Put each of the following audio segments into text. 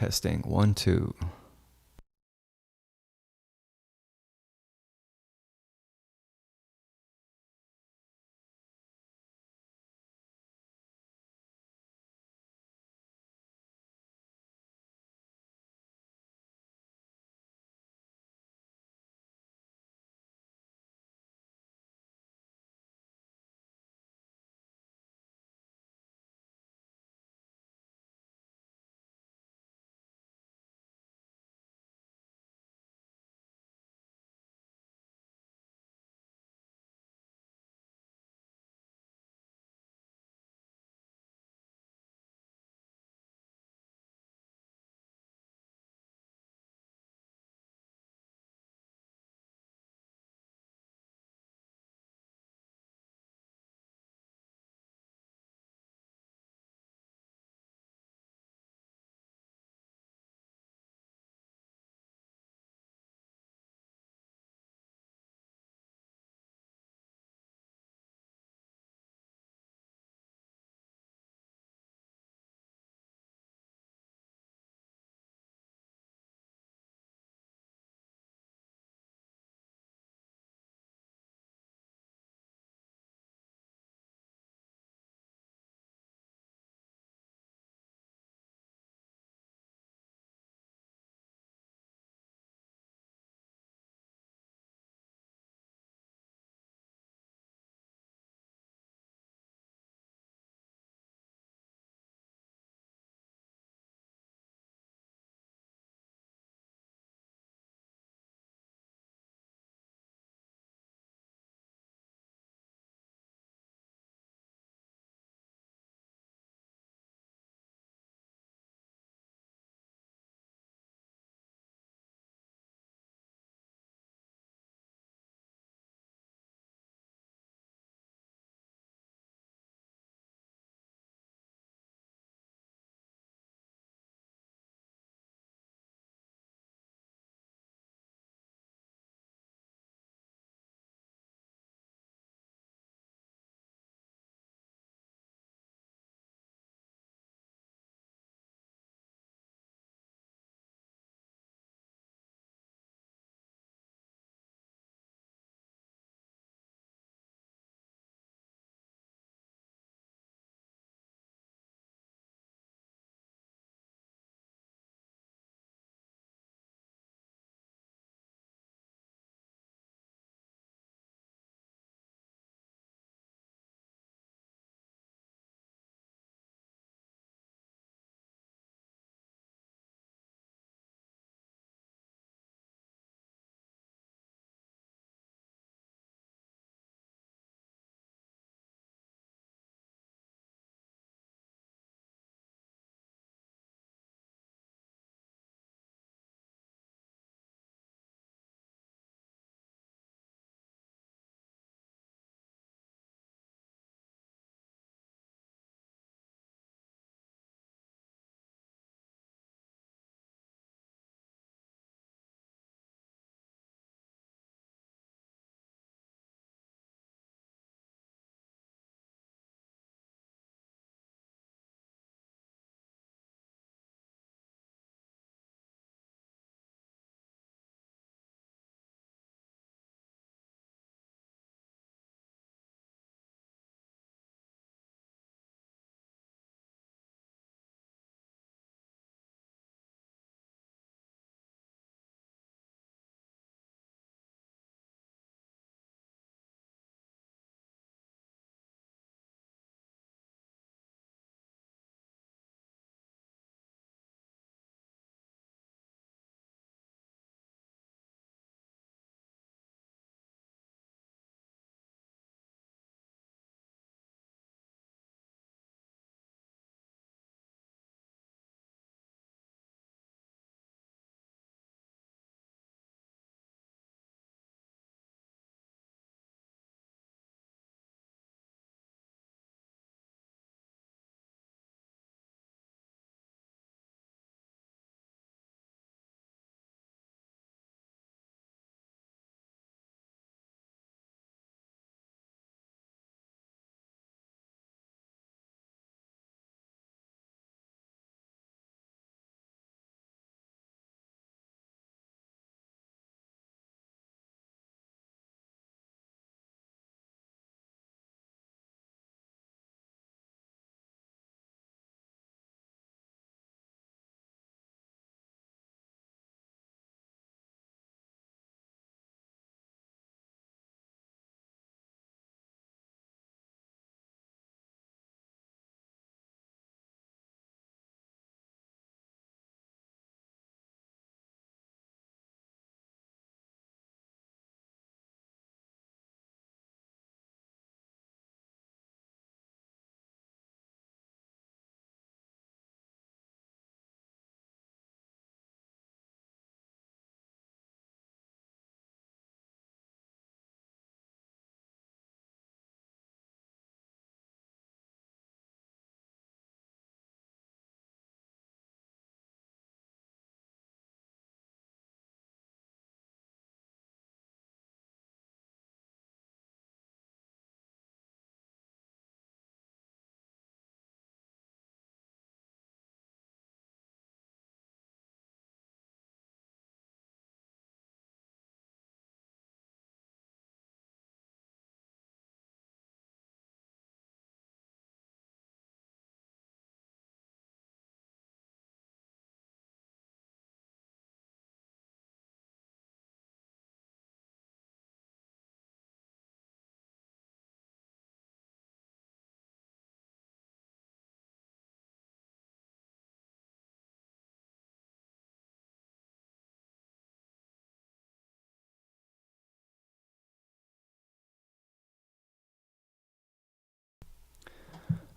Testing 1 2.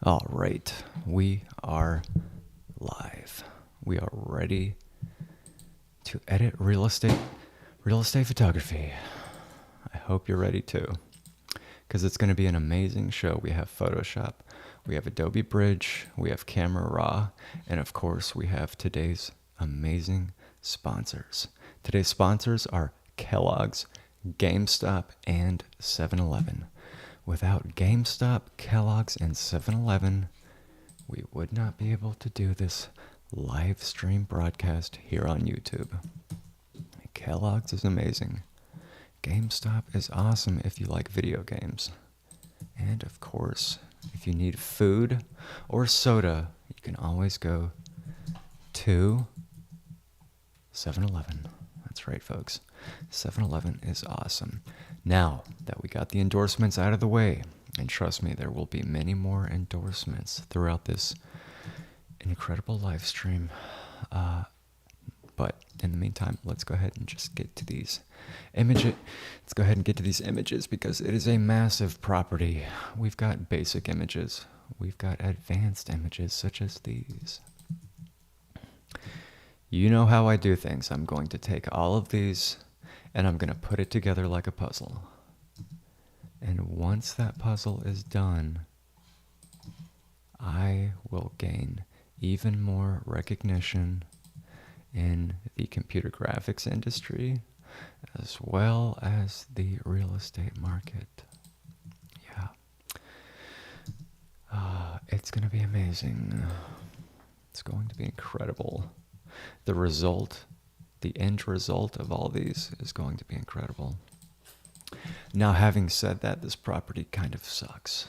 All right, we are live. We are ready to edit real estate photography. I hope you're ready too, because it's going to be an amazing show. We have Photoshop, we have Adobe Bridge, we have Camera Raw, and of course we have today's amazing sponsors. Today's sponsors are Kellogg's, GameStop, and 7-Eleven. Without GameStop, Kellogg's, and 7-Eleven, we would not be able to do this live stream broadcast here on YouTube. Kellogg's is amazing. GameStop is awesome if you like video games. And of course, if you need food or soda, you can always go to 7-Eleven. That's right, folks. 7-Eleven is awesome. Now that we got the endorsements out of the way, and trust me, there will be many more endorsements throughout this incredible live stream. But in the meantime, let's go ahead and just get to these images. Let's go ahead and get to these images because it is a massive property. We've got basic images. We've got advanced images such as these. You know how I do things. I'm going to take all of these and I'm going to put it together like a puzzle. And once that puzzle is done, I will gain even more recognition in the computer graphics industry as well as the real estate market. Yeah. It's going to be amazing. It's going to be incredible. The end result of all these is going to be incredible. Now, having said that, this property kind of sucks,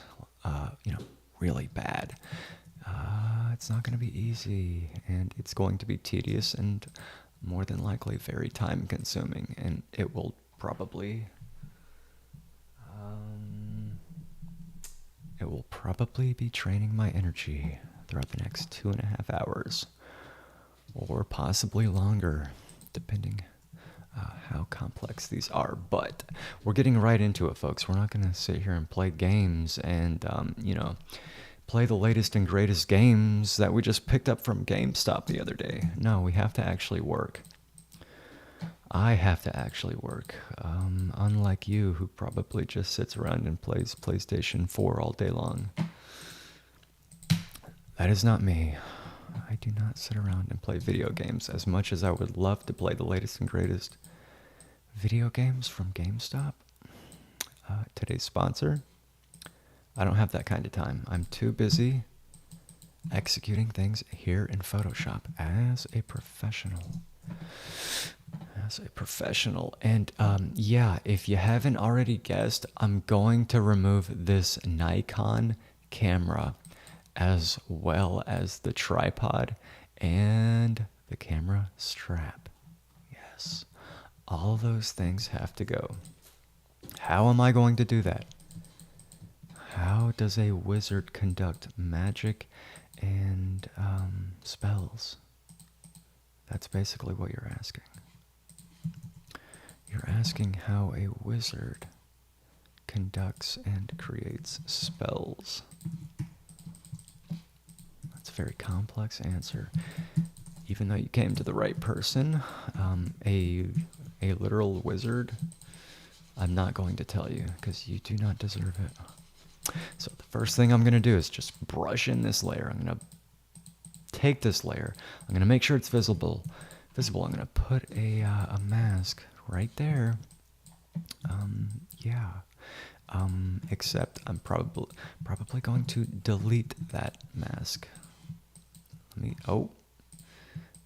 really bad. It's not going to be easy, and it's going to be tedious and more than likely very time consuming, and it will probably be draining my energy throughout the next 2.5 hours. Or possibly longer, depending how complex these are. But we're getting right into it, folks. We're not going to sit here and play games and, play the latest and greatest games that we just picked up from GameStop the other day. No, we have to actually work. I have to actually work. Unlike you, who probably just sits around and plays PlayStation 4 all day long. That is not me. I do not sit around and play video games as much as I would love to play the latest and greatest video games from GameStop. Today's sponsor, I don't have that kind of time. I'm too busy executing things here in Photoshop as a professional. And if you haven't already guessed, I'm going to remove this Nikon camera as well as the tripod and the camera strap. Yes, all those things have to go. How am I going to do that? How does a wizard conduct magic and spells? That's basically what you're asking. You're asking how a wizard conducts and creates spells. Very complex answer. Even though you came to the right person, a literal wizard, I'm not going to tell you because you do not deserve it. So the first thing I'm going to do is just brush in this layer. I'm going to take this layer. I'm going to make sure it's visible. I'm going to put a mask right there. Except I'm probably going to delete that mask.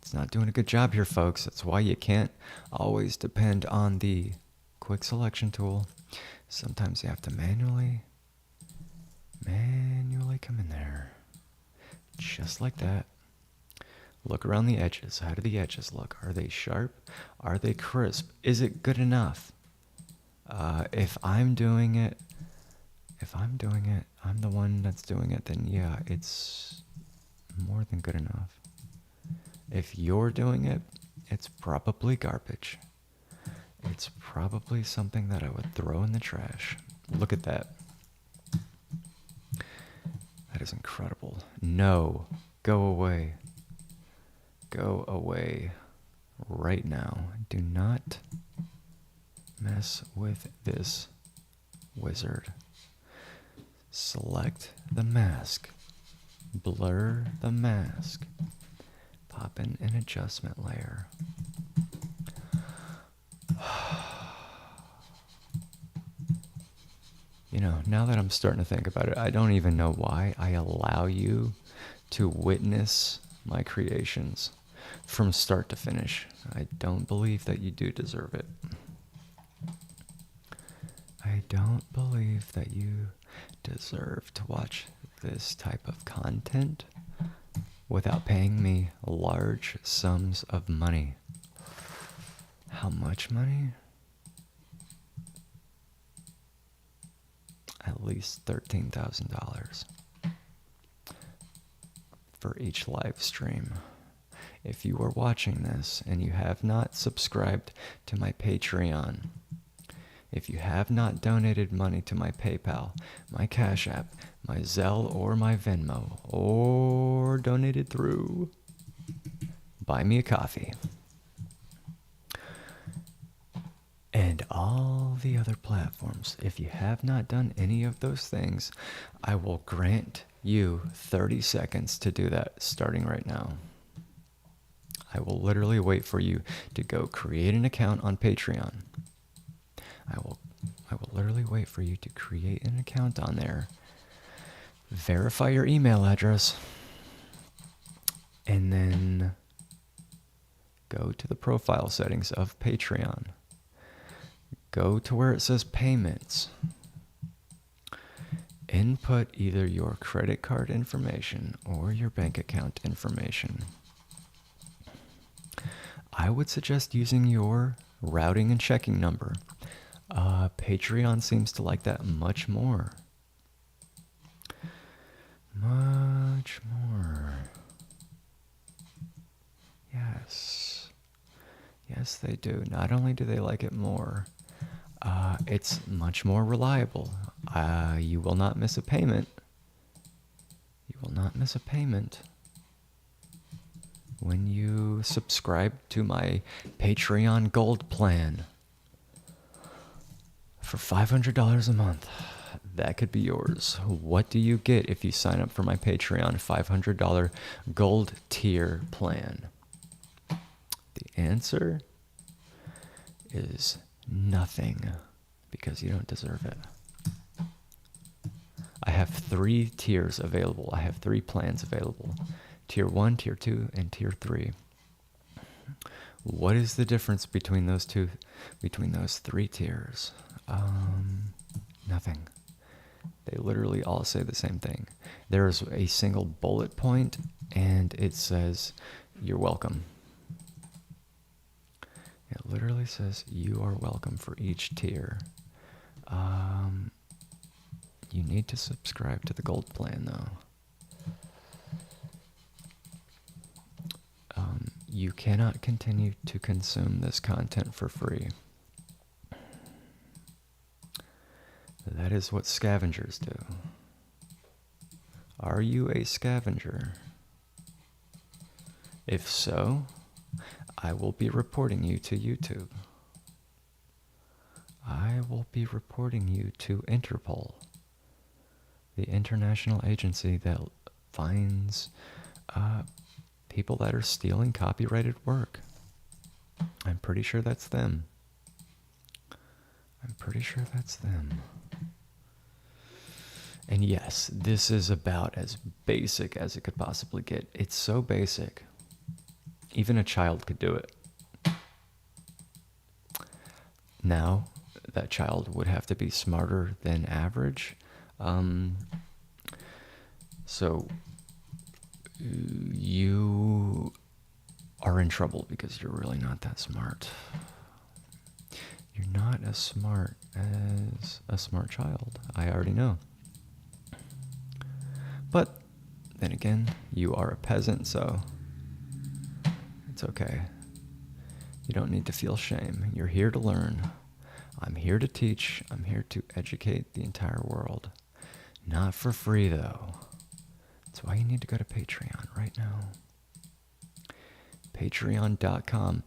It's not doing a good job here, folks. That's why you can't always depend on the quick selection tool. Sometimes you have to manually come in there. Just like that. Look around the edges. How do the edges look? Are they sharp? Are they crisp? Is it good enough? If I'm doing it, I'm the one that's doing it, then yeah, it's more than good enough. If you're doing it, it's probably garbage. It's probably something that I would throw in the trash. Look at that. That is incredible. No, go away. Go away right now. Do not mess with this wizard. Select the mask. Blur the mask. Pop in an adjustment layer. You know, now that I'm starting to think about it, I don't even know why I allow you to witness my creations from start to finish. I don't believe that you do deserve it. I don't believe that you deserve to watch this type of content without paying me large sums of money. How much money? At least $13,000 for each live stream. If you are watching this and you have not subscribed to my Patreon, if you have not donated money to my PayPal, my Cash App, my Zelle, or my Venmo, or donated through Buy Me a Coffee, and all the other platforms, if you have not done any of those things, I will grant you 30 seconds to do that starting right now. I will literally wait for you to go create an account on Patreon. I will literally wait for you to create an account on there, verify your email address, and then go to the profile settings of Patreon. Go to where it says payments. Input either your credit card information or your bank account information. I would suggest using your routing and checking number. Patreon seems to like that much more. Much more. Yes. Yes, they do. Not only do they like it more, it's much more reliable. You will not miss a payment. You will not miss a payment when you subscribe to my Patreon Gold plan for $500 a month. That could be yours. What do you get if you sign up for my Patreon $500 Gold tier plan? The answer is nothing, because you don't deserve it. I have 3 tiers available. I have 3 plans available. Tier 1, Tier 2, and Tier 3. What is the difference between those 3 tiers? Nothing. They literally all say the same thing. There is a single bullet point, and it says, "You're welcome." It literally says, "You are welcome" for each tier. You need to subscribe to the Gold plan, though. You cannot continue to consume this content for free. That is what scavengers do. Are you a scavenger? If so, I will be reporting you to YouTube. I will be reporting you to Interpol, the international agency that finds people that are stealing copyrighted work. I'm pretty sure that's them. I'm pretty sure that's them. And yes, this is about as basic as it could possibly get. It's so basic. Even a child could do it. Now, that child would have to be smarter than average. So you are in trouble because you're really not that smart. You're not as smart as a smart child. I already know. But then again, you are a peasant, so it's okay. You don't need to feel shame. You're here to learn. I'm here to teach. I'm here to educate the entire world. Not for free, though. That's why you need to go to Patreon right now. Patreon.com/.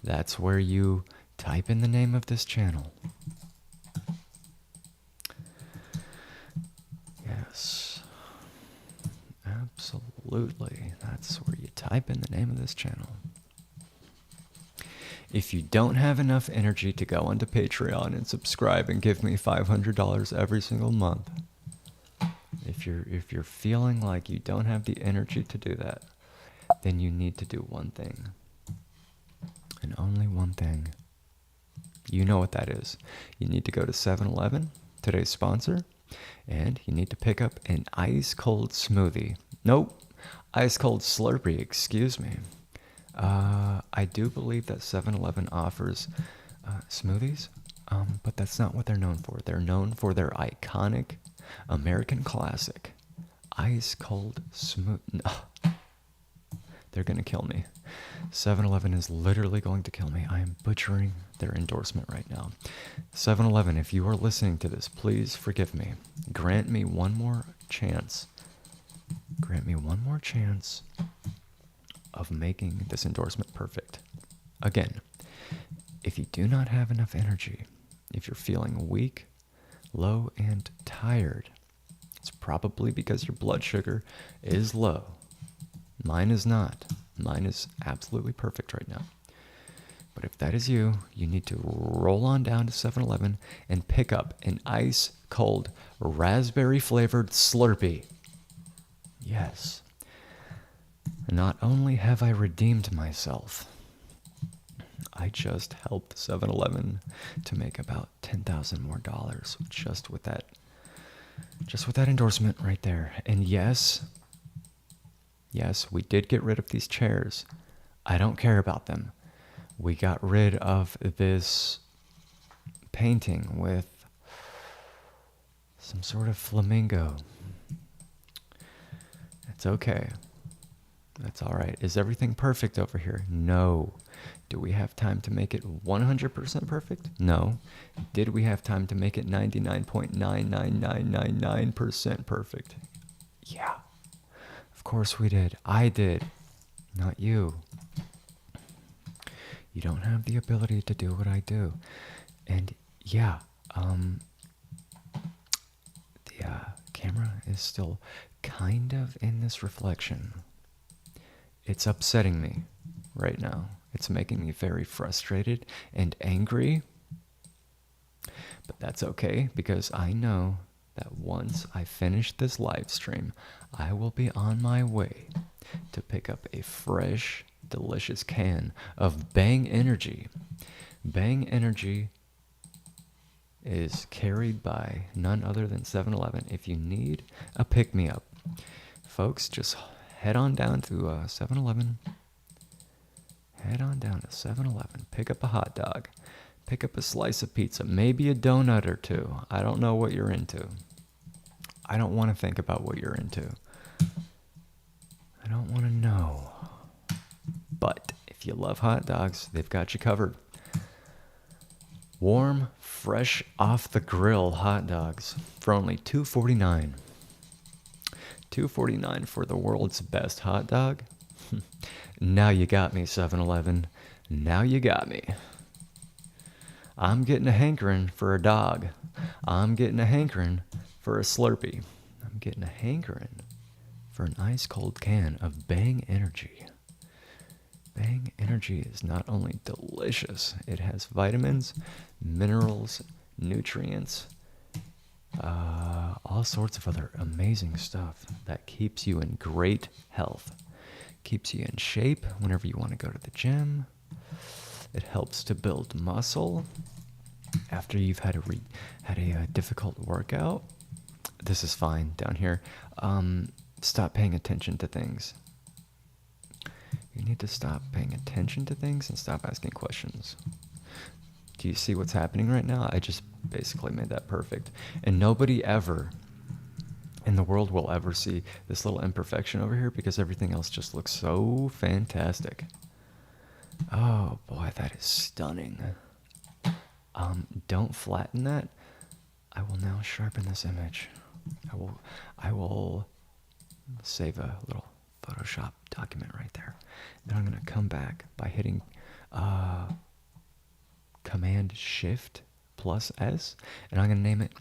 That's where you type in the name of this channel. Yes. Absolutely. That's where you type in the name of this channel. If you don't have enough energy to go onto Patreon and subscribe and give me $500 every single month, if you're feeling like you don't have the energy to do that, then you need to do one thing. And only one thing. You know what that is. You need to go to 7-Eleven, today's sponsor, and you need to pick up an ice-cold smoothie. Nope, ice-cold Slurpee, excuse me. I do believe that 7-Eleven offers smoothies, but that's not what they're known for. They're known for their iconic American classic, ice-cold smoothie. No. They're going to kill me. 7-Eleven is literally going to kill me. I am butchering their endorsement right now. 7-Eleven, if you are listening to this, please forgive me. Grant me one more chance. Grant me one more chance of making this endorsement perfect. Again, if you do not have enough energy, if you're feeling weak, low, and tired, it's probably because your blood sugar is low. Mine is not. Mine is absolutely perfect right now. But if that is you, you need to roll on down to 7-Eleven and pick up an ice-cold, raspberry-flavored Slurpee. Yes. Not only have I redeemed myself, I just helped 7-Eleven to make about $10,000 more just with that endorsement right there. And yes, we did get rid of these chairs. I don't care about them. We got rid of this painting with some sort of flamingo. It's okay. That's all right. Is everything perfect over here? No. Do we have time to make it 100% perfect? No. Did we have time to make it 99.99999% perfect? Yeah. Of course we did. I did. Not you. You don't have the ability to do what I do. And yeah, the camera is still kind of in this reflection. It's upsetting me right now. It's making me very frustrated and angry. But that's okay, because I know that once I finish this live stream, I will be on my way to pick up a fresh, delicious can of Bang Energy. Bang Energy is carried by none other than 7-Eleven. If you need a pick-me-up, folks, just head on down to 7-Eleven. Head on down to 7-Eleven. Pick up a hot dog. Pick up a slice of pizza. Maybe a donut or two. I don't know what you're into. I don't want to think about what you're into. I don't want to know. But if you love hot dogs, they've got you covered. Warm, fresh off the grill hot dogs for only $2.49. $2.49 for the world's best hot dog? Now you got me, 7-Eleven. Now you got me. I'm getting a hankering for a dog. I'm getting a hankering for a Slurpee. I'm getting a hankering for an ice-cold can of Bang Energy. Bang Energy is not only delicious, it has vitamins, minerals, nutrients, all sorts of other amazing stuff that keeps you in great health. Keeps you in shape whenever you want to go to the gym. It helps to build muscle after you've had a difficult workout. This is fine down here. Stop paying attention to things. You need to stop paying attention to things and stop asking questions. Do you see what's happening right now? I just basically made that perfect. And nobody ever in the world will ever see this little imperfection over here because everything else just looks so fantastic. Oh boy, that is stunning. Don't flatten that. I will now sharpen this image. I will save a little Photoshop document right there. Then I'm going to come back by hitting Command Shift plus S, and I'm going to name it.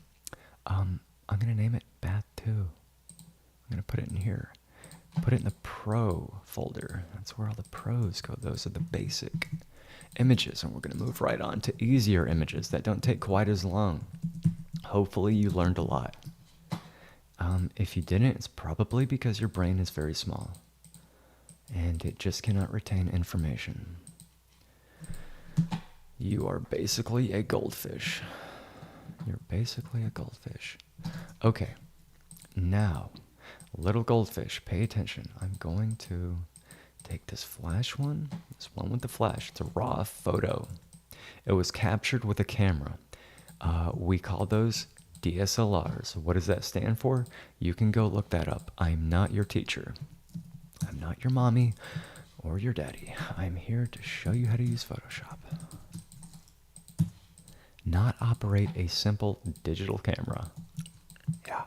I'm going to name it Bath 2. I'm going to put it in here. Put it in the Pro folder. That's where all the pros go. Those are the basic images, and we're going to move right on to easier images that don't take quite as long. Hopefully you learned a lot. If you didn't, it's probably because your brain is very small and it just cannot retain information. You are basically a goldfish. You're basically a goldfish. Okay, now, little goldfish, pay attention. I'm going to take this flash one, this one with the flash. It's a raw photo. It was captured with a camera. We call those DSLRs. What does that stand for? You can go look that up. I'm not your teacher. I'm not your mommy or your daddy. I'm here to show you how to use Photoshop. Not operate a simple digital camera. Yeah.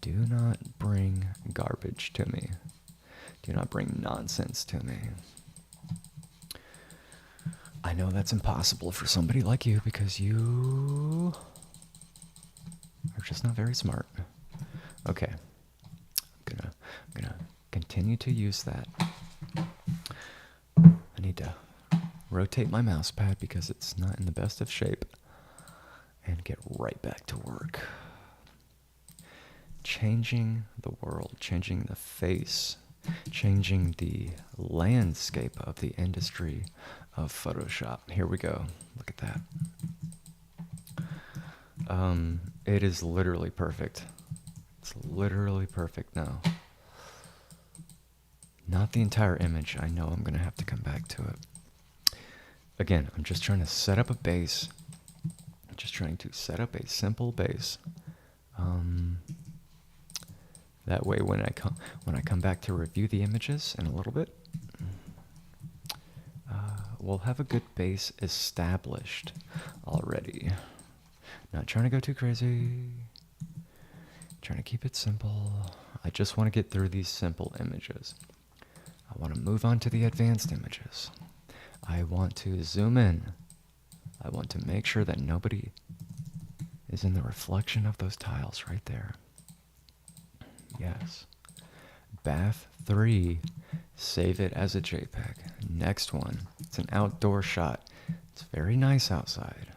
Do not bring garbage to me. Do not bring nonsense to me. I know that's impossible for somebody like you because you are just not very smart. Okay. I'm gonna continue to use that. I need to rotate my mouse pad because it's not in the best of shape and get right back to work. Changing the world, changing the face, changing the landscape of the industry of Photoshop. Here we go. Look at that. It is literally perfect. It's literally perfect now. Not the entire image. I know I'm going to have to come back to it. Again, I'm just trying to set up a base. I'm just trying to set up a simple base. That way, when I come back to review the images in a little bit, we'll have a good base established already. Not trying to go too crazy. Trying to keep it simple. I just want to get through these simple images. I want to move on to the advanced images. I want to zoom in. I want to make sure that nobody is in the reflection of those tiles right there. Yes. Bath 3. Save it as a JPEG. Next one. It's an outdoor shot. It's very nice outside.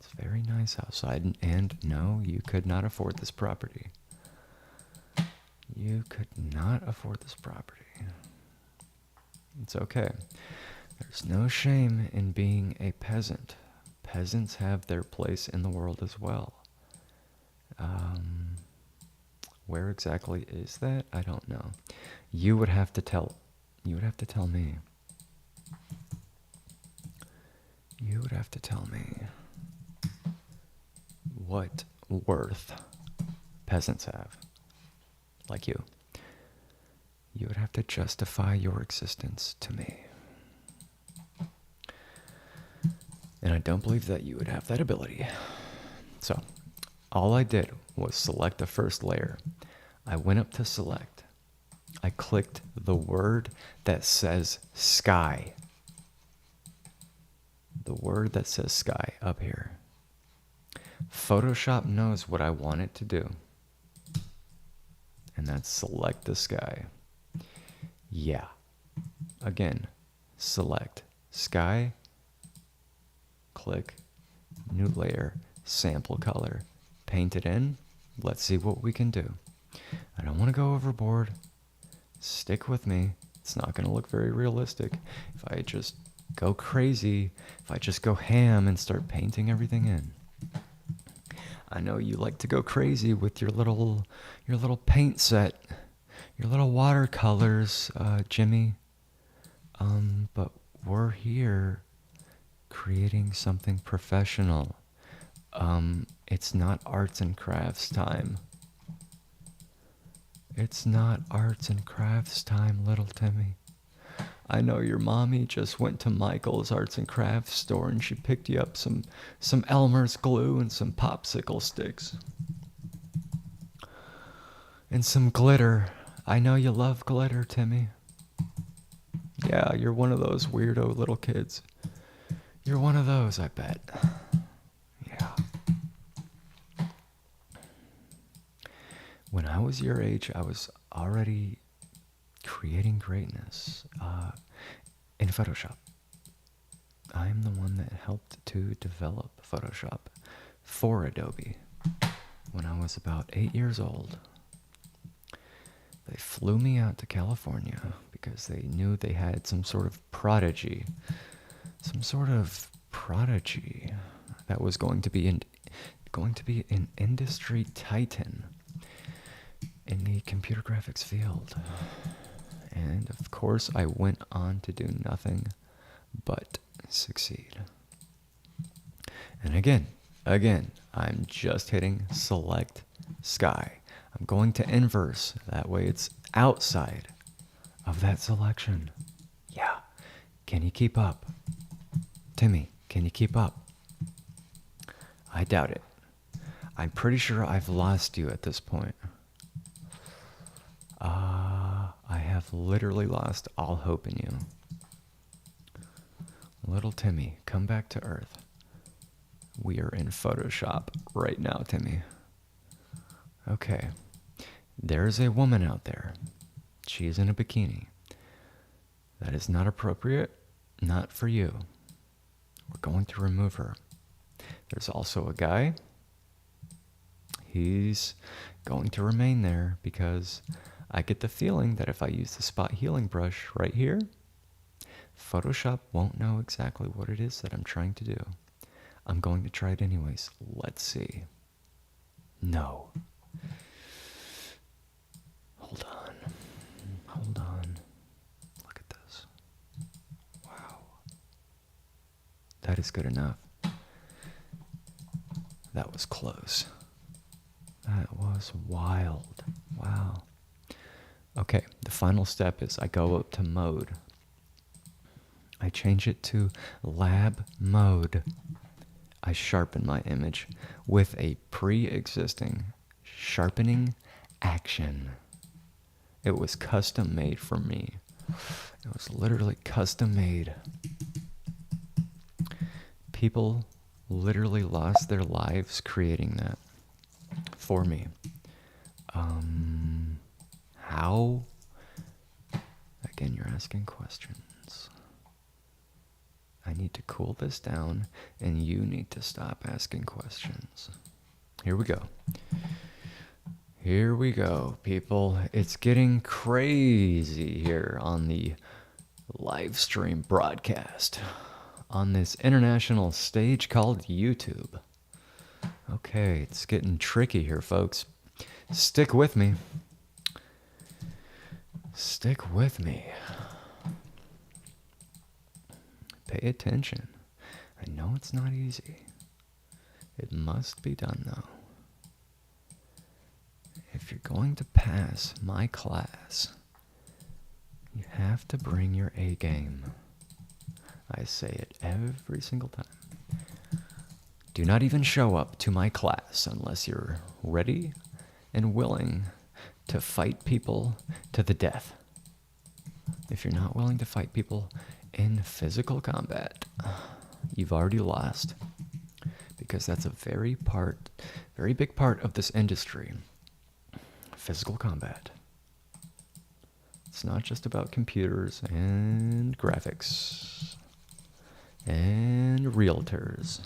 It's very nice outside. And no, you could not afford this property. You could not afford this property. It's okay. There's no shame in being a peasant. Peasants have their place in the world as well. Where exactly is that? I don't know. You would have to tell me. You would have to tell me what worth peasants have. Like you. You would have to justify your existence to me. And I don't believe that you would have that ability. So, all I did was select the first layer. I went up to select. I clicked the word that says sky. The word that says sky up here. Photoshop knows what I want it to do. And that's select the sky. Yeah. Again, select sky. Click new layer, sample color. Paint it in. Let's see what we can do. I don't want to go overboard. Stick with me. It's not going to look very realistic if I just go crazy, if I just go ham and start painting everything in. I know you like to go crazy with your little paint set, your little watercolors, Jimmy. But we're here creating something professional. It's not arts and crafts time. It's not arts and crafts time, little Timmy. I know your mommy just went to Michael's arts and crafts store and she picked you up some Elmer's glue and some popsicle sticks. And some glitter. I know you love glitter, Timmy. Yeah, you're one of those weirdo little kids. You're one of those, I bet. Yeah. When I was your age, I was already creating greatness in Photoshop. I'm the one that helped to develop Photoshop for Adobe when I was about 8 years old. They flew me out to California because they knew they had some sort of prodigy that was going to be an industry titan in the computer graphics field. And of course, I went on to do nothing but succeed. And again, I'm just hitting select sky. I'm going to inverse. That way it's outside of that selection. Yeah. Can you keep up? Timmy, can you keep up? I doubt it. I'm pretty sure I've lost you at this point. I have literally lost all hope in you. Little Timmy, come back to Earth. We are in Photoshop right now, Timmy. Okay. There's a woman out there. She's in a bikini. That is not appropriate. Not for you. We're going to remove her. There's also a guy. He's going to remain there because I get the feeling that if I use the spot healing brush right here, Photoshop won't know exactly what it is that I'm trying to do. I'm going to try it anyways. Let's see. No. Hold on. Look at this. Wow. That is good enough. That was close. That was wild. Wow. Okay, the final step is I go up to mode. I change it to lab mode. I sharpen my image with a pre-existing sharpening action. It was custom made for me. It was literally custom made. People literally lost their lives creating that for me. How? Again, you're asking questions. I need to cool this down, and you need to stop asking questions. Here we go. Here we go, people. It's getting crazy here on the live stream broadcast on this international stage called YouTube. Okay, it's getting tricky here, folks. Stick with me. Stick with me. Pay attention. I know it's not easy. It must be done, though. If you're going to pass my class, you have to bring your A game. I say it every single time. Do not even show up to my class unless you're ready and willing to fight people to the death. If you're not willing to fight people in physical combat, you've already lost. Because that's a very big part of this industry. Physical combat. It's not just about computers and graphics and realtors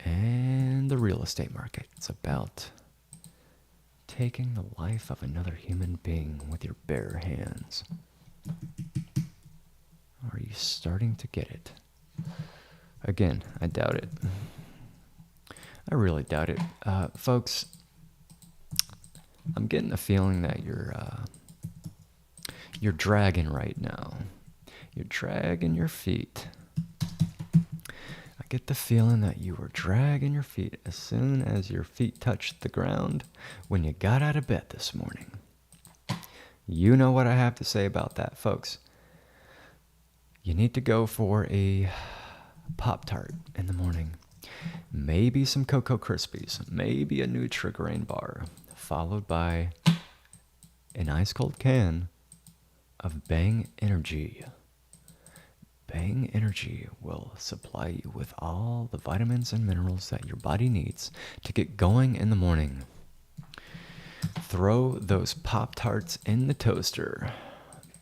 and the real estate market. It's about taking the life of another human being with your bare hands. Are you starting to get it? Again, I doubt it. I really doubt it. Folks, I'm getting a feeling that you're dragging right now. You're dragging your feet. I get the feeling that you were dragging your feet as soon as your feet touched the ground when you got out of bed this morning. You know what I have to say about that, folks. you need to go for a Pop-Tart in the morning. Maybe some Cocoa Krispies, maybe a Nutri-Grain bar, followed by an ice-cold can of Bang Energy. Bang Energy will supply you with all the vitamins and minerals that your body needs to get going in the morning. Throw those Pop-Tarts in the toaster.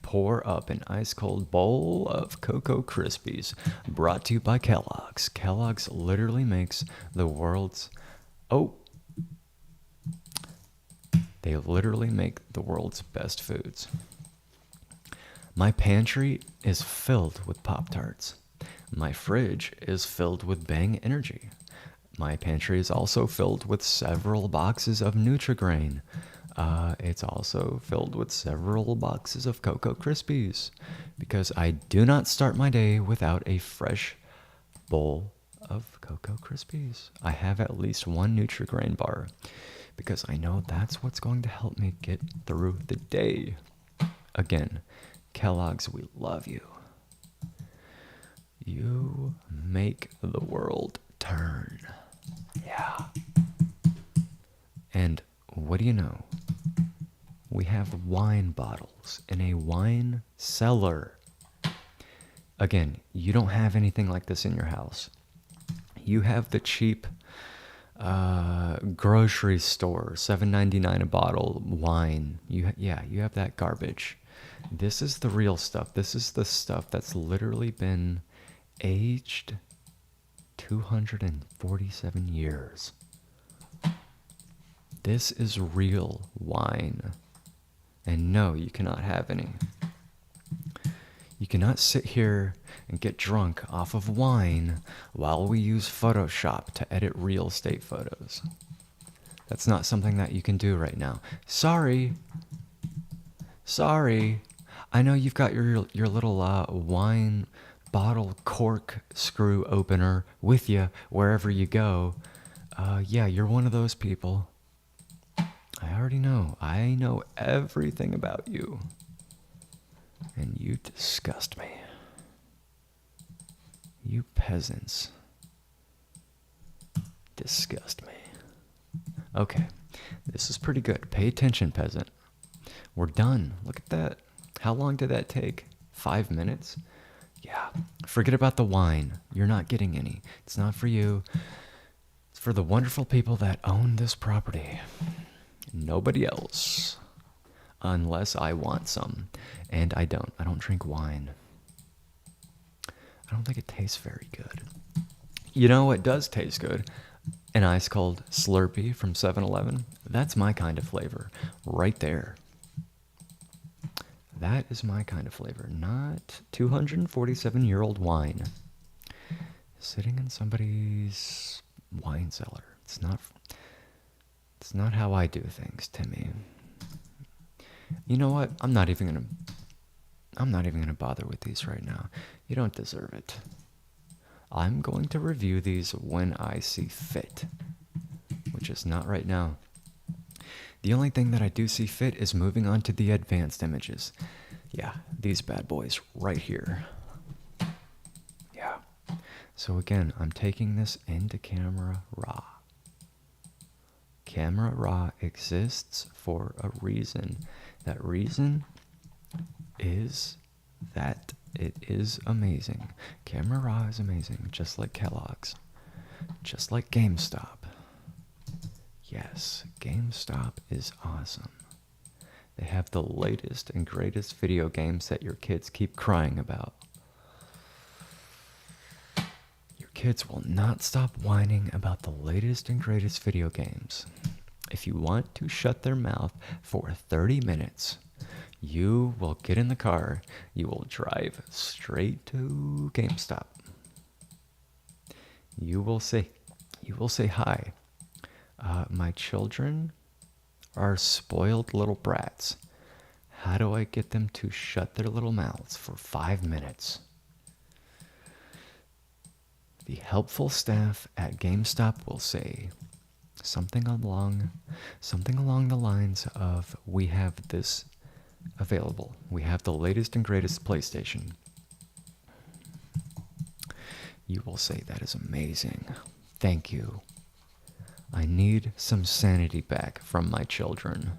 Pour up an ice-cold bowl of Cocoa Krispies, brought to you by Kellogg's. Kellogg's literally makes the world's... They literally make the world's best foods. My pantry is filled with Pop-Tarts. My fridge is filled with Bang Energy. My pantry is also filled with several boxes of Nutri-Grain. It's also filled with several boxes of Cocoa Krispies, because I do not start my day without a fresh bowl of Cocoa Krispies. I have at least one Nutri-Grain bar, because I know that's what's going to help me get through the day. Again, Kellogg's, we love you. You make the world turn. Yeah. And what do you know? We have wine bottles in a wine cellar. Again, you don't have anything like this in your house. You have the cheap grocery store, $7.99 a bottle wine. You have that garbage. This is the real stuff. This is the stuff that's literally been aged 247 years. This is real wine. And no, you cannot have any. You cannot sit here and get drunk off of wine while we use Photoshop to edit real estate photos. That's not something that you can do right now. Sorry. I know you've got your little wine bottle cork screw opener with you wherever you go. Yeah, you're one of those people. I already know. I know everything about you. And you disgust me. You peasants disgust me. Okay, this is pretty good. Pay attention, peasant. We're done. Look at that. How long did that take? 5 minutes? Yeah. Forget about the wine. You're not getting any. It's not for you. It's for the wonderful people that own this property. Nobody else. Unless I want some. And I don't. I don't drink wine. I don't think it tastes very good. You know what does taste good? An ice cold Slurpee from 7-Eleven. That's my kind of flavor. Right there. That is my kind of flavor. Not 247-year-old wine. Sitting in somebody's wine cellar. It's not how I do things, Timmy. You know what? I'm not even gonna bother with these right now. You don't deserve it. I'm going to review these when I see fit, which is not right now. The only thing that I do see fit is moving on to the advanced images. Yeah, these bad boys right here. Yeah. So again, I'm taking this into Camera Raw. Camera Raw exists for a reason. That reason is that it is amazing. Camera Raw is amazing, just like Kellogg's. Just like GameStop. Yes, GameStop is awesome. They have the latest and greatest video games that your kids keep crying about. Your kids will not stop whining about the latest and greatest video games. If you want to shut their mouth for 30 minutes, you will get in the car, you will drive straight to GameStop. You will say hi. My children are spoiled little brats. How do I get them to shut their little mouths for 5 minutes? The helpful staff at GameStop will say something along the lines of, we have this available. We have the latest and greatest PlayStation. You will say, that is amazing. Thank you. I need some sanity back from my children.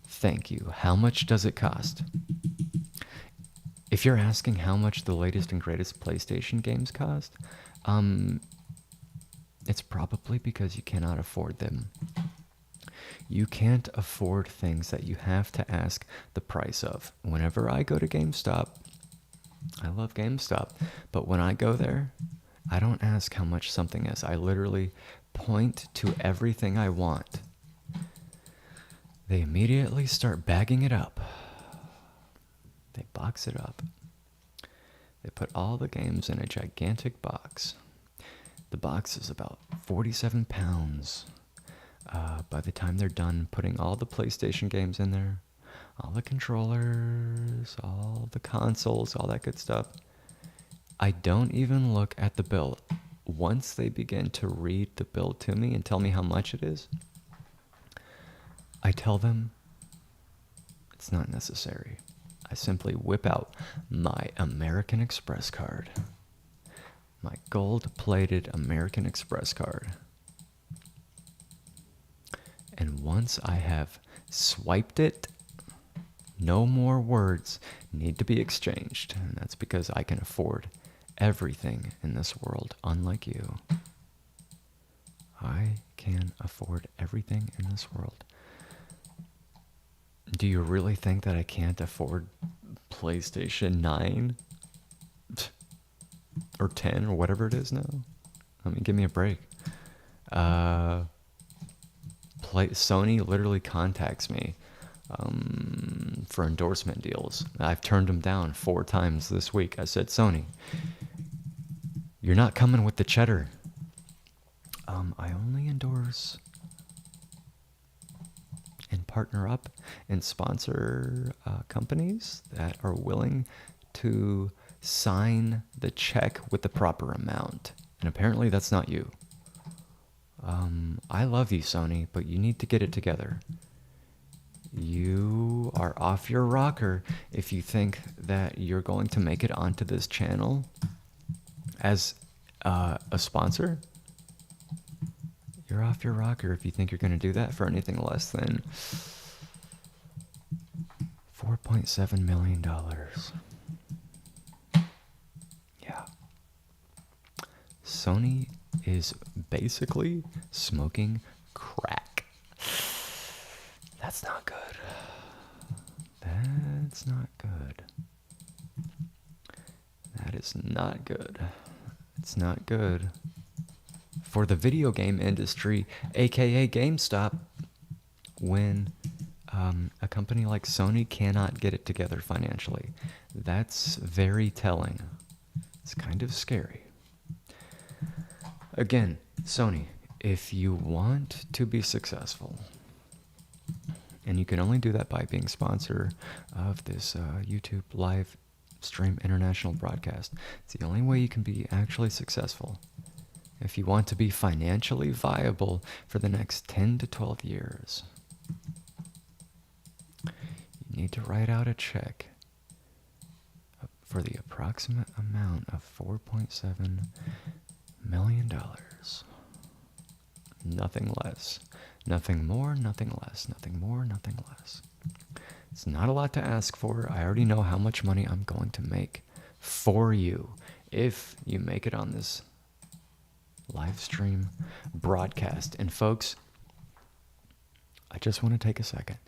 Thank you. How much does it cost? If you're asking how much the latest and greatest PlayStation games cost, it's probably because you cannot afford them. You can't afford things that you have to ask the price of. Whenever I go to GameStop, I love GameStop, but when I go there, I don't ask how much something is. I literally point to everything I want. They immediately start bagging it up. They box it up. They put all the games in a gigantic box. The box is about 47 pounds. By the time they're done putting all the PlayStation games in there, all the controllers, all the consoles, all that good stuff, I don't even look at the bill. Once they begin to read the bill to me and tell me how much it is, I tell them it's not necessary. I simply whip out my American Express card. My gold-plated American Express card. And once I have swiped it, no more words need to be exchanged. And that's because I can afford everything in this world, unlike you. I can afford everything in this world. Do you really think that I can't afford PlayStation 9? Or 10 or whatever it is now? I mean, give me a break. Sony literally contacts me for endorsement deals. I've turned them down 4 times this week. I said, Sony, you're not coming with the cheddar. I only endorse and partner up and sponsor companies that are willing to sign the check with the proper amount. And apparently that's not you. I love you, Sony, but you need to get it together. You are off your rocker if you think that you're going to make it onto this channel as a sponsor. You're off your rocker if you think you're going to do that for anything less than $4.7 million. Yeah. Sony is basically smoking crack. That's not good. That's not good. That is not good. It's not good for the video game industry, aka GameStop, when a company like Sony cannot get it together financially. That's very telling. It's kind of scary. Again, Sony, if you want to be successful, and you can only do that by being sponsor of this YouTube live stream international broadcast, it's the only way you can be actually successful. If you want to be financially viable for the next 10 to 12 years, you need to write out a check for the approximate amount of $4.7 million. Nothing less. Nothing more, nothing less. Nothing more, nothing less. It's not a lot to ask for. I already know how much money I'm going to make for you if you make it on this live stream broadcast. And folks, I just want to take a second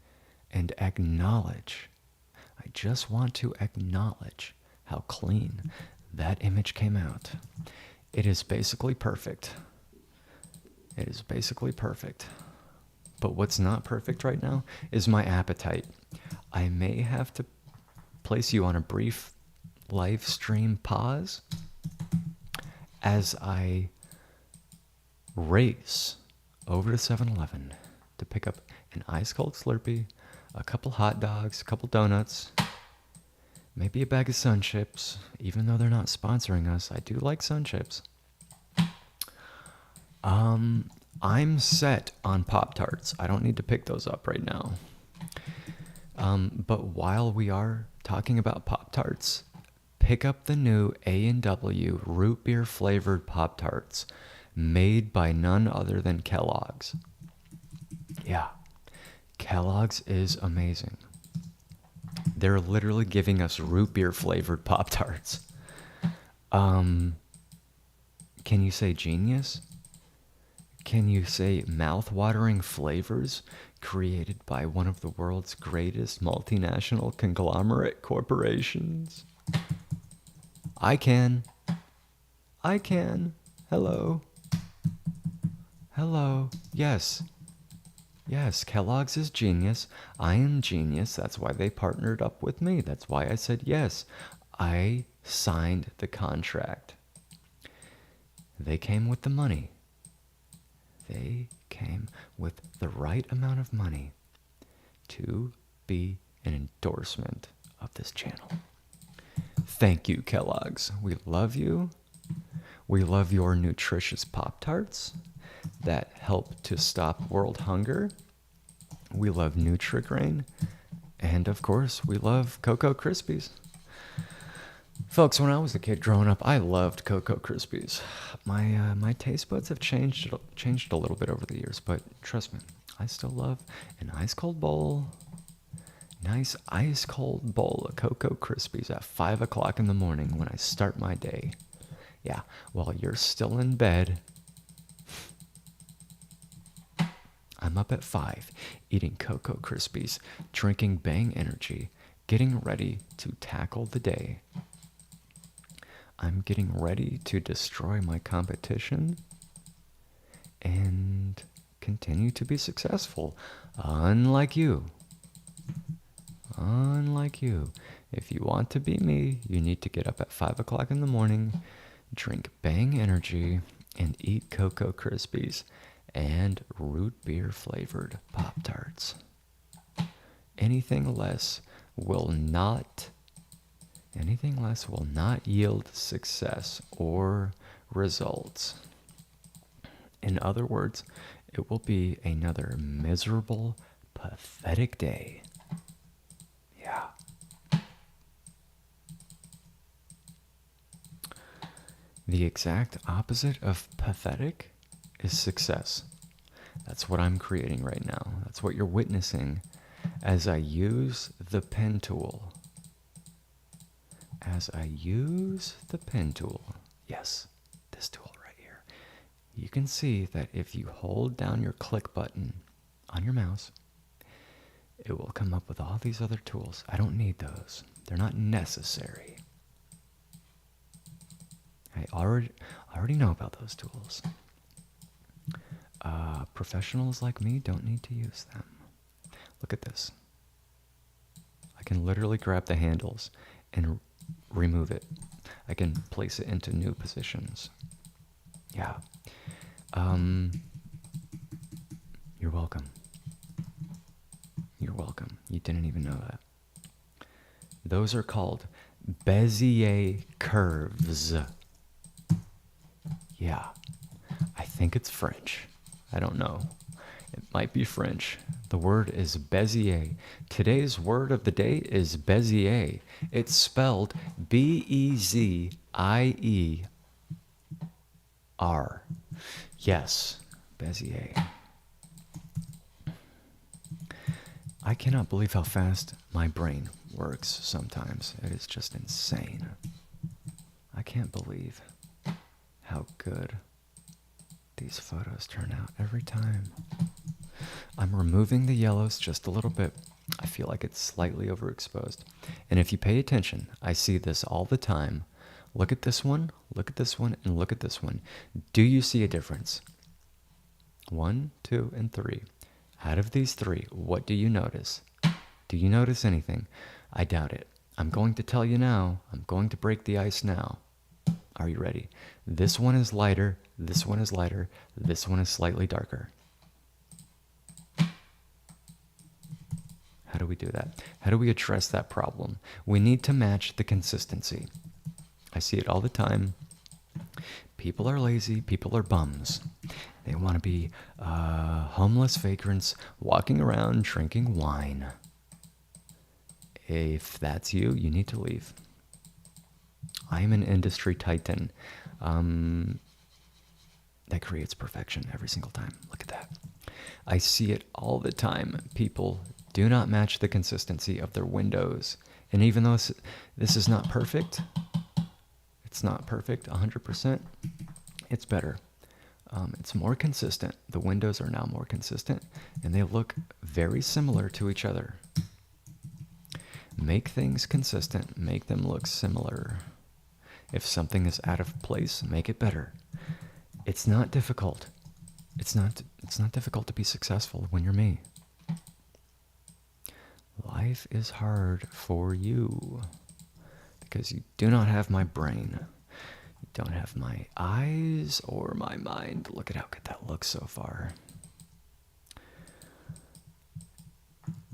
and acknowledge, I just want to acknowledge how clean that image came out. It is basically perfect. It is basically perfect. But what's not perfect right now is my appetite. I may have to place you on a brief live stream pause as I race over to 7-Eleven to pick up an ice cold Slurpee, a couple hot dogs, a couple donuts, maybe a bag of Sun Chips. Even though they're not sponsoring us, I do like Sun Chips. I'm set on Pop-Tarts. I don't need to pick those up right now. But while we are talking about Pop-Tarts, pick up the new A&W root beer flavored Pop-Tarts made by none other than Kellogg's. Yeah, Kellogg's is amazing. They're literally giving us root beer flavored Pop-Tarts. Can you say genius? Can you say mouth-watering flavors created by one of the world's greatest multinational conglomerate corporations? I can. I can. Hello. Hello. Yes. Yes, Kellogg's is genius. I am genius. That's why they partnered up with me. That's why I said yes. I signed the contract. They came with the money. They came with the right amount of money to be an endorsement of this channel. Thank you, Kellogg's. We love you. We love your nutritious Pop-Tarts that help to stop world hunger. We love Nutri-Grain. And of course, we love Cocoa Krispies. Folks, when I was a kid growing up, I loved Cocoa Krispies. My taste buds have changed a little bit over the years, but trust me, I still love an ice cold bowl. Nice ice cold bowl of Cocoa Krispies at 5 o'clock in the morning when I start my day. Yeah, while you're still in bed, I'm up at 5, eating Cocoa Krispies, drinking Bang Energy, getting ready to tackle the day. I'm getting ready to destroy my competition and continue to be successful, unlike you. Unlike you. If you want to be me, you need to get up at 5 o'clock in the morning, drink Bang Energy, and eat Cocoa Krispies and root beer flavored Pop-Tarts. Anything less will not yield success or results. In other words, it will be another miserable, pathetic day. Yeah. The exact opposite of pathetic is success. That's what I'm creating right now. That's what you're witnessing as I use the pen tool. As I use the pen tool, yes, this tool right here, you can see that if you hold down your click button on your mouse, it will come up with all these other tools. I don't need those. They're not necessary. I already know about those tools. Professionals like me don't need to use them. Look at this. I can literally grab the handles and remove it. I can place it into new positions. Yeah. You're welcome. You're welcome. You didn't even know that. Those are called Bezier curves. Yeah. I think it's French. I don't know. It might be French. The word is Bezier. Today's word of the day is Bezier. It's spelled Bezier. Yes, Bezier. I cannot believe how fast my brain works sometimes. It is just insane. I can't believe how good these photos turn out every time. I'm removing the yellows just a little bit. I feel like it's slightly overexposed. And if you pay attention, I see this all the time. Look at this one, look at this one, and look at this one. Do you see a difference? 1, 2, and 3. Out of these 3, what do you notice? Do you notice anything? I doubt it. I'm going to tell you now. I'm going to break the ice now. Are you ready? This one is lighter, this one is lighter, this one is slightly darker. How do we do that? How do we address that problem? We need to match the consistency. I see it all the time. People are lazy, people are bums. They want to be homeless vagrants walking around drinking wine. If that's you, you need to leave. I'm an industry titan that creates perfection every single time. Look at that. I see it all the time. People do not match the consistency of their windows. And even though this is not perfect, it's not perfect 100%, it's better. It's more consistent. The windows are now more consistent, and they look very similar to each other. Make things consistent. Make them look similar. If something is out of place, make it better. It's not difficult. It's not difficult to be successful when you're me. Life is hard for you because you do not have my brain. You don't have my eyes or my mind. Look at how good that looks so far.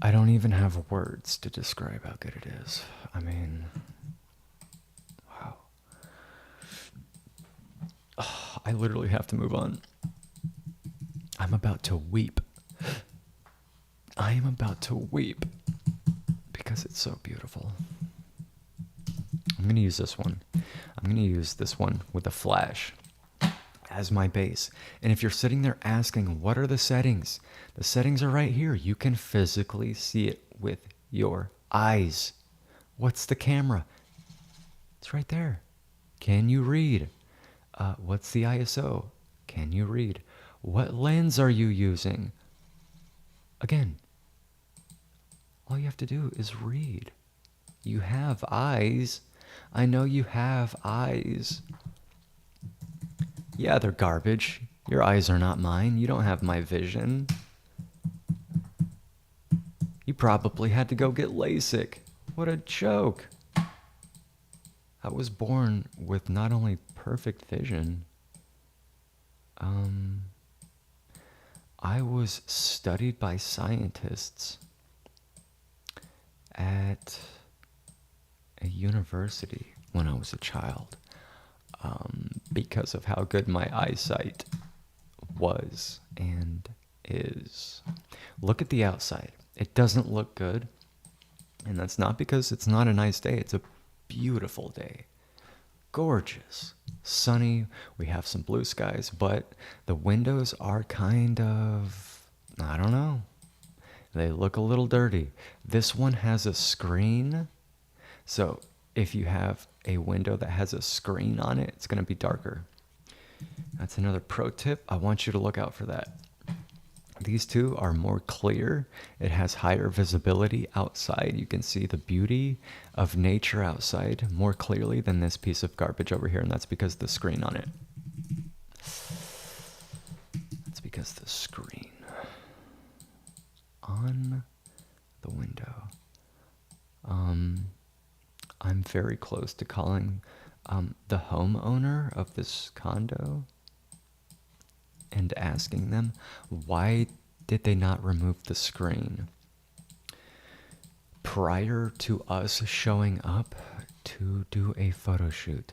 I don't even have words to describe how good it is. I mean, wow. Oh, I literally have to move on. I'm about to weep. I am about to weep because it's so beautiful. I'm going to use this one. I'm going to use this one with a flash as my base. And if you're sitting there asking, what are the settings? The settings are right here. You can physically see it with your eyes. What's the camera? It's right there. Can you read? What's the ISO? Can you read? What lens are you using? Again, all you have to do is read. You have eyes. I know you have eyes. Yeah, they're garbage. Your eyes are not mine. You don't have my vision. You probably had to go get LASIK. What a joke. I was born with not only perfect vision, I was studied by scientists at a university when I was a child because of how good my eyesight was and is. Look at the outside. It doesn't look good, and that's not because it's not a nice day. It's a beautiful day. Gorgeous. Sunny. We have some blue skies, but the windows are kind of, I don't know. They look a little dirty. This one has a screen. So if you have a window that has a screen on it, it's going to be darker. That's another pro tip. I want you to look out for that. These two are more clear. It has higher visibility outside. You can see the beauty of nature outside more clearly than this piece of garbage over here, and that's because the screen on it. That's because the screen on the window. I'm very close to calling the homeowner of this condo and asking them, why did they not remove the screen prior to us showing up to do a photo shoot?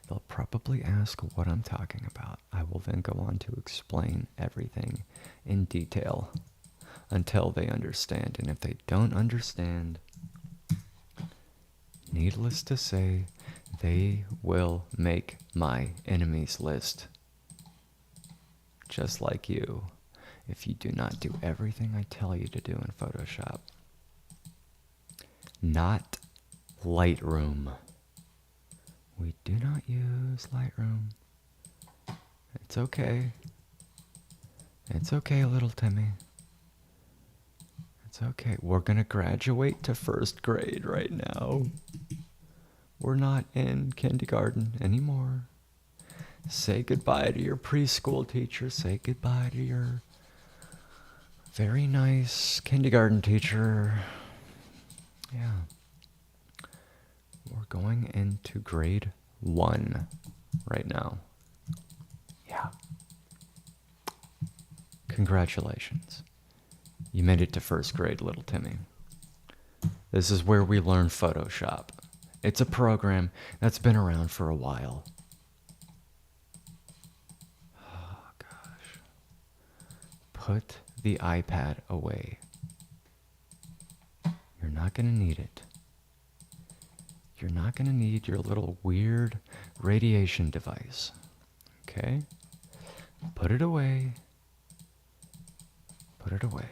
They'll probably ask what I'm talking about. I will then go on to explain everything in detail until they understand. And if they don't understand, needless to say, they will make my enemies list. Just like you, if you do not do everything I tell you to do in Photoshop. Not Lightroom. We do not use Lightroom. It's okay. It's okay, little Timmy. It's okay. We're going to graduate to first grade right now. We're not in kindergarten anymore. Say goodbye to your preschool teacher. Say goodbye to your very nice kindergarten teacher. Yeah. We're going into grade 1 right now. Yeah. Congratulations. You made it to first grade, little Timmy. This is where we learn Photoshop. It's a program that's been around for a while. Oh, gosh. Put the iPad away. You're not going to need it. You're not going to need your little weird radiation device. Okay? Put it away. Put it away.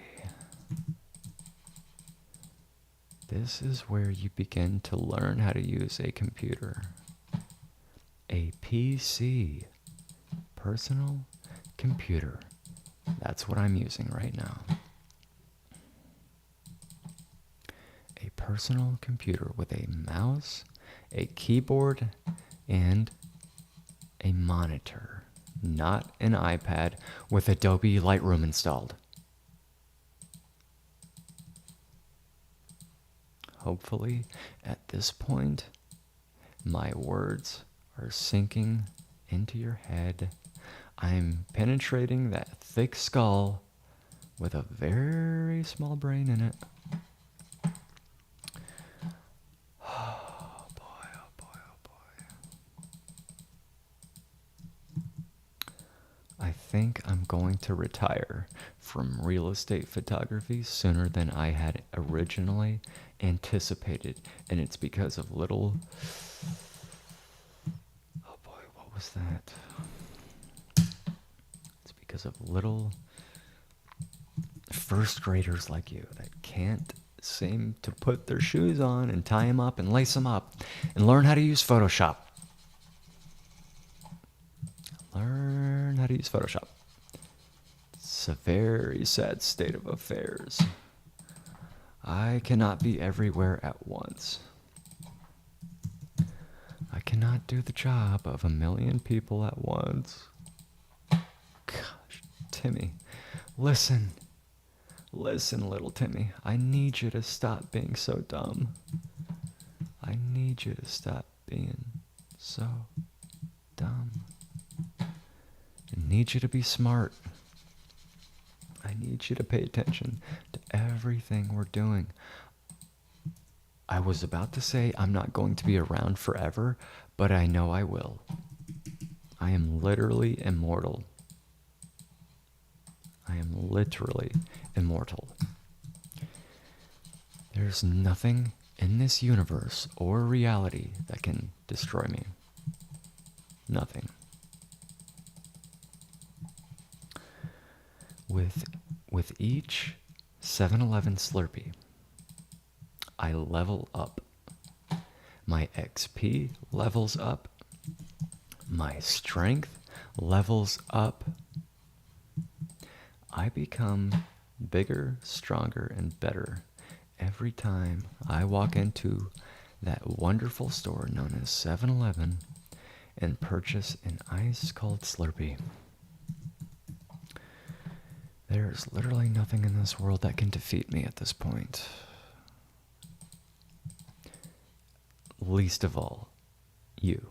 This is where you begin to learn how to use a computer. A PC. Personal computer. That's what I'm using right now. A personal computer with a mouse, a keyboard, and a monitor. Not an iPad with Adobe Lightroom installed. Hopefully, at this point, my words are sinking into your head. I'm penetrating that thick skull with a very small brain in it. Oh boy, oh boy, oh boy. I think I'm going to retire from real estate photography sooner than I had originally anticipated. And it's because of little... Oh boy, what was that? It's because of little first graders like you that can't seem to put their shoes on and tie them up and lace them up and learn how to use Photoshop. Learn how to use Photoshop. It's a very sad state of affairs. I cannot be everywhere at once. I cannot do the job of 1 million people at once. Gosh, Timmy, listen. Listen, little Timmy. I need you to stop being so dumb. I need you to stop being so dumb. I need you to be smart. I need you to pay attention to everything we're doing. I was about to say I'm not going to be around forever, but I know I will. I am literally immortal. I am literally immortal. There's nothing in this universe or reality that can destroy me. Nothing. With each 7-Eleven Slurpee, I level up. My XP levels up. My strength levels up. I become bigger, stronger, and better every time I walk into that wonderful store known as 7-Eleven and purchase an ice-cold Slurpee. There's literally nothing in this world that can defeat me at this point. Least of all, you.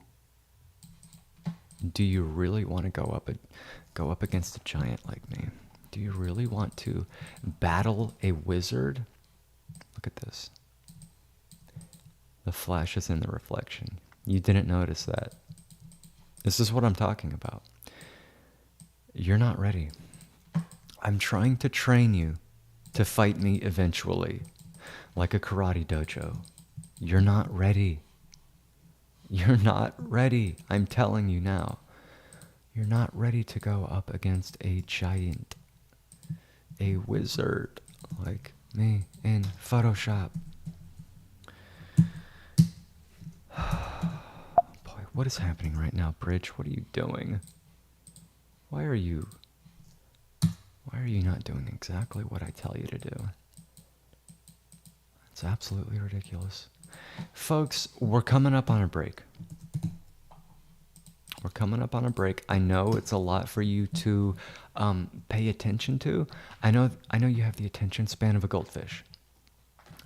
Do you really want to go up against a giant like me? Do you really want to battle a wizard? Look at this. The flash is in the reflection. You didn't notice that. This is what I'm talking about. You're not ready. I'm trying to train you to fight me eventually, like a karate dojo. You're not ready. You're not ready. I'm telling you now. You're not ready to go up against a giant, a wizard like me in Photoshop. Boy, what is happening right now, Bridge? What are you doing? Why are you not doing exactly what I tell you to do? It's absolutely ridiculous. Folks, we're coming up on a break. We're coming up on a break. I know it's a lot for you to pay attention to. I know you have the attention span of a goldfish.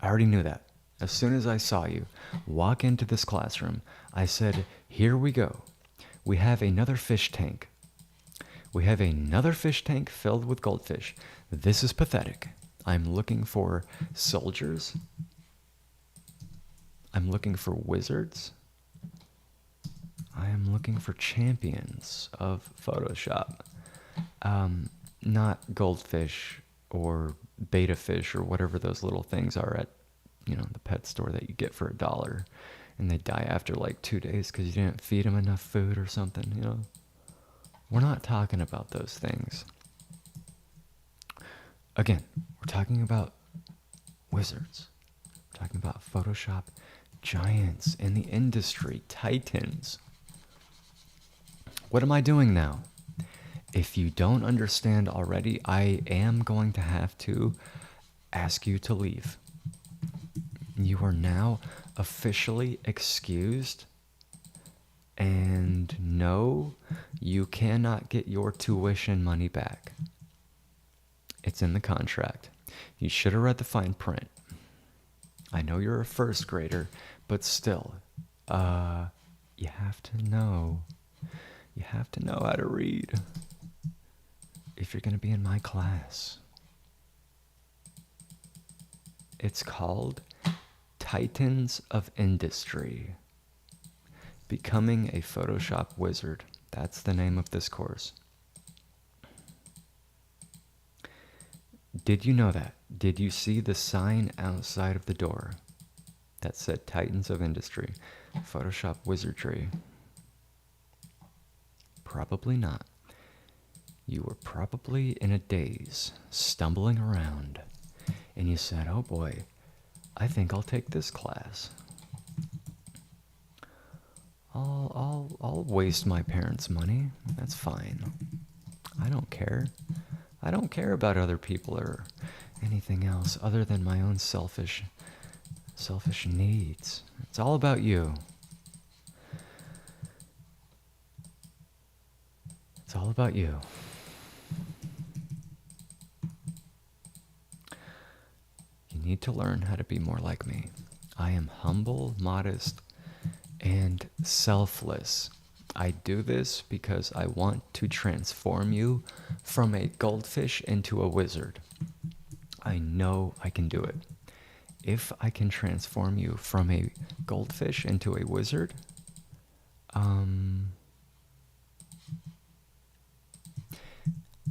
I already knew that. As soon as I saw you walk into this classroom, I said, here we go. We have another fish tank. We have another fish tank filled with goldfish. This is pathetic. I'm looking for soldiers. I'm looking for wizards. I am looking for champions of Photoshop. Not goldfish or beta fish or whatever those little things are at, the pet store that you get for $1 and they die after like 2 days because you didn't feed them enough food or something, you know? We're not talking about those things. Again, we're talking about wizards. We're talking about Photoshop giants in the industry, titans. What am I doing now? If you don't understand already, I am going to have to ask you to leave. You are now officially excused. And no, you cannot get your tuition money back. It's in the contract. You should have read the fine print. I know you're a first grader, but still, you have to know. You have to know how to read if you're going to be in my class. It's called Titans of Industry. Becoming a Photoshop Wizard. That's the name of this course. Did you know that? Did you see the sign outside of the door that said Titans of Industry, Photoshop Wizardry? Probably not. You were probably in a daze, stumbling around, and you said, oh boy, I think I'll take this class. I'll waste my parents' money. That's fine. I don't care. I don't care about other people or anything else other than my own selfish needs. It's all about you. It's all about you. You need to learn how to be more like me. I am humble, modest, and selfless. I do this because I want to transform you from a goldfish into a wizard. I know I can do it. If I can transform you from a goldfish into a wizard,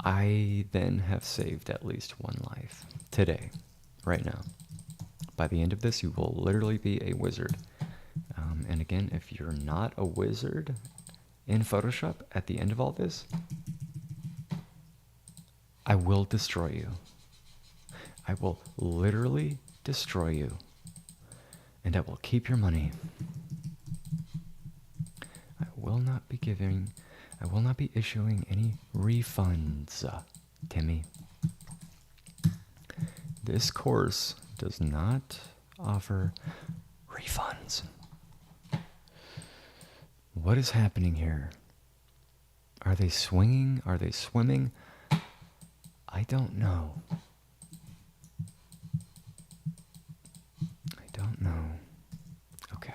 I then have saved at least one life today, right now. By the end of this, you will literally be a wizard. And again, if you're not a wizard in Photoshop at the end of all this, I will destroy you. I will literally destroy you. And I will keep your money. I will not be issuing any refunds, Timmy. This course does not offer refunds. What is happening here? Are they swinging? Are they swimming? I don't know. I don't know. Okay.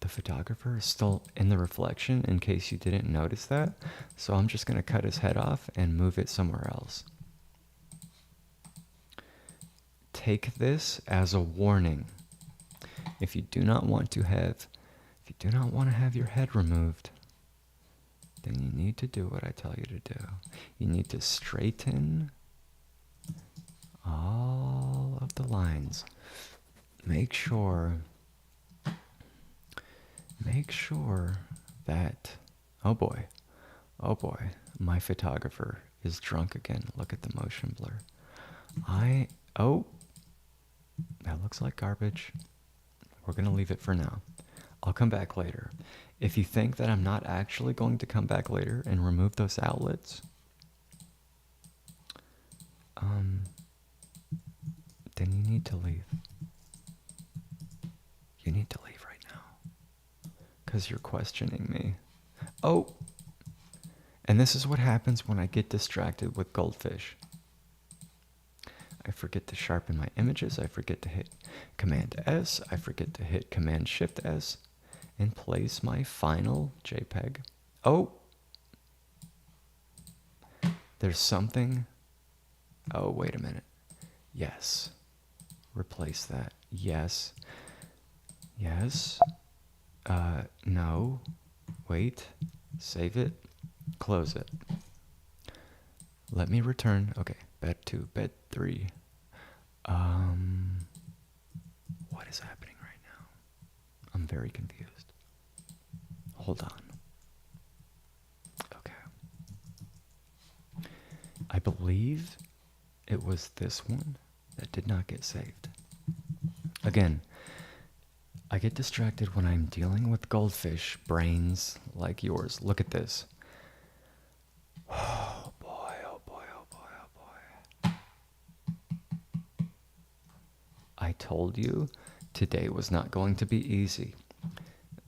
The photographer is still in the reflection in case you didn't notice that. So I'm just going to cut his head off and move it somewhere else. Take this as a warning. If you do not want to have your head removed, then you need to do what I tell you to do. You need to straighten all of the lines. Make sure that, oh boy, my photographer is drunk again. Look at the motion blur. That looks like garbage. We're going to leave it for now. I'll come back later. If you think that I'm not actually going to come back later and remove those outlets, then you need to leave. You need to leave right now. Because you're questioning me. Oh! And this is what happens when I get distracted with goldfish. I forget to sharpen my images. I forget to hit Command S. I forget to hit Command Shift S and place my final JPEG. Oh! There's something. Oh, wait a minute. Yes. Replace that. Yes. Yes. No. Wait. Save it. Close it. Let me return. Okay. Bed 2, bed 3. What is happening right very confused. Hold on. Okay. I believe it was this one that did not get saved. Again, I get distracted when I'm dealing with goldfish brains like yours. Look at this. Oh boy, oh boy, oh boy, oh boy. I told you today was not going to be easy.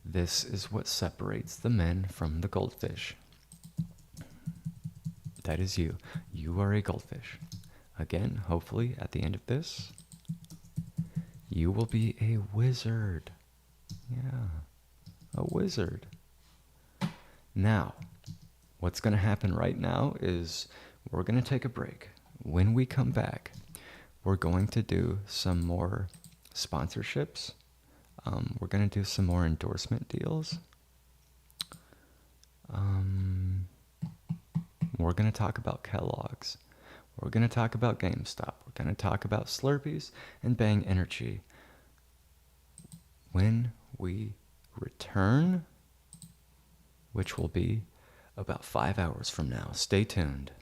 This is what separates the men from the goldfish. That is you. You are a goldfish. Again, hopefully at the end of this, you will be a wizard. Yeah, a wizard. Now, what's going to happen right now is we're going to take a break. When we come back, we're going to do some more sponsorships. We're going to do some more endorsement deals. We're going to talk about Kellogg's. We're going to talk about GameStop. We're going to talk about Slurpees and Bang Energy. When we return, which will be about 5 hours from now, stay tuned.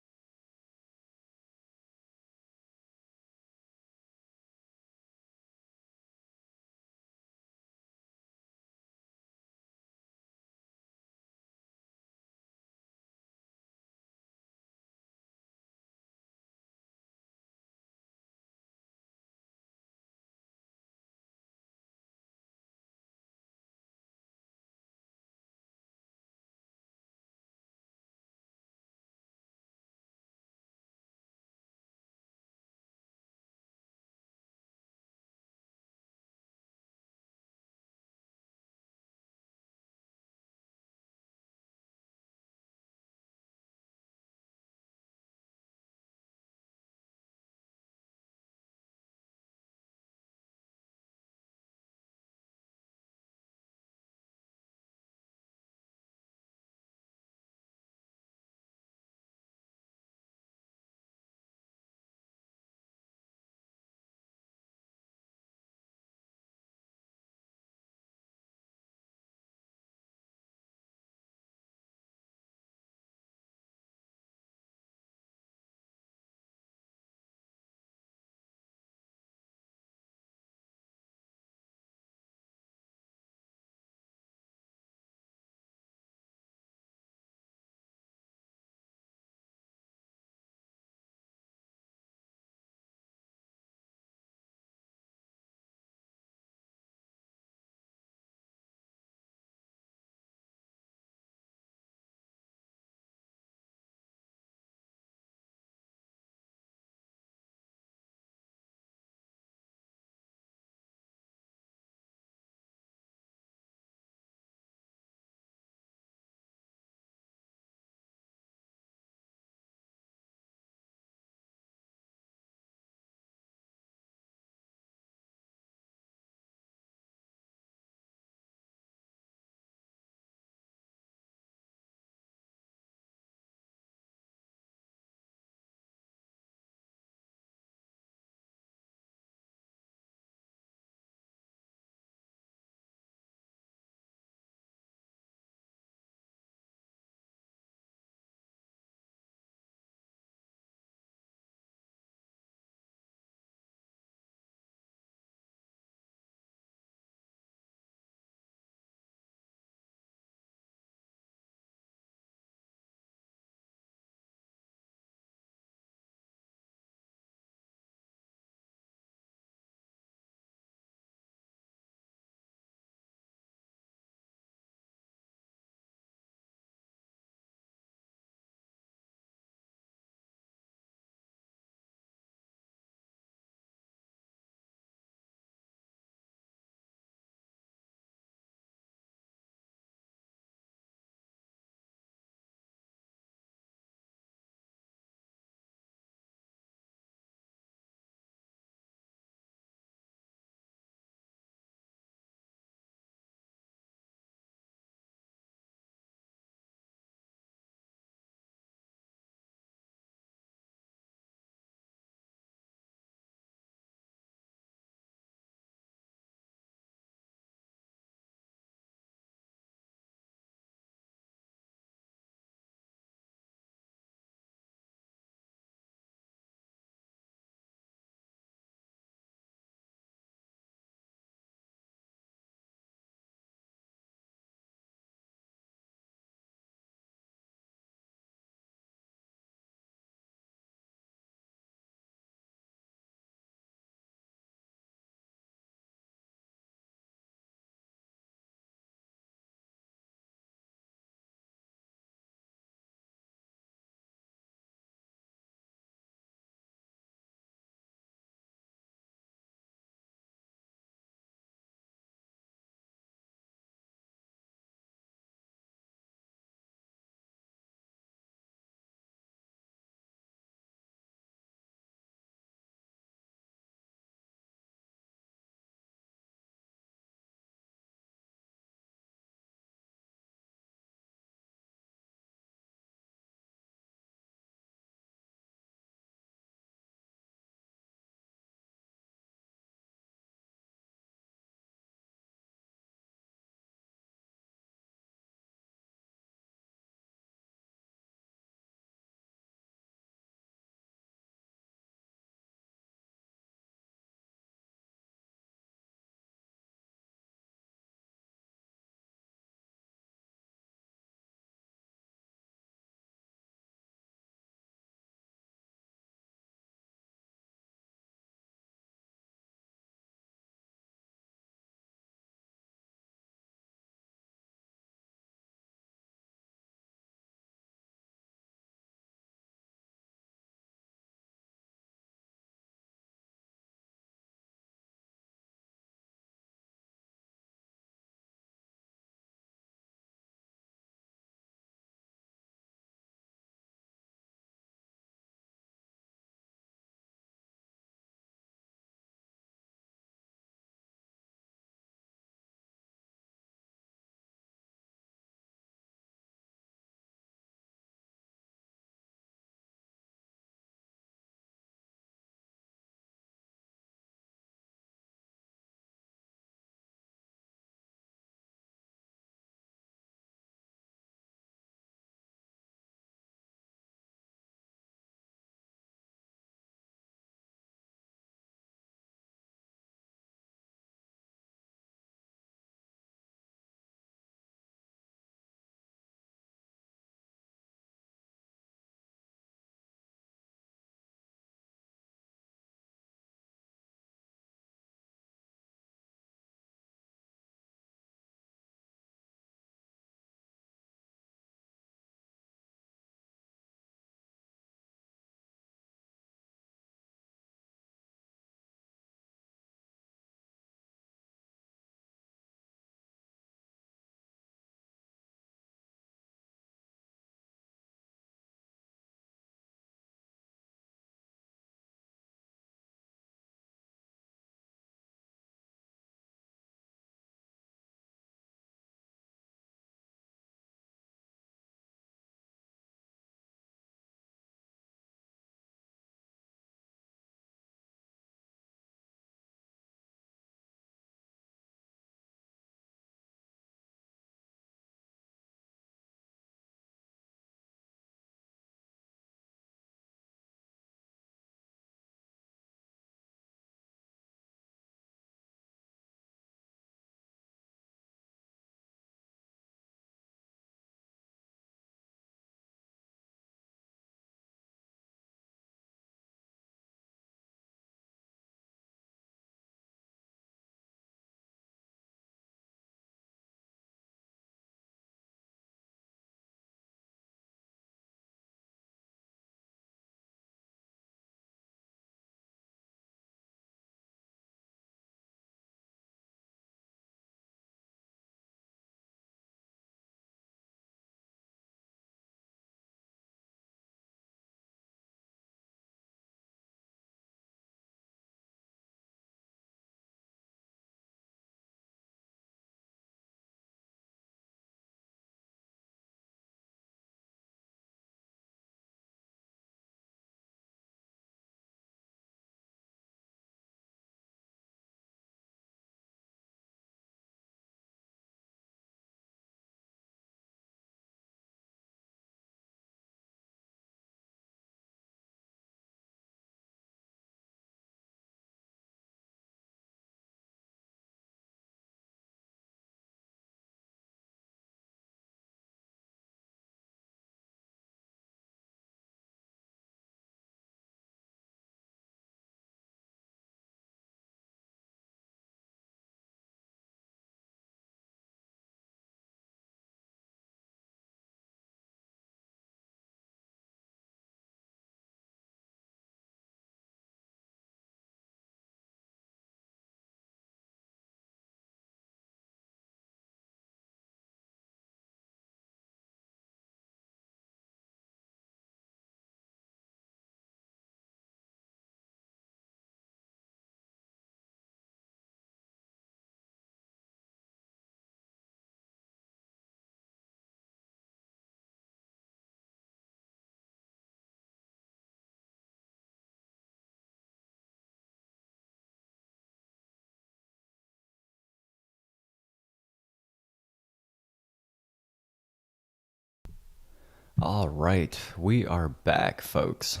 All right, we are back, folks.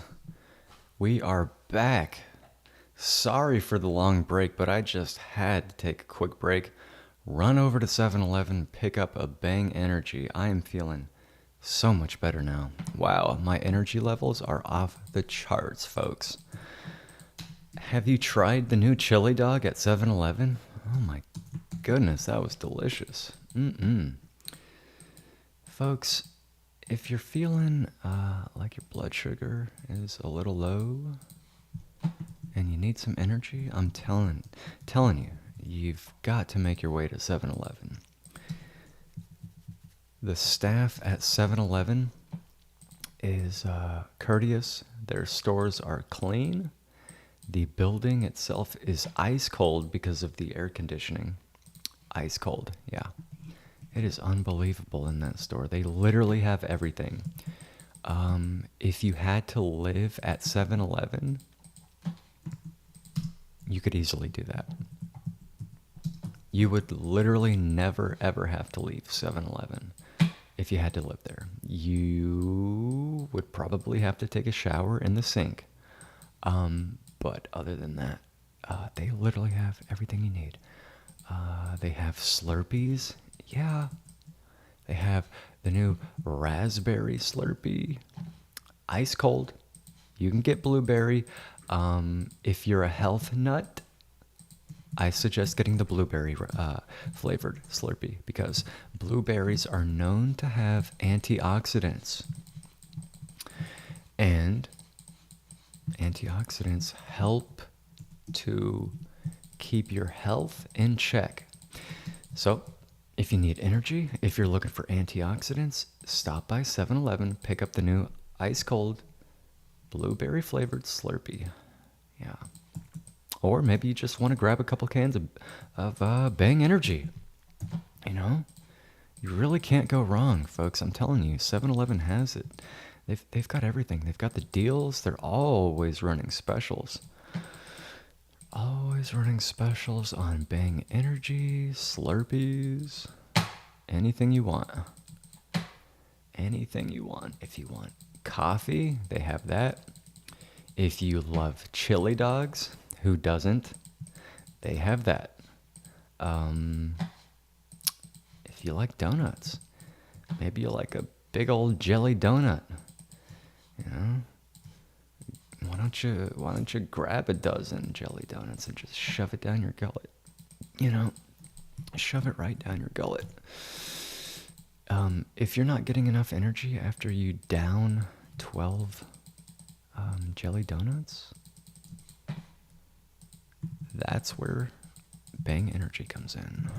We are back. Sorry for the long break, but I just had to take a quick break, run over to 7-Eleven, pick up a Bang Energy. I am feeling so much better now. Wow, my energy levels are off the charts, folks. Have you tried the new chili dog at 7-Eleven? Oh my goodness, that was delicious. Folks, if you're feeling like your blood sugar is a little low and you need some energy, I'm telling you, you've got to make your way to 7-Eleven. The staff at 7-Eleven is courteous. Their stores are clean. The building itself is ice cold because of the air conditioning. Ice cold, yeah. It is unbelievable in that store. They literally have everything. If you had to live at 7-Eleven, you could easily do that. You would literally never, ever have to leave 7-Eleven if you had to live there. You would probably have to take a shower in the sink. But other than that, they literally have everything you need. They have Slurpees. Yeah. They have the new raspberry Slurpee. Ice cold. You can get blueberry. If you're a health nut, I suggest getting the blueberry flavored Slurpee because blueberries are known to have antioxidants. And antioxidants help to keep your health in check. So, if you need energy, if you're looking for antioxidants, stop by 7-Eleven, pick up the new ice cold blueberry flavored Slurpee. Yeah. Or maybe you just want to grab a couple cans of Bang Energy. You know, you really can't go wrong, folks. I'm telling you, 7-Eleven has it. They've got everything. They've got the deals. They're always running specials. Always running specials on Bang Energy, Slurpees, anything you want. Anything you want. If you want coffee, they have that. If you love chili dogs, who doesn't? They have that. If you like donuts, maybe you like a big old jelly donut. You know? Why don't you grab a dozen jelly donuts and just shove it down your gullet? You know, shove it right down your gullet. If you're not getting enough energy after you down 12 jelly donuts, that's where Bang Energy comes in.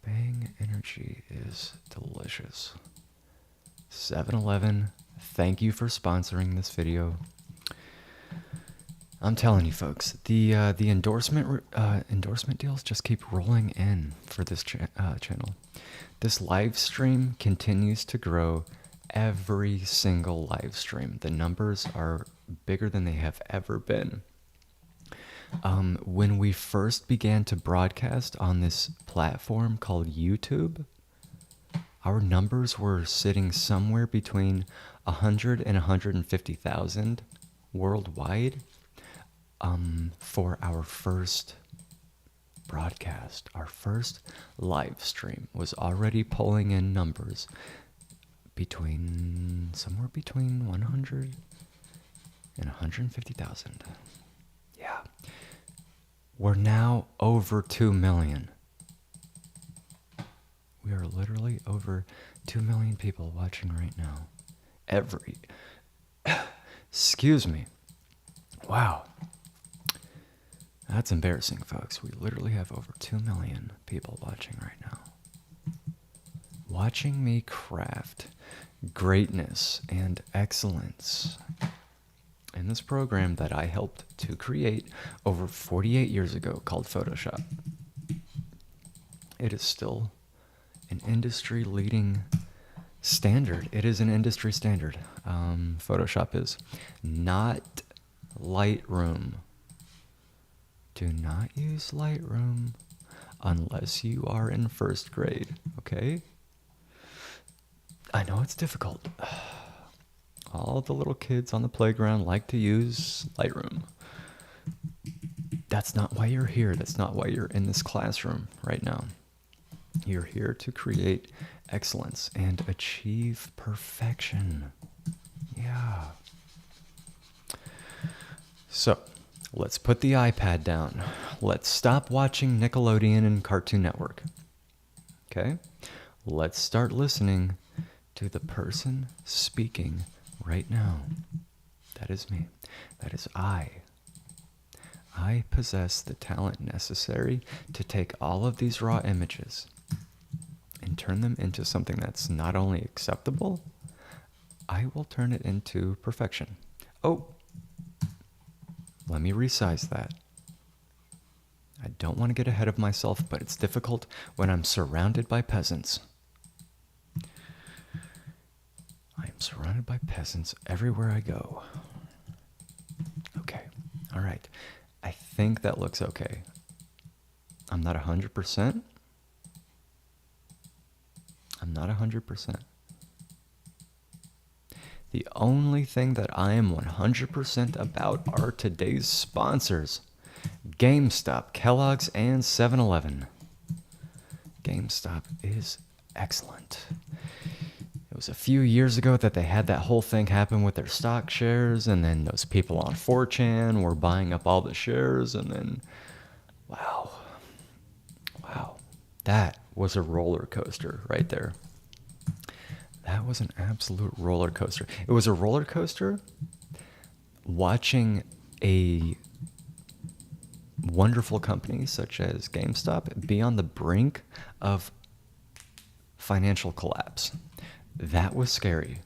Bang Energy is delicious. 7-Eleven, thank you for sponsoring this video. I'm telling you, folks, the endorsement deals just keep rolling in for this channel. This live stream continues to grow every single live stream. The numbers are bigger than they have ever been. When we first began to broadcast on this platform called YouTube, our numbers were sitting somewhere between 100 and 150,000 worldwide for our first broadcast. Our first live stream was already pulling in numbers somewhere between 100 and 150,000. Yeah. We're now over 2 million. We are literally over 2 million people watching right now. Excuse me. Wow. That's embarrassing, folks. We literally have over 2 million people watching right now. Watching me craft greatness and excellence in this program that I helped to create over 48 years ago called Photoshop. It is still an industry-leading standard. It is an industry standard. Photoshop is not Lightroom. Do not use Lightroom unless you are in first grade, okay? I know it's difficult. All the little kids on the playground like to use Lightroom. That's not why you're here. That's not why you're in this classroom right now. You're here to create excellence and achieve perfection. Yeah. So, let's put the iPad down. Let's stop watching Nickelodeon and Cartoon Network. Okay? Let's start listening to the person speaking right now. That is me. That is I. I possess the talent necessary to take all of these raw images and turn them into something that's not only acceptable, I will turn it into perfection. Oh, let me resize that. I don't want to get ahead of myself, but it's difficult when I'm surrounded by peasants. I am surrounded by peasants everywhere I go. Okay, all right. I think that looks okay. I'm not 100%. I'm not 100%. The only thing that I am 100% about are today's sponsors. GameStop, Kellogg's, and 7-Eleven. GameStop is excellent. It was a few years ago that they had that whole thing happen with their stock shares, and then those people on 4chan were buying up all the shares, and then, wow, that was a roller coaster right there. That was an absolute roller coaster. It was a roller coaster watching a wonderful company such as GameStop be on the brink of financial collapse. That was scary.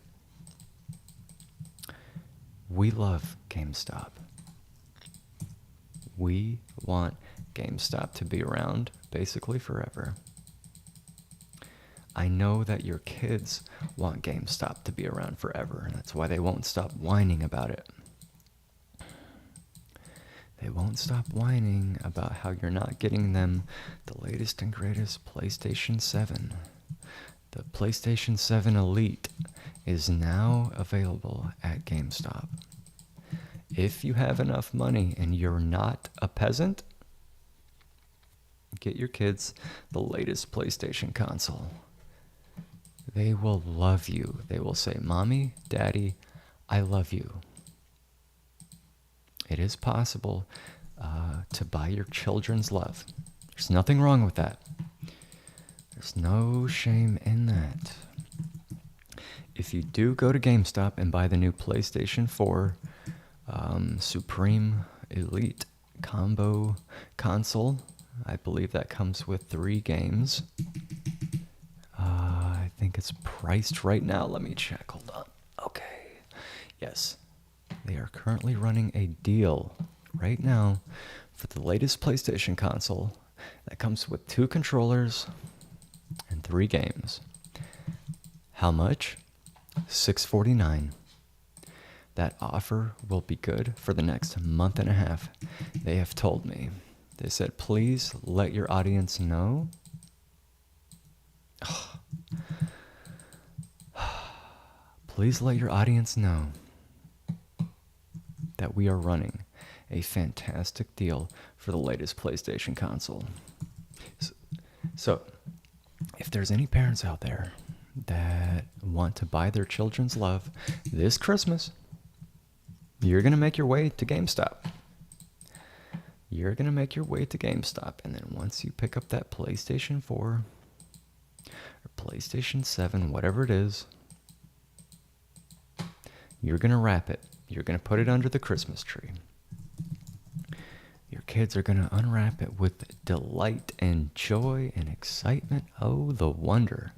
We love GameStop. We want GameStop to be around basically forever. I know that your kids want GameStop to be around forever. That's why they won't stop whining about it. They won't stop whining about how you're not getting them the latest and greatest PlayStation 7. The PlayStation 7 Elite is now available at GameStop. If you have enough money and you're not a peasant, get your kids the latest PlayStation console. They will love you. They will say, "Mommy, Daddy, I love you." It is possible to buy your children's love. There's nothing wrong with that. There's no shame in that. If you do go to GameStop and buy the new PlayStation 4 Supreme Elite Combo console, I believe that comes with 3 games. I think it's priced right now. Let me check. Hold on. Okay. Yes. They are currently running a deal right now for the latest PlayStation console that comes with 2 controllers and 3 games. How much? $649. That offer will be good for the next month and a half. They have told me. They said, please let your audience know. Please let your audience know that we are running a fantastic deal for the latest PlayStation console. So, if there's any parents out there that want to buy their children's love this Christmas, you're going to make your way to GameStop. You're going to make your way to GameStop, and then once you pick up that PlayStation 4 or PlayStation 7, whatever it is, you're going to wrap it. You're going to put it under the Christmas tree. Your kids are going to unwrap it with delight and joy and excitement. Oh, the wonder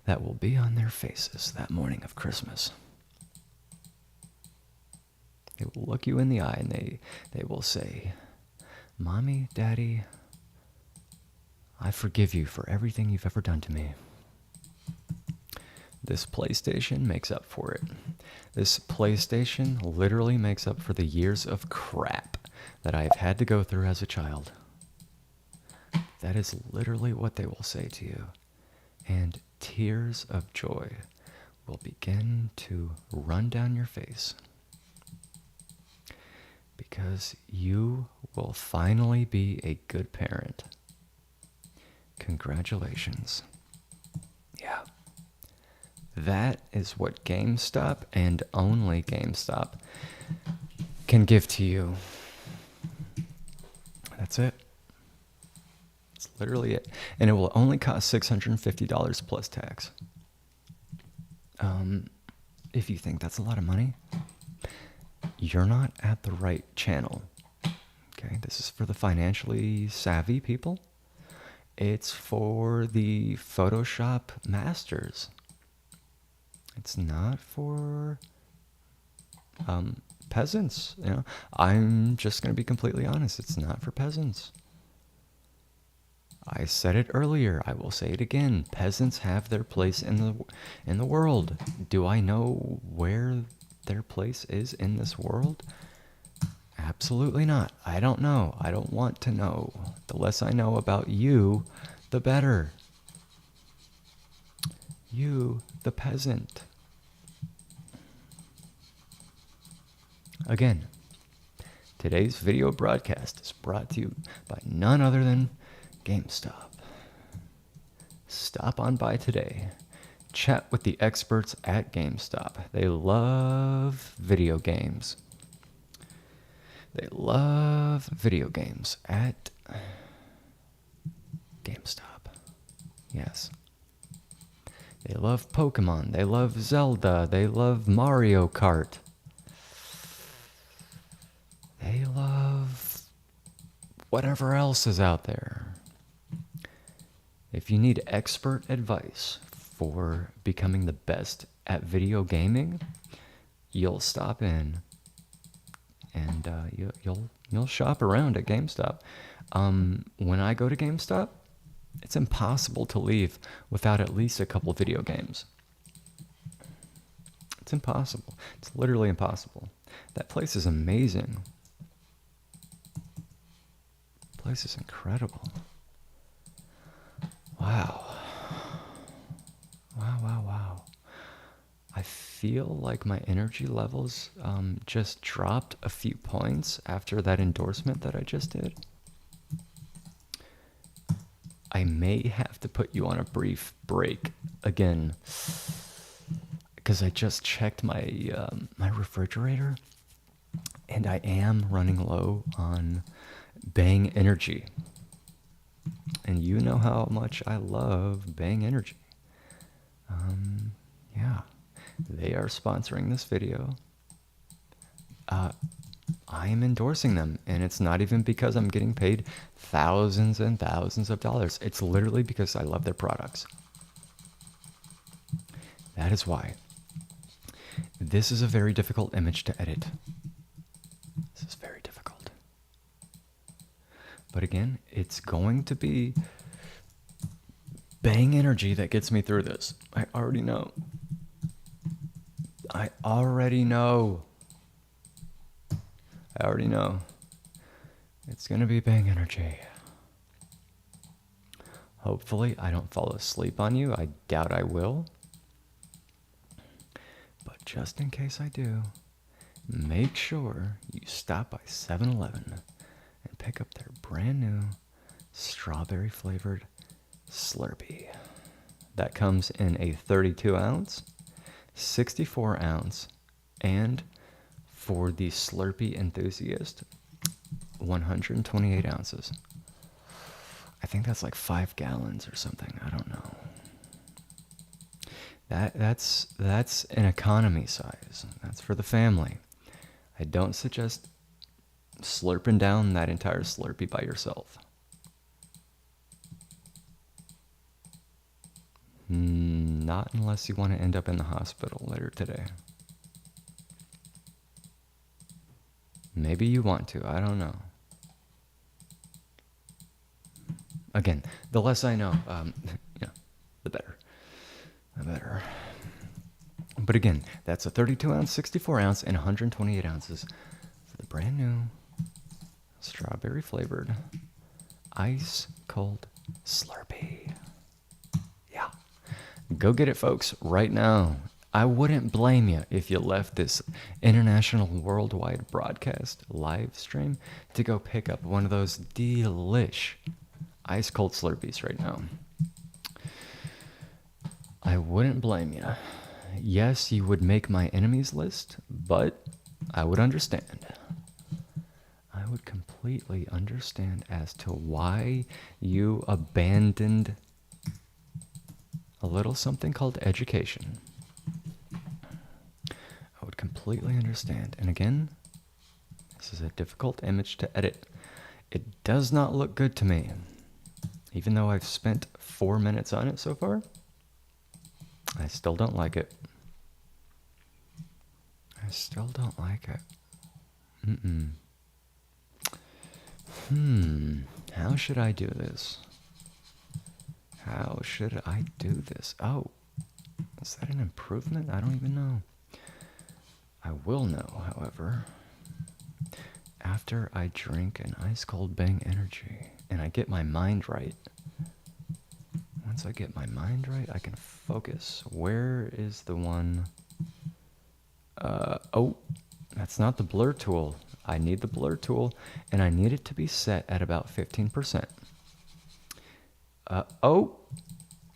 that will be on their faces that morning of Christmas. They will look you in the eye and they will say, "Mommy, Daddy, I forgive you for everything you've ever done to me." This PlayStation makes up for it. This PlayStation literally makes up for the years of crap that I have had to go through as a child. That is literally what they will say to you. And tears of joy will begin to run down your face because you will finally be a good parent. Congratulations. Yeah. That is what GameStop and only GameStop can give to you. That's it. It's literally it. And it will only cost $650 plus tax. If you think that's a lot of money, you're not at the right channel. Okay, this is for the financially savvy people. It's for the Photoshop masters. It's not for peasants. You know, I'm just going to be completely honest. It's not for peasants. I said it earlier. I will say it again. Peasants have their place in the world. Do I know where their place is in this world? Absolutely not. I don't know. I don't want to know. The less I know about you, the better. You, the peasant. Again, today's video broadcast is brought to you by none other than GameStop. Stop on by today. Chat with the experts at GameStop. They love video games. They love video games at GameStop. Yes. They love Pokemon. They love Zelda. They love Mario Kart. They love whatever else is out there. If you need expert advice for becoming the best at video gaming, you'll stop in and you'll shop around at GameStop. When I go to GameStop, it's impossible to leave without at least a couple video games. It's impossible. It's literally impossible. That place is amazing. The place is incredible. Wow. Wow. I feel like my energy levels just dropped a few points after that endorsement that I just did. I may have to put you on a brief break again because I just checked my my refrigerator and I am running low on Bang Energy. And you know how much I love Bang Energy. Yeah, they are sponsoring this video. I am endorsing them, and it's not even because I'm getting paid thousands and thousands of dollars. It's literally because I love their products. That is why. This is a very difficult image to edit. This is very difficult. But again, it's going to be Bang Energy that gets me through this. I already know. I already know. It's going to be Bang Energy. Hopefully, I don't fall asleep on you. I doubt I will. But just in case I do, make sure you stop by 7-Eleven and pick up their brand new strawberry flavored Slurpee. That comes in a 32 ounce, 64 ounce, and for the Slurpee enthusiast, 128 ounces. I think that's like 5 gallons or something. I don't know. That's an economy size. That's for the family. I don't suggest slurping down that entire Slurpee by yourself. Not unless you want to end up in the hospital later today. Maybe you want to. I don't know. Again, the less I know, the better. The better. But again, that's a 32 ounce, 64 ounce, and 128 ounces for the brand new strawberry flavored ice cold Slurpee. Yeah. Go get it, folks, right now I wouldn't blame you if you left this international worldwide broadcast live stream to go pick up one of those delish ice cold Slurpees right now. I wouldn't blame you. Yes, you would make my enemies list, but I would understand. I would completely understand as to why you abandoned a little something called education. I would completely understand. And again, this is a difficult image to edit. It does not look good to me. Even though I've spent 4 minutes on it so far, I still don't like it. I still don't like it. How should I do this? How should I do this? Oh, is that an improvement? I don't even know. I will know, however, after I drink an ice cold Bang Energy and I get my mind right. Once I get my mind right, I can focus. Where is the one? Oh, that's not the blur tool. I need the blur tool, and I need it to be set at about 15%. Oh,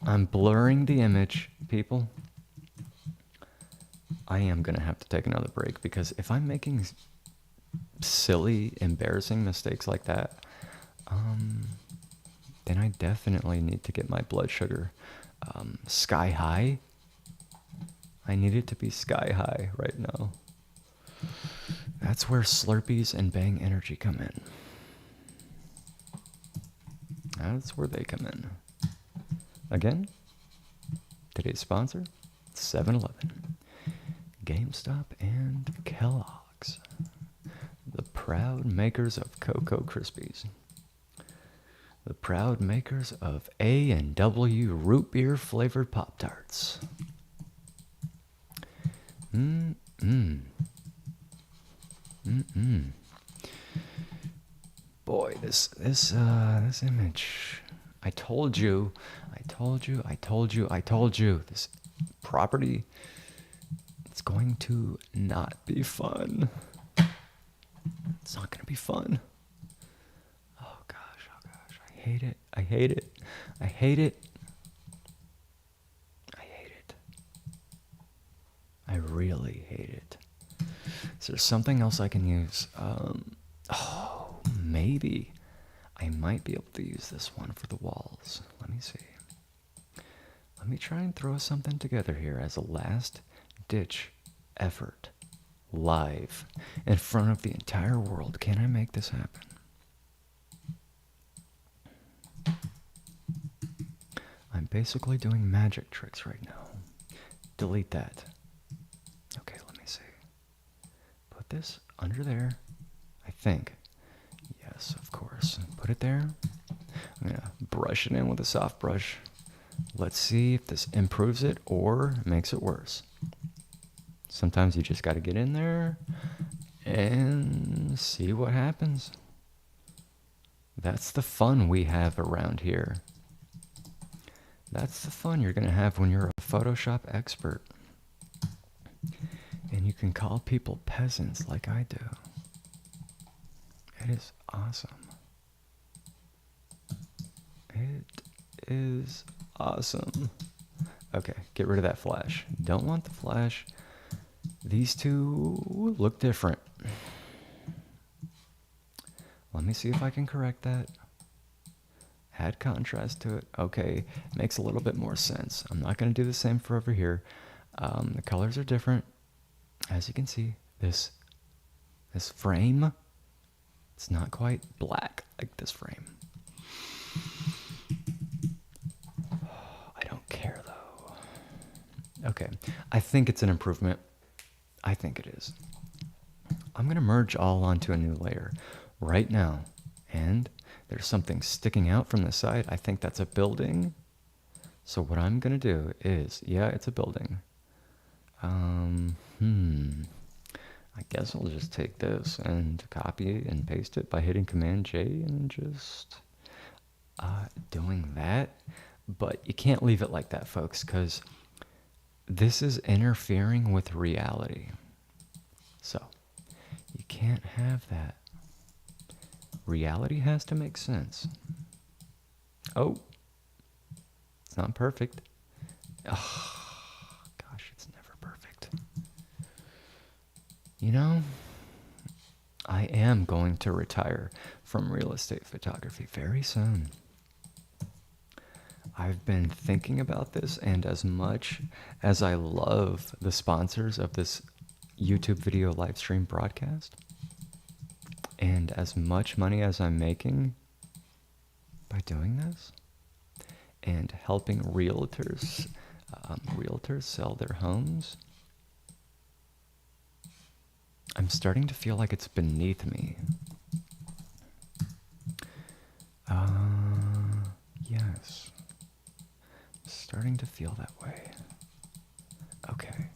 I'm blurring the image, people. I am going to have to take another break, because if I'm making silly, embarrassing mistakes like that, then I definitely need to get my blood sugar sky high. I need it to be sky high right now. That's where Slurpees and Bang Energy come in. That's where they come in. Again, today's sponsor, 7-Eleven, GameStop, and Kellogg's, the proud makers of Cocoa Krispies. The proud makers of A&W root beer flavored Pop-Tarts. Boy, this image. I told you. This property, it's going to not be fun. It's not going to be fun. Oh gosh. I hate it. I hate it. I really hate it. Is there something else I can use? Maybe I might be able to use this one for the walls. Let me see. Let me try and throw something together here as a last ditch effort. Live in front of the entire world. Can I make this happen? I'm basically doing magic tricks right now. Delete that. Okay, let me see. Put this under there, I think. Yes, of course. Put it there. I'm going to brush it in with a soft brush. Let's see if this improves it or makes it worse. Sometimes you just got to get in there and see what happens. That's the fun we have around here. That's the fun you're going to have when you're a Photoshop expert. And you can call people peasants like I do. It is awesome. It is awesome. Okay, get rid of that flash. Don't want the flash. These two look different. Let me see if I can correct that. Add contrast to it. Okay, makes a little bit more sense. I'm not going to do the same for over here. The colors are different. As you can see, this frame, it's not quite black like this frame. I don't care though. Okay, I think it's an improvement. I think it is. I'm going to merge all onto a new layer right now. And there's something sticking out from the side. I think that's a building. So what I'm going to do is, yeah, it's a building. I guess I'll just take this and copy it and paste it by hitting Command J and just doing that. But you can't leave it like that, folks, because This is interfering with reality. So, you can't have that. Reality has to make sense. Oh, it's not perfect. Oh, gosh, it's never perfect. You know, I am going to retire from real estate photography very soon. I've been thinking about this, and as much as I love the sponsors of this YouTube video live stream broadcast, and as much money as I'm making by doing this, and helping realtors sell their homes, I'm starting to feel like it's beneath me. Yes. Starting to feel that way. Okay,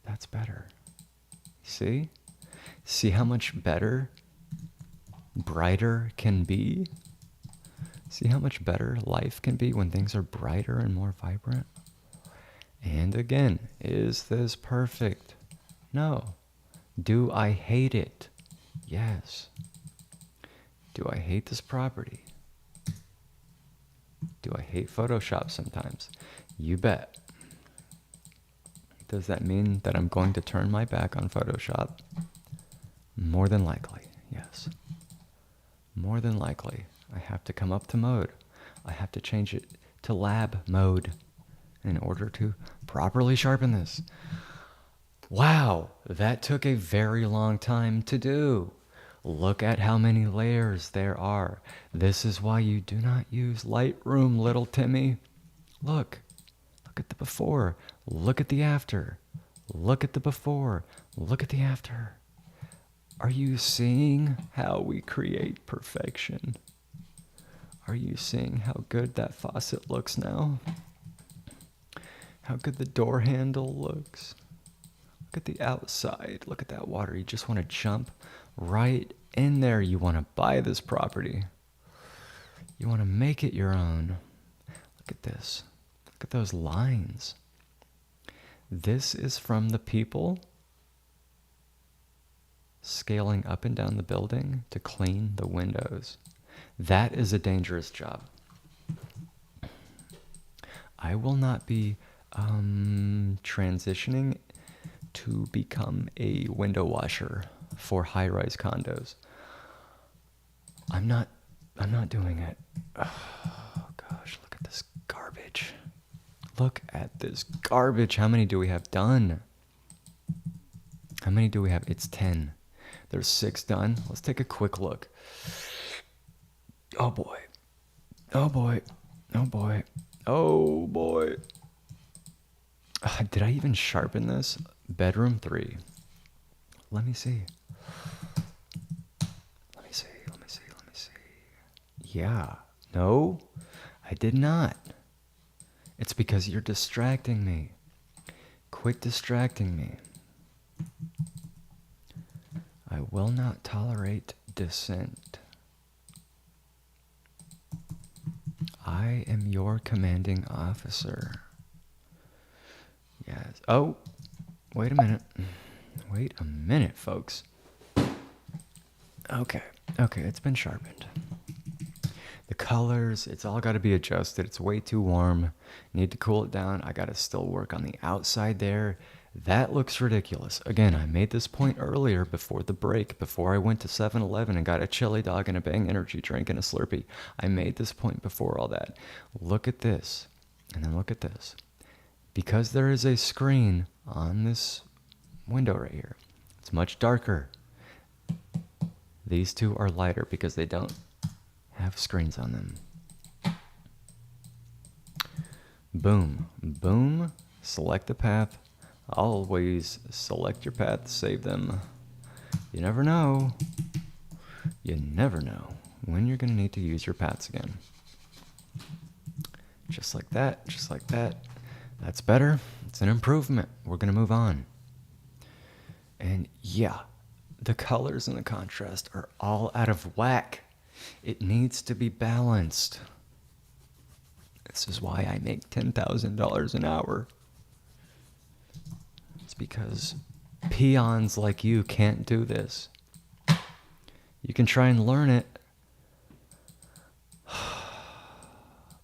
that's better. See? See how much better, brighter can be? See how much better life can be when things are brighter and more vibrant? And again, is this perfect? No. Do I hate it? Yes. Do I hate this property? Do I hate Photoshop sometimes? You bet. Does that mean that I'm going to turn my back on Photoshop? More than likely, yes. More than likely. I have to come up to mode. I have to change it to lab mode in order to properly sharpen this. Wow, that took a very long time to do. Look at how many layers there are. This is why you do not use Lightroom, little Timmy. Look at the before. Look at the after. Look at the before. Look at the after. Are you seeing how we create perfection? Are you seeing how good that faucet looks now? How good the door handle looks? Look at the outside. Look at that water. You just want to jump right in there. You want to buy this property. You want to make it your own. Look at this. Look at those lines. This is from the people scaling up and down the building to clean the windows. That is a dangerous job. I will not be transitioning to become a window washer for high-rise condos. I'm not doing it. Oh gosh, look at this garbage. Look at this garbage. How many do we have done? How many do we have? It's 10. There's 6 done. Let's take a quick look. Oh boy. Oh boy. Oh boy. Oh boy. Did I even sharpen this? Bedroom 3. Let me see. Let me see. Yeah. No, I did not. It's because you're distracting me. Quit distracting me. I will not tolerate dissent. I am your commanding officer. Yes. Oh, wait a minute. Wait a minute, folks. Okay, it's been sharpened. The colors, it's all got to be adjusted. It's way too warm. Need to cool it down. I got to still work on the outside there. That looks ridiculous. Again, I made this point earlier before the break, before I went to 7-Eleven and got a chili dog and a Bang energy drink and a Slurpee. I made this point before all that. Look at this, and then look at this. Because there is a screen on this window right here, it's much darker. These two are lighter because they don't have screens on them. Boom, boom, select the path. Always select your path, save them. You never know. You never know when you're going to need to use your paths again. Just like that, just like that. That's better. It's an improvement. We're going to move on. And yeah, the colors and the contrast are all out of whack. It needs to be balanced. This is why I make $10,000 an hour. It's because peons like you can't do this. You can try and learn it,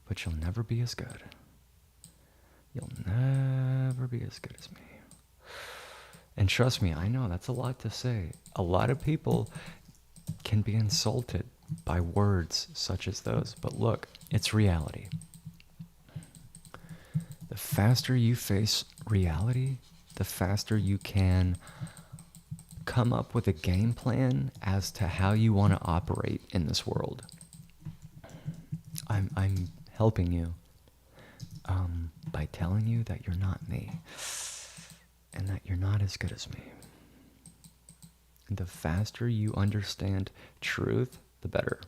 but you'll never be as good. You'll never be as good as me. And trust me, I know that's a lot to say. A lot of people can be insulted by words such as those. But look, it's reality. The faster you face reality, the faster you can come up with a game plan as to how you want to operate in this world. I'm helping you by telling you that you're not me and that you're not as good as me. The faster you understand truth, the better.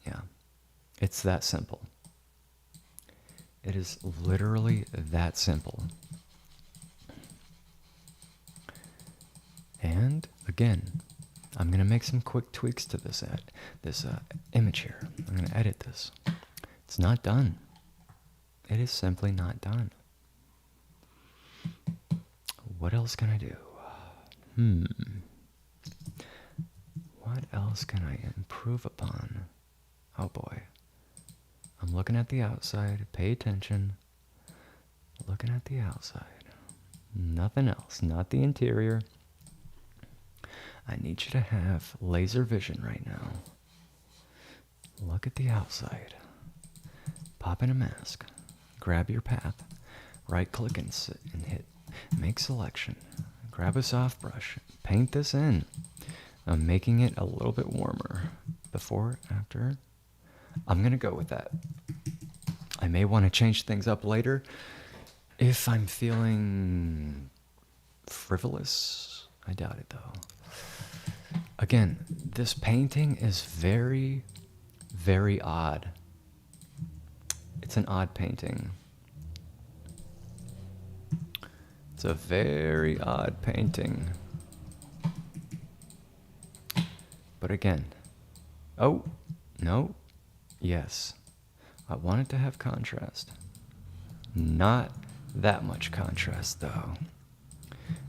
Yeah, it's that simple. It is literally that simple. And again, I'm going to make some quick tweaks to this image here. I'm going to edit this. It's not done. It is simply not done. What else can I do? What else can I improve upon? Oh boy. I'm looking at the outside. Pay attention. Looking at the outside. Nothing else. Not the interior. I need you to have laser vision right now. Look at the outside. Pop in a mask. Grab your path. Right click and hit make selection. Grab a soft brush. Paint this in. I'm making it a little bit warmer. Before, after. I'm going to go with that. I may want to change things up later if I'm feeling frivolous. I doubt it though. Again, this painting is very, very odd. It's an odd painting. It's a very odd painting. But again, oh, no, yes. I want it to have contrast. Not that much contrast though.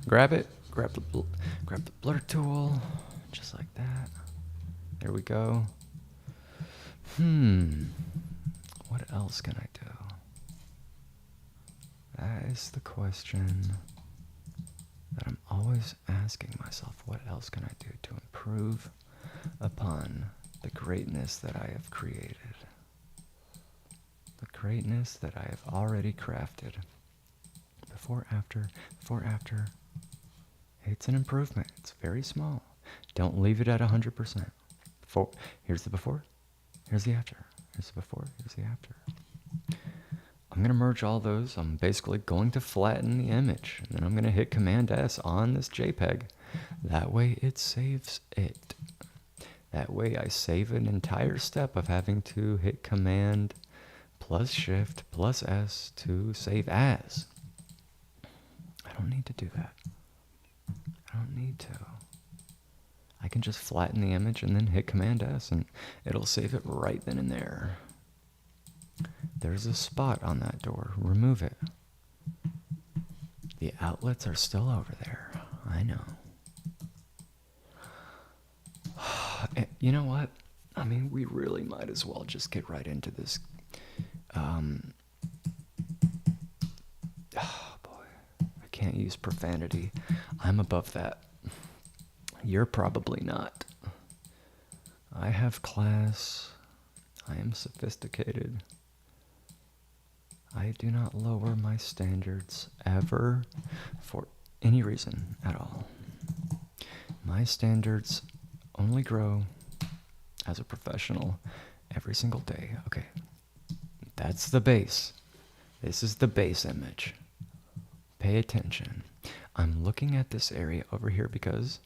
Grab it, grab the blur tool, just like that. There we go. What else can I do? That is the question that I'm always asking myself. What else can I do to improve upon the greatness that I have created? The greatness that I have already crafted. Before, after, it's an improvement. It's very small. Don't leave it at 100%. Here's the before, here's the after. Here's the before, here's the after. I'm going to merge all those. I'm basically going to flatten the image. And then I'm going to hit Command S on this JPEG. That way it saves it. That way I save an entire step of having to hit Command plus Shift plus S to save as. I don't need to do that. I don't need to. I can just flatten the image and then hit Command S and it'll save it right then and there. There's a spot on that door. Remove it. The outlets are still over there. I know. You know what? I mean, we really might as well just get right into this. Oh boy. I can't use profanity. I'm above that. You're probably not. I have class. I am sophisticated. I do not lower my standards ever for any reason at all. My standards only grow as a professional every single day. Okay, that's the base. This is the base image. Pay attention. I'm looking at this area over here because,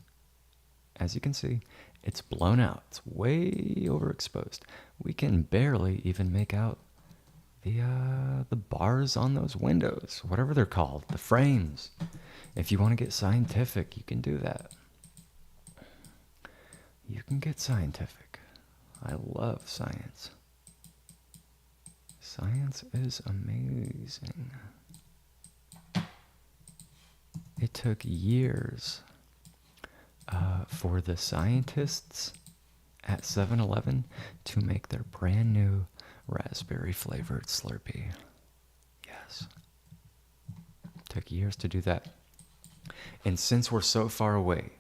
as you can see, it's blown out. It's way overexposed. We can barely even make out the bars on those windows, whatever they're called, the frames. If you want to get scientific, you can do that. You can get scientific. I love science. Science is amazing. It took years for the scientists at 7-Eleven to make their brand new raspberry flavored Slurpee. Yes. Took years to do that. And since we're so far away,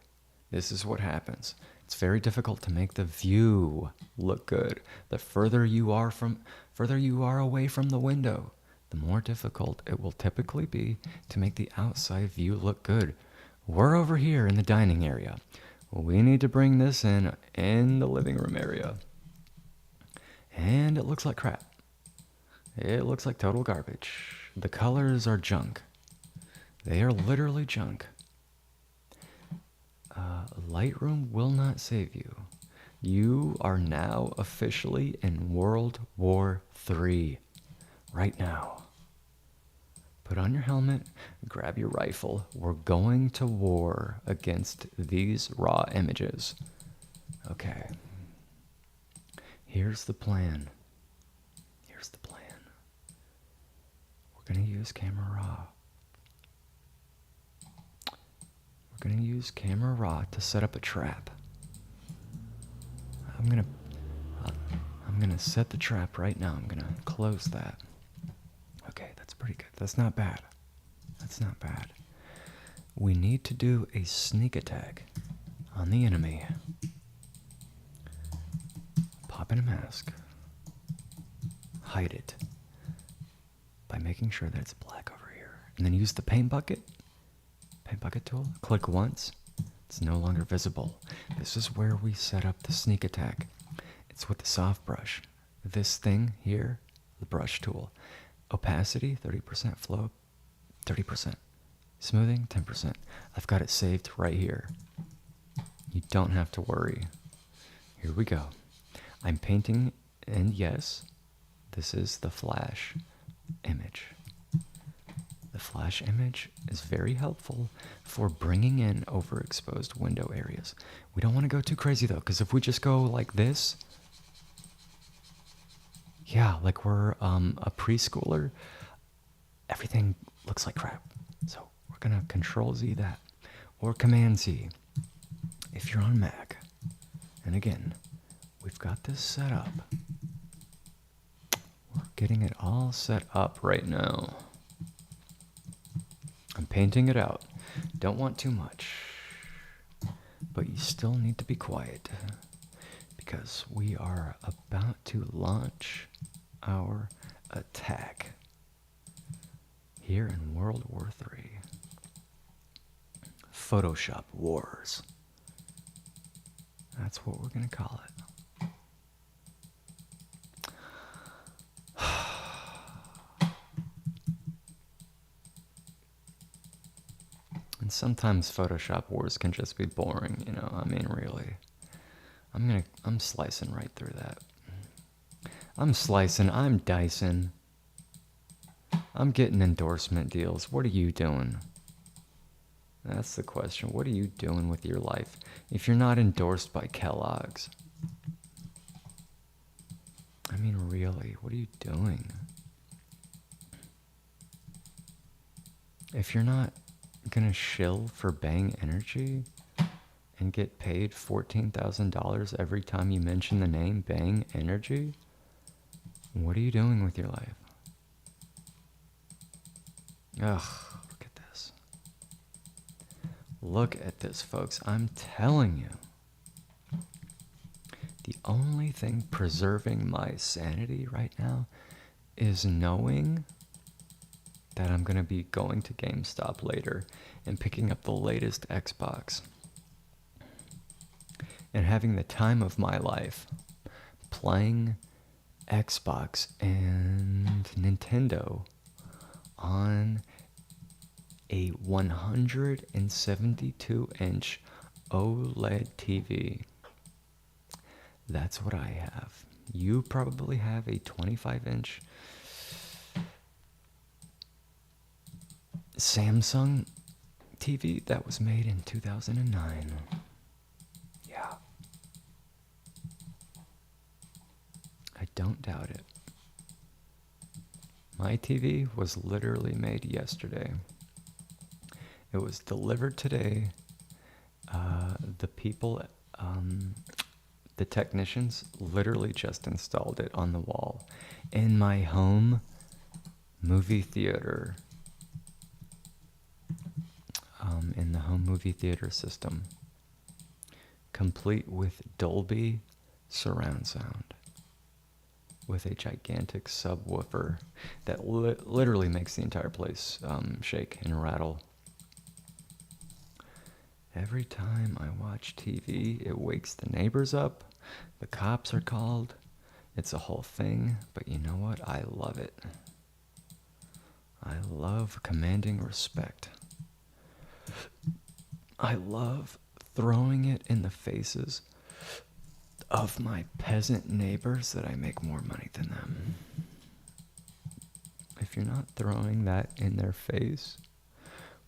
this is what happens. It's very difficult to make the view look good. The further you are away from the window, the more difficult it will typically be to make the outside view look good. We're over here in the dining area. We need to bring this in the living room area. And it looks like crap. It looks like total garbage. The colors are junk. They are literally junk. Lightroom will not save you. You are now officially in World War III. Right now. Put on your helmet, grab your rifle. We're going to war against these raw images. Okay. Here's the plan. Here's the plan. We're going to use Camera Raw. We're going to use Camera Raw to set up a trap. I'm going to set the trap right now. I'm going to close that. Okay, that's pretty good. That's not bad. That's not bad. We need to do a sneak attack on the enemy. Pop in a mask. Hide it by making sure that it's black over here. And then use the paint bucket tool. Click once. It's no longer visible. This is where we set up the sneak attack. It's with the soft brush. This thing here, the brush tool. Opacity, 30%. Flow, 30%. Smoothing, 10%. I've got it saved right here. You don't have to worry. Here we go. I'm painting, and yes, this is the flash image. The flash image is very helpful for bringing in overexposed window areas. We don't want to go too crazy though, because if we just go like this, yeah, like we're a preschooler, everything looks like crap. So we're going to Control Z that, or Command Z if you're on Mac. And again, we've got this set up. We're getting it all set up right now. I'm painting it out. Don't want too much. But you still need to be quiet, because we are about to launch our attack here in World War III. Photoshop Wars. That's what we're going to call it. And sometimes Photoshop Wars can just be boring, you know, I mean, really. I'm slicing right through that. I'm slicing, I'm dicing. I'm getting endorsement deals. What are you doing? That's the question. What are you doing with your life if you're not endorsed by Kellogg's? I mean, really, what are you doing? If you're not gonna shill for Bang Energy and get paid $14,000 every time you mention the name Bang Energy, what are you doing with your life? Ugh, look at this. Look at this, folks. I'm telling you. The only thing preserving my sanity right now is knowing that I'm going to be going to GameStop later and picking up the latest Xbox and having the time of my life playing Xbox and Nintendo on a 172-inch OLED TV. That's what I have. You probably have a 25-inch Samsung TV that was made in 2009. Yeah. I don't doubt it. My TV was literally made yesterday. It was delivered today. The people, the technicians literally just installed it on the wall in my home movie theater. In the home movie theater system, complete with Dolby surround sound, with a gigantic subwoofer that literally makes the entire place shake and rattle. Every time I watch TV, it wakes the neighbors up. The cops are called. It's a whole thing, but you know what? I love it. I love commanding respect. I love throwing it in the faces of my peasant neighbors that I make more money than them. If you're not throwing that in their face,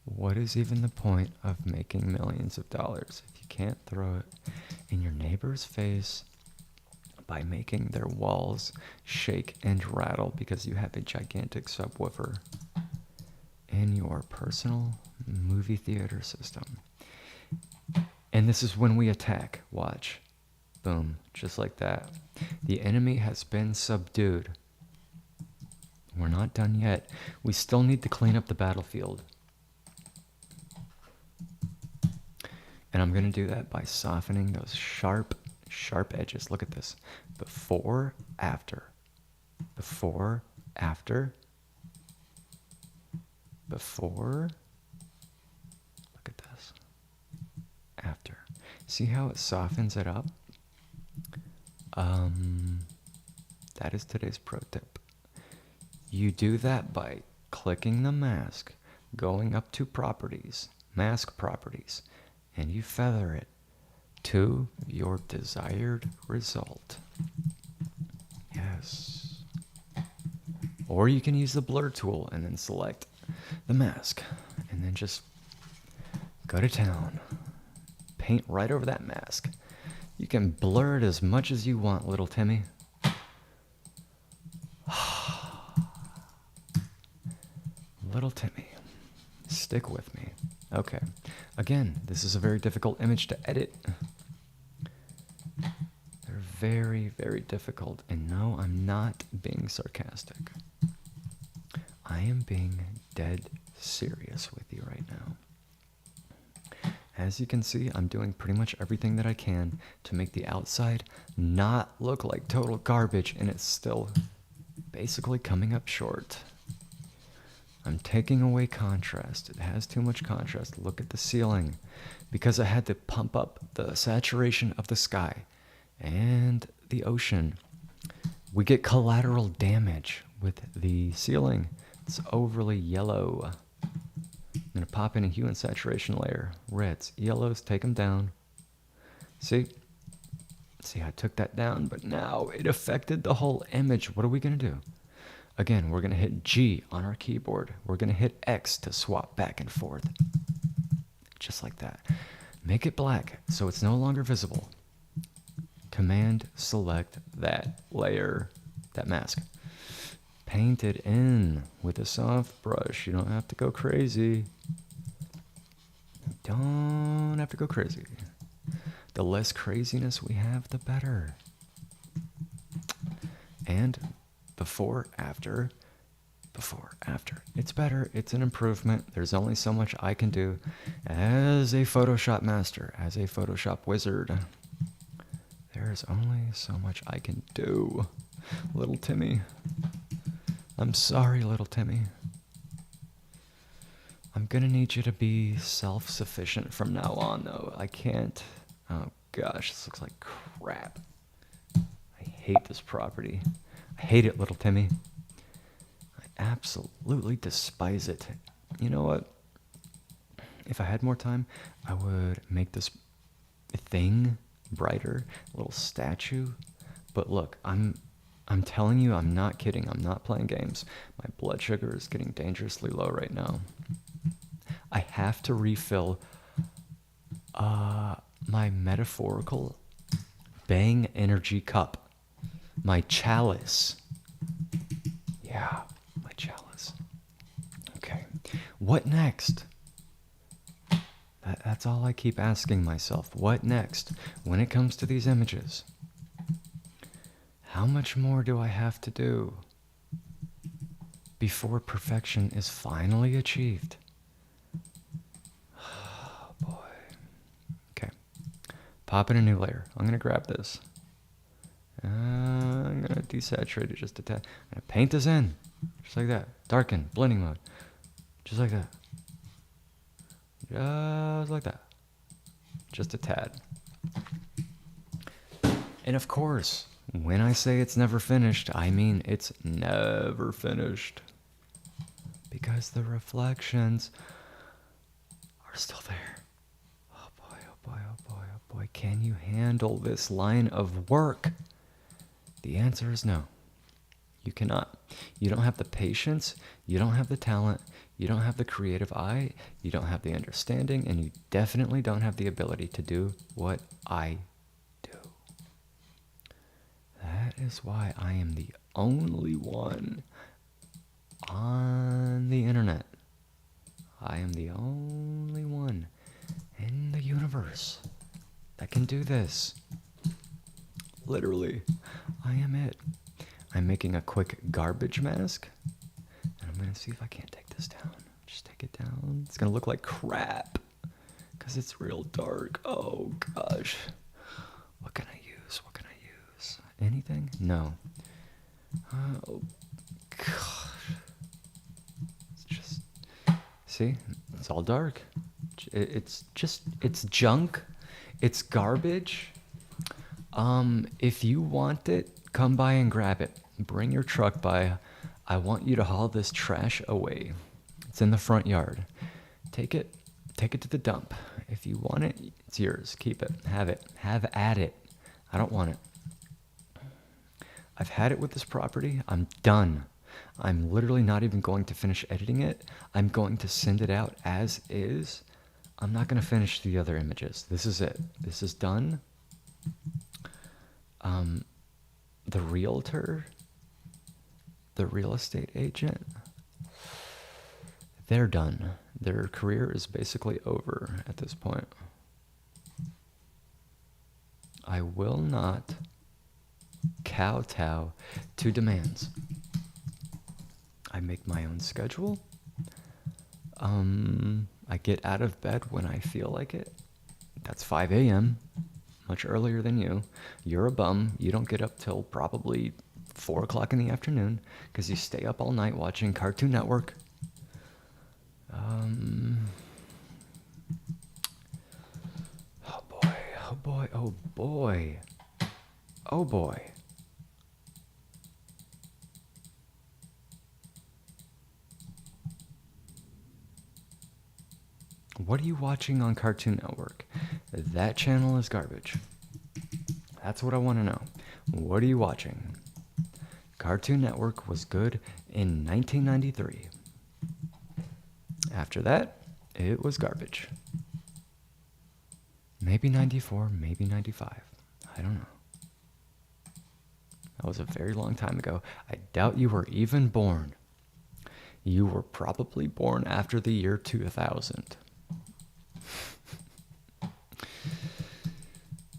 what is even the point of making millions of dollars if you can't throw it in your neighbor's face by making their walls shake and rattle because you have a gigantic subwoofer in your personal movie theater system? And this is when we attack. Watch. Boom. Just like that. The enemy has been subdued. We're not done yet. We still need to clean up the battlefield. And I'm going to do that by softening those sharp edges. Look at this. Before, after. Before, after. Before. Look at this. After. See how it softens it up? That is today's pro tip. You do that by clicking the mask, going up to properties, mask properties, and you feather it to your desired result. Yes. Or you can use the blur tool and then select the mask and then just go to town. Paint right over that mask. You can blur it as much as you want, little Timmy. Little Timmy, stick with me. Okay. Again, this is a very difficult image to edit. They're very, very difficult. And no, I'm not being sarcastic. I am being dead serious with you right now. As you can see, I'm doing pretty much everything that I can to make the outside not look like total garbage, and it's still basically coming up short. I'm taking away contrast. It has too much contrast. Look at the ceiling. Because I had to pump up the saturation of the sky and the ocean, we get collateral damage with the ceiling. It's overly yellow. I'm going to pop in a hue and saturation layer. Reds, yellows, take them down. See? See how I took that down? But now it affected the whole image. What are we going to do? Again, we're going to hit G on our keyboard. We're going to hit X to swap back and forth. Just like that. Make it black so it's no longer visible. Command select that layer, that mask. Paint it in with a soft brush. You don't have to go crazy. Don't have to go crazy. The less craziness we have, the better. And before, after. It's better. It's an improvement. There's only so much I can do as a Photoshop master, as a Photoshop wizard. There's only so much I can do. Little Timmy. I'm sorry, little Timmy. I'm gonna need you to be self-sufficient from now on, though. I can't. Oh gosh, this looks like crap. I hate this property. I hate it, little Timmy. I absolutely despise it. You know what? If I had more time, I would make this thing brighter, a little statue. But look, I'm telling you, I'm not kidding. I'm not playing games. My blood sugar is getting dangerously low right now. I have to refill my metaphorical Bang energy cup. My chalice. Yeah, my chalice. Okay. What next? That's all I keep asking myself. What next when it comes to these images? How much more do I have to do before perfection is finally achieved? Oh boy. Okay. Pop in a new layer. I'm going to grab this. I'm going to desaturate it just a tad. I'm going to paint this in. Just like that. Darken. Blending mode. Just like that. Just like that. Just a tad. And of course, when I say it's never finished, I mean it's never finished. Because the reflections are still there. Oh boy, oh boy, oh boy, oh boy. Can you handle this line of work? The answer is no. You cannot. You don't have the patience, you don't have the talent, you don't have the creative eye, you don't have the understanding, and you definitely don't have the ability to do what I do. That is why I am the only one on the internet. I am the only one in the universe that can do this. Literally, I am it. I'm making a quick garbage mask, and I'm going to see if I can't take this down. Just take it down. It's going to look like crap, because it's real dark. Oh, gosh. What can I use? What can I use? Anything? No. Oh, gosh. It's just... See? It's all dark. It's junk. It's garbage. If you want it, come by and grab it. Bring your truck by. I want you to haul this trash away. It's in the front yard. Take it to the dump. If you want it, it's yours. Keep it. Have it. Have at it. I don't want it. I've had it with this property. I'm done. I'm literally not even going to finish editing it. I'm going to send it out as is. I'm not going to finish the other images. This is it. This is done. The realtor, the real estate agent, they're done. Their career is basically over at this point. I will not kowtow to demands. I make my own schedule. I get out of bed when I feel like it. That's 5 a.m., much earlier than you. You're a bum. You don't get up till probably 4 o'clock in the afternoon because you stay up all night watching Cartoon Network. Oh boy, oh boy, oh boy. Oh boy. What are you watching on Cartoon Network? That channel is garbage. That's what I want to know. What are you watching? Cartoon Network was good in 1993. After that, it was garbage. Maybe 94, maybe 95. I don't know. That was a very long time ago. I doubt you were even born. You were probably born after the year 2000.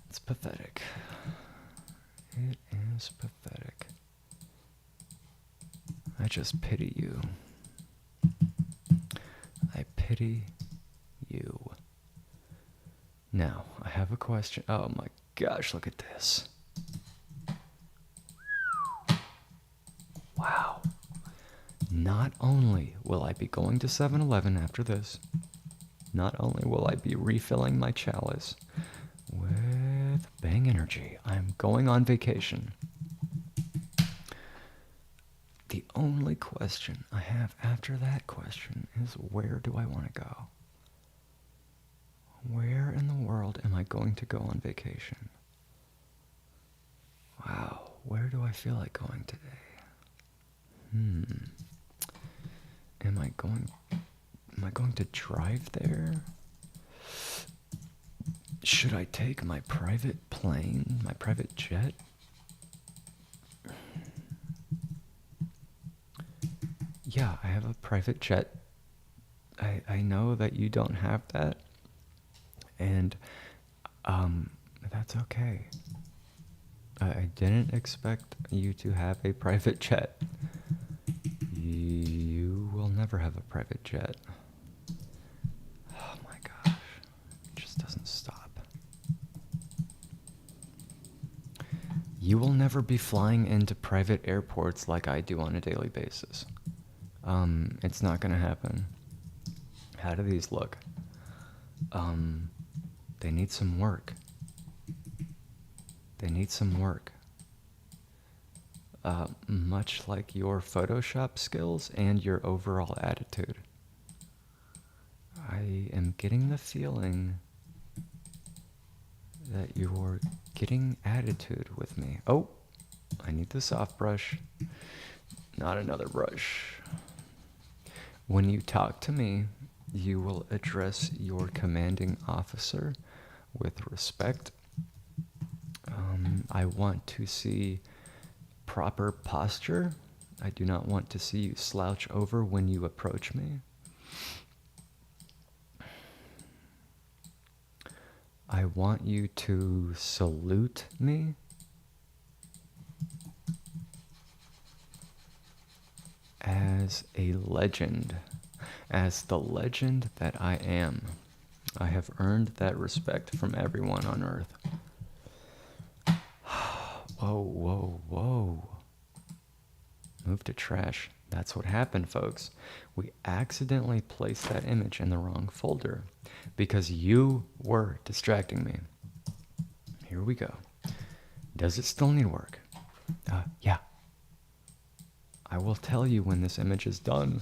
It's pathetic. It is pathetic. I just pity you. I pity you. Now, I have a question. Oh my gosh, look at this. Wow. Not only will I be going to 7-Eleven after this, not only will I be refilling my chalice with Bang Energy, I'm going on vacation. The only question I have after that question is, where do I want to go? Where in the world am I going to go on vacation? Wow, where do I feel like going today? Am I going to drive there? Should I take my private plane, my private jet? Yeah, I have a private jet. I know that you don't have that. And that's okay. I didn't expect you to have a private jet. You will never have a private jet. Oh my gosh. It just doesn't stop. You will never be flying into private airports like I do on a daily basis. It's not gonna happen. How do these look? They need some work. They need some work. Much like your Photoshop skills and your overall attitude. I am getting the feeling that you're getting attitude with me. Oh, I need the soft brush, not another brush. When you talk to me, you will address your commanding officer with respect. I want to see proper posture. I do not want to see you slouch over when you approach me. I want you to salute me. As a legend, as the legend that I am. I have earned that respect from everyone on earth. Whoa, whoa, whoa. Move to trash. That's what happened, folks. We accidentally placed that image in the wrong folder because you were distracting me. Here we go. Does it still need work? Yeah. I will tell you when this image is done.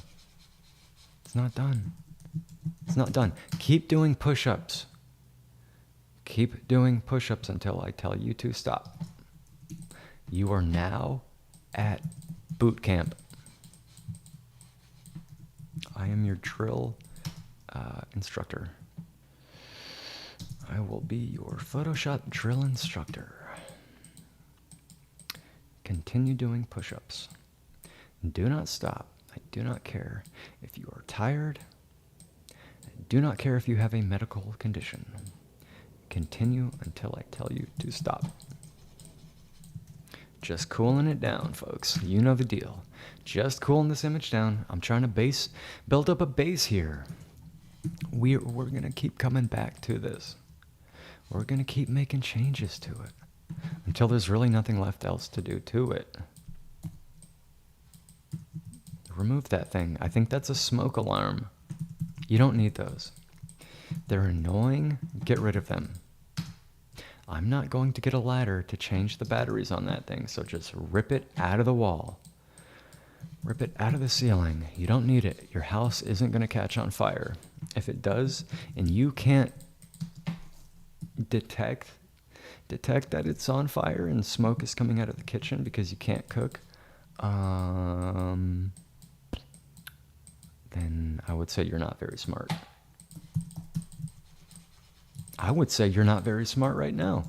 It's not done. It's not done. Keep doing push-ups. Keep doing push-ups until I tell you to stop. You are now at boot camp. I am your drill instructor. I will be your Photoshop drill instructor. Continue doing push-ups. Do not stop. I do not care if you are tired. I do not care if you have a medical condition. Continue until I tell you to stop. Just cooling it down, folks. You know the deal. Just cooling this image down. I'm trying to build up a base here. We're going to keep coming back to this. We're going to keep making changes to it until there's really nothing left else to do to it. Remove that thing. I think that's a smoke alarm. You don't need those. They're annoying. Get rid of them. I'm not going to get a ladder to change the batteries on that thing, so just rip it out of the wall. Rip it out of the ceiling. You don't need it. Your house isn't going to catch on fire. If it does, and you can't detect that it's on fire and smoke is coming out of the kitchen because you can't cook, then I would say you're not very smart. I would say you're not very smart right now.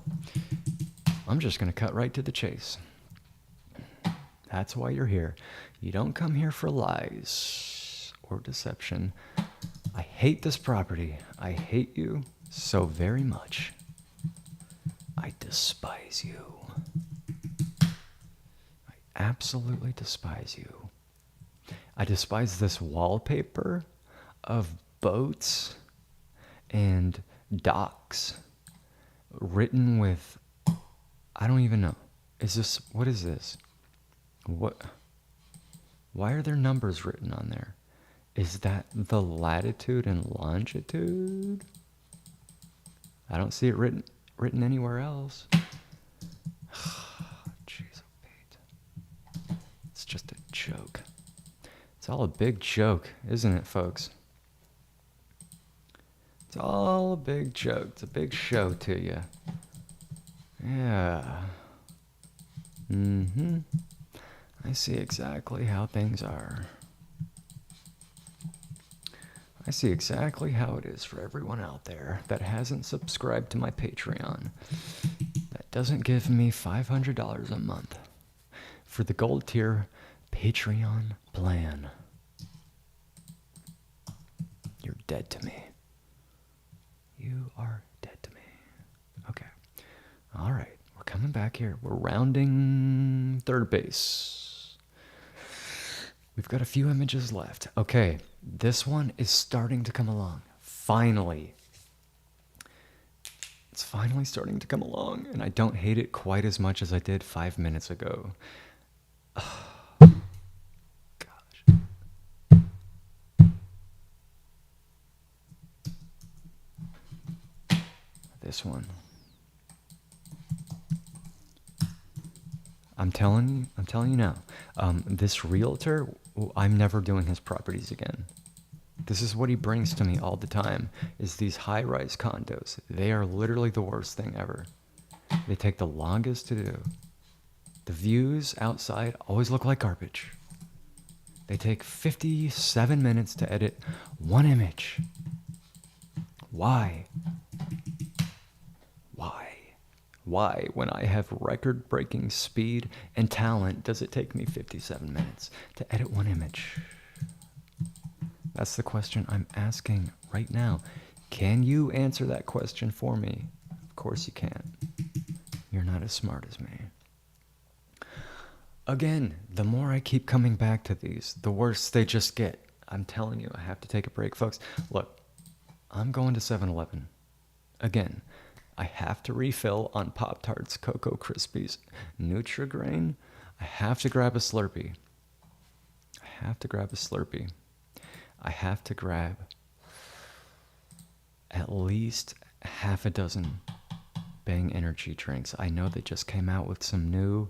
I'm just going to cut right to the chase. That's why you're here. You don't come here for lies or deception. I hate this property. I hate you so very much. I despise you. I absolutely despise you. I despise this wallpaper of boats and docks written with, I don't even know. What is this? Why are there numbers written on there? Is that the latitude and longitude? I don't see it written anywhere else. Jeez, Pete. It's just a joke. It's all a big joke, isn't it, folks? It's all a big joke. It's a big show to you. Yeah. I see exactly how things are. I see exactly how it is for everyone out there that hasn't subscribed to my Patreon, that doesn't give me $500 a month for the gold tier Patreon plan. You're dead to me. You are All right, we're coming back here. We're rounding third base. We've got a few images left. Okay, this one is starting to come along. Finally. It's finally starting to come along, and I don't hate it quite as much as I did 5 minutes ago. Gosh. This one. I'm telling you now. This realtor, I'm never doing his properties again. This is what he brings to me all the time, is these high-rise condos. They are literally the worst thing ever. They take the longest to do. The views outside always look like garbage. They take 57 minutes to edit one image. Why? Why? Why, when I have record-breaking speed and talent, does it take me 57 minutes to edit one image? That's the question I'm asking right now. Can you answer that question for me? Of course you can. You're not as smart as me. Again, the more I keep coming back to these, the worse they just get. I'm telling you, I have to take a break, folks. Look, I'm going to 7-Eleven. Again, I have to refill on Pop-Tarts, Cocoa Krispies, Nutri-Grain. I have to grab a Slurpee. I have to grab at least half a dozen Bang energy drinks. I know they just came out with some new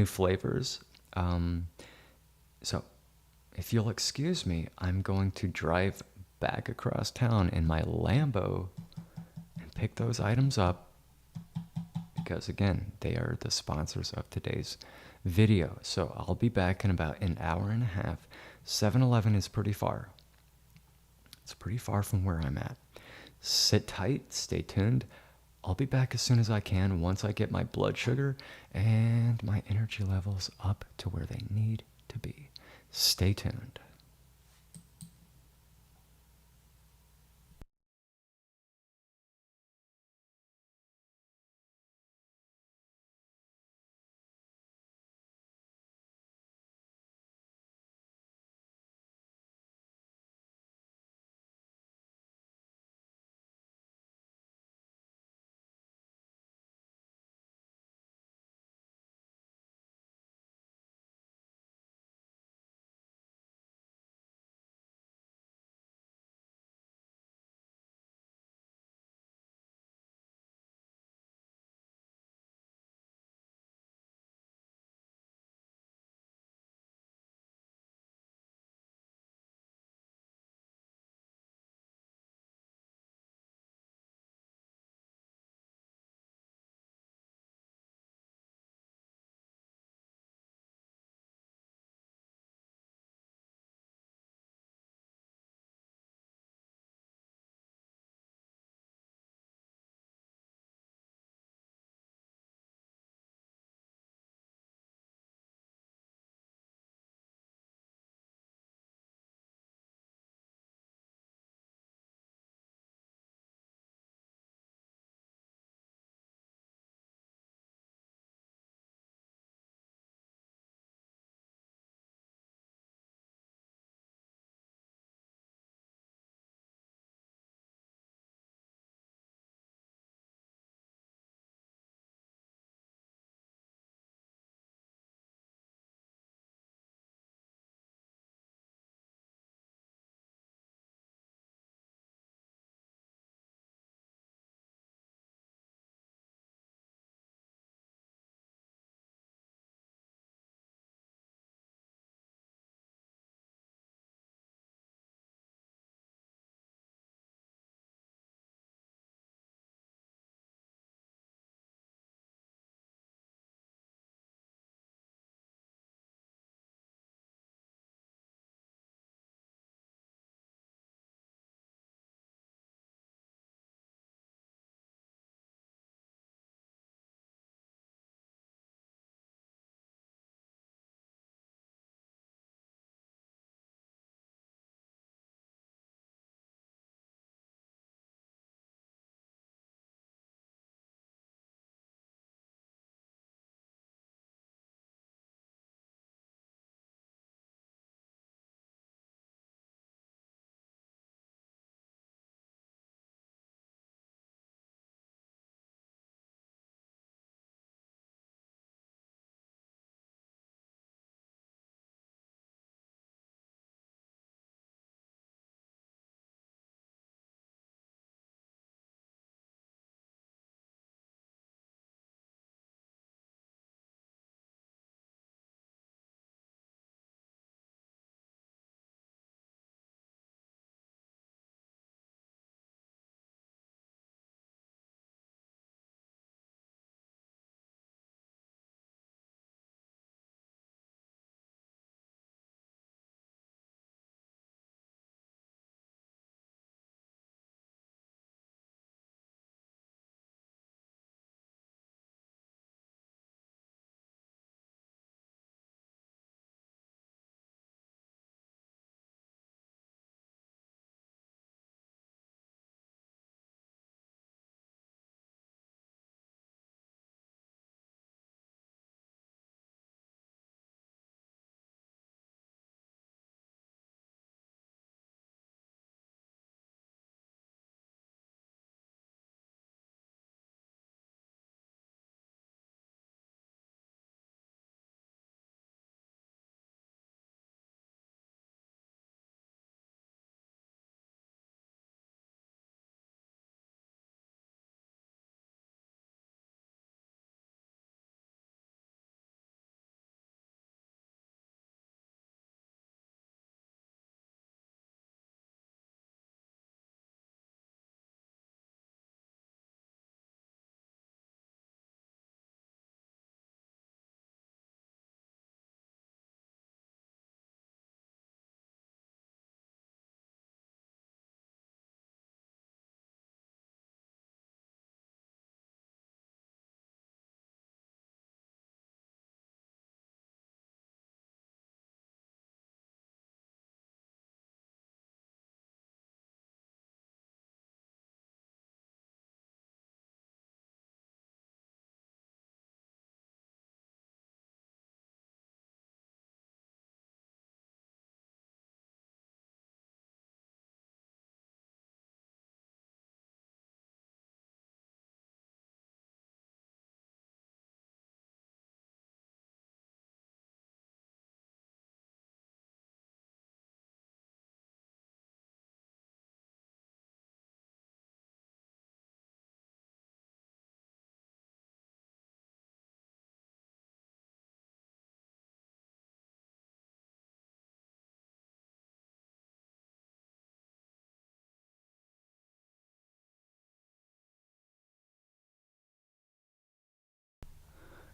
flavors. So if you'll excuse me, I'm going to drive back across town in my Lambo and pick those items up, because again, they are the sponsors of today's video. So I'll be back in about an hour and a half. 7-Eleven is pretty far. It's pretty far from where I'm at. Sit tight, stay tuned. I'll be back as soon as I can once I get my blood sugar and my energy levels up to where they need to be. Stay tuned.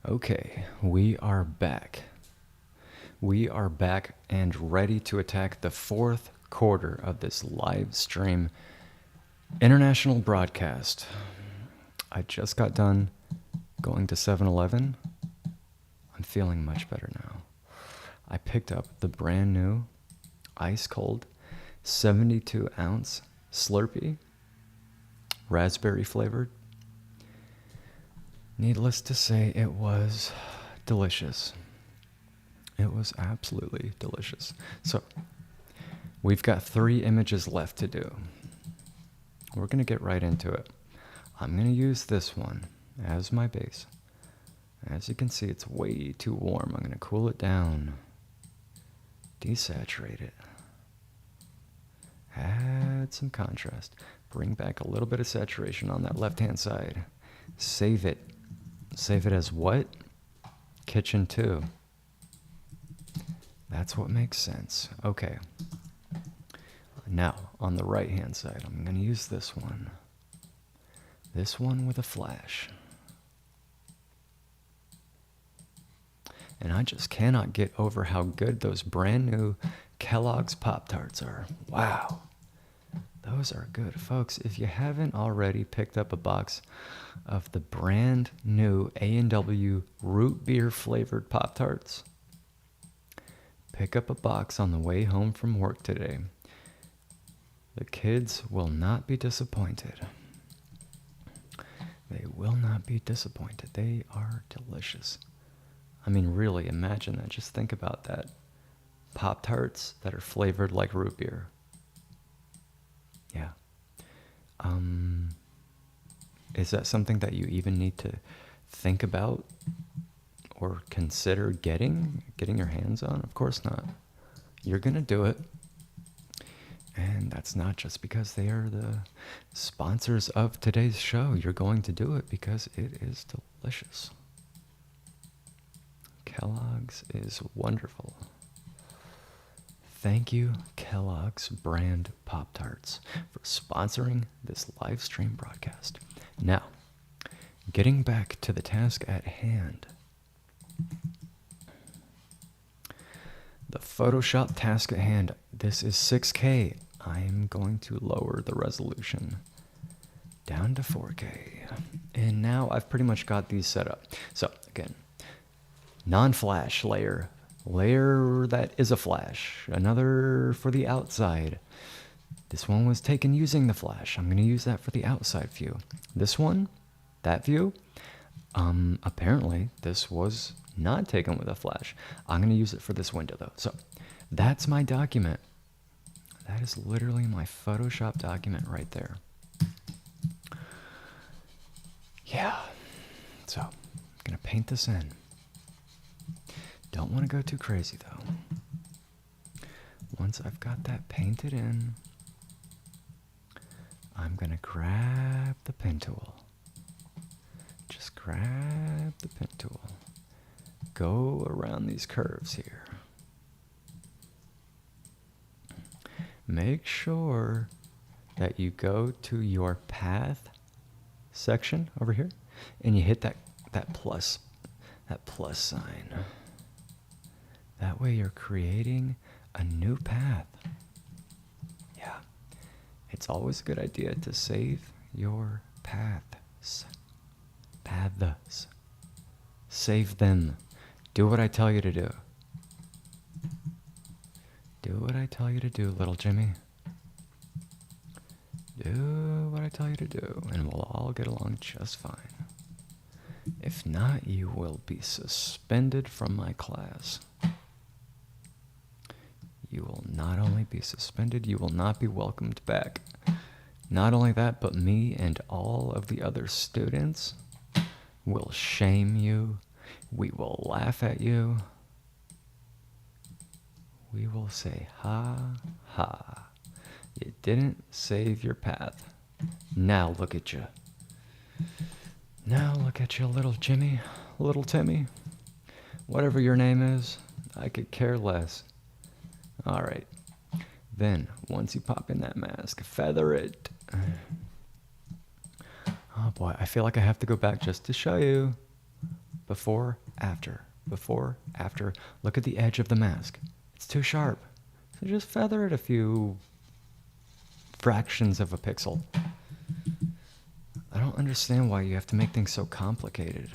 Okay, we are back. We are back and ready to attack the fourth quarter of this live stream international broadcast. I just got done going to 7-Eleven. I'm feeling much better now. I picked up the brand new ice cold 72 ounce Slurpee, raspberry flavored. Needless to say, it was delicious. It was absolutely delicious. So, we've got 3 images left to do. We're going to get right into it. I'm going to use this one as my base. As you can see, it's way too warm. I'm going to cool it down, desaturate it, add some contrast, bring back a little bit of saturation on that left-hand side. Save it. Save it as what? Kitchen 2. That's what makes sense. Okay. Now, on the right-hand side, I'm going to use this one. This one with a flash. And I just cannot get over how good those brand new Kellogg's Pop-Tarts are. Wow. Those are good. Folks, if you haven't already picked up a box of the brand new A&W root beer flavored Pop-Tarts, pick up a box on the way home from work today. The kids will not be disappointed. They will not be disappointed. They are delicious. I mean, really, imagine that. Just think about that. Pop-Tarts that are flavored like root beer. Yeah. Is that something that you even need to think about or consider getting your hands on? Of course not. You're going to do it. And that's not just because they are the sponsors of today's show. You're going to do it because it is delicious. Kellogg's is wonderful. Thank you, Kellogg's brand Pop-Tarts, for sponsoring this live stream broadcast. Now, getting back to the task at hand. The Photoshop task at hand. This is 6K. I am going to lower the resolution down to 4K. And now I've pretty much got these set up. So, again, non-flash layer. Layer that is a flash. Another for the outside. This one was taken using the flash. I'm going to use that for the outside view. This one, that view, apparently this was not taken with a flash. I'm going to use it for this window though. So that's my document. That is literally my Photoshop document right there. Yeah. So I'm going to paint this in. Don't want to go too crazy though. Once I've got that painted in, I'm going to grab the pen tool. Just grab the pen tool. Go around these curves here. Make sure that you go to your path section over here and you hit that plus sign. That way you're creating a new path. Yeah. It's always a good idea to save your paths. Paths. Save them. Do what I tell you to do. Do what I tell you to do, little Jimmy. Do what I tell you to do, and we'll all get along just fine. If not, you will be suspended from my class. You will not only be suspended, you will not be welcomed back. Not only that, but me and all of the other students will shame you. We will laugh at you. We will say, ha, ha. You didn't save your path. Now look at you. Now look at you, little Jimmy, little Timmy. Whatever your name is, I could care less. All right. Then, once you pop in that mask, feather it. Oh boy, I feel like I have to go back just to show you. Before, after. Before, after. Look at the edge of the mask. It's too sharp. So just feather it a few fractions of a pixel. I don't understand why you have to make things so complicated.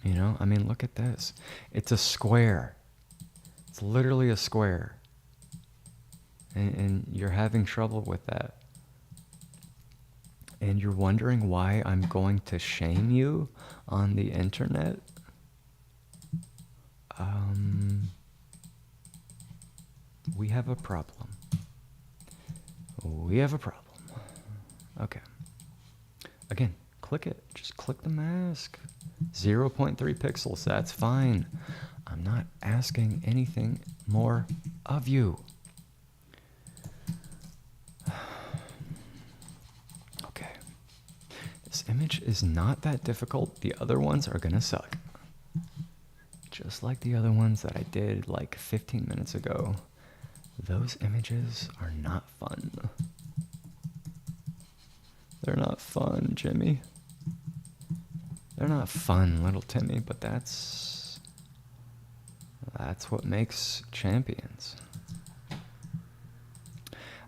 You know, I mean, look at this. It's a square. It's literally a square. And you're having trouble with that. And you're wondering why I'm going to shame you on the internet? We have a problem. We have a problem. Okay. Again, click it. Just click the mask. 0.3 pixels. That's fine. I'm not asking anything more of you. Okay. This image is not that difficult. The other ones are gonna suck. Just like the other ones that I did like 15 minutes ago. Those images are not fun. They're not fun, Jimmy. They're not fun, little Timmy, but that's what makes champions.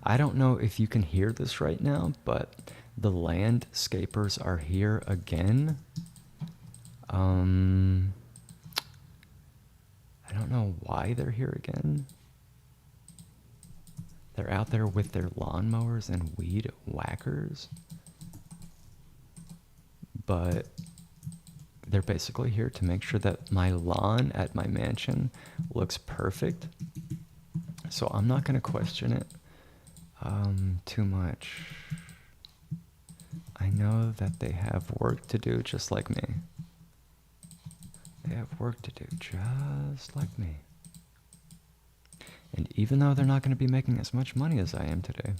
I don't know if you can hear this right now, but the landscapers are here again. I don't know why they're here again. They're out there with their lawnmowers and weed whackers. But they're basically here to make sure that my lawn at my mansion looks perfect. So I'm not going to question it too much. I know that they have work to do just like me. They have work to do just like me. And even though they're not going to be making as much money as I am today,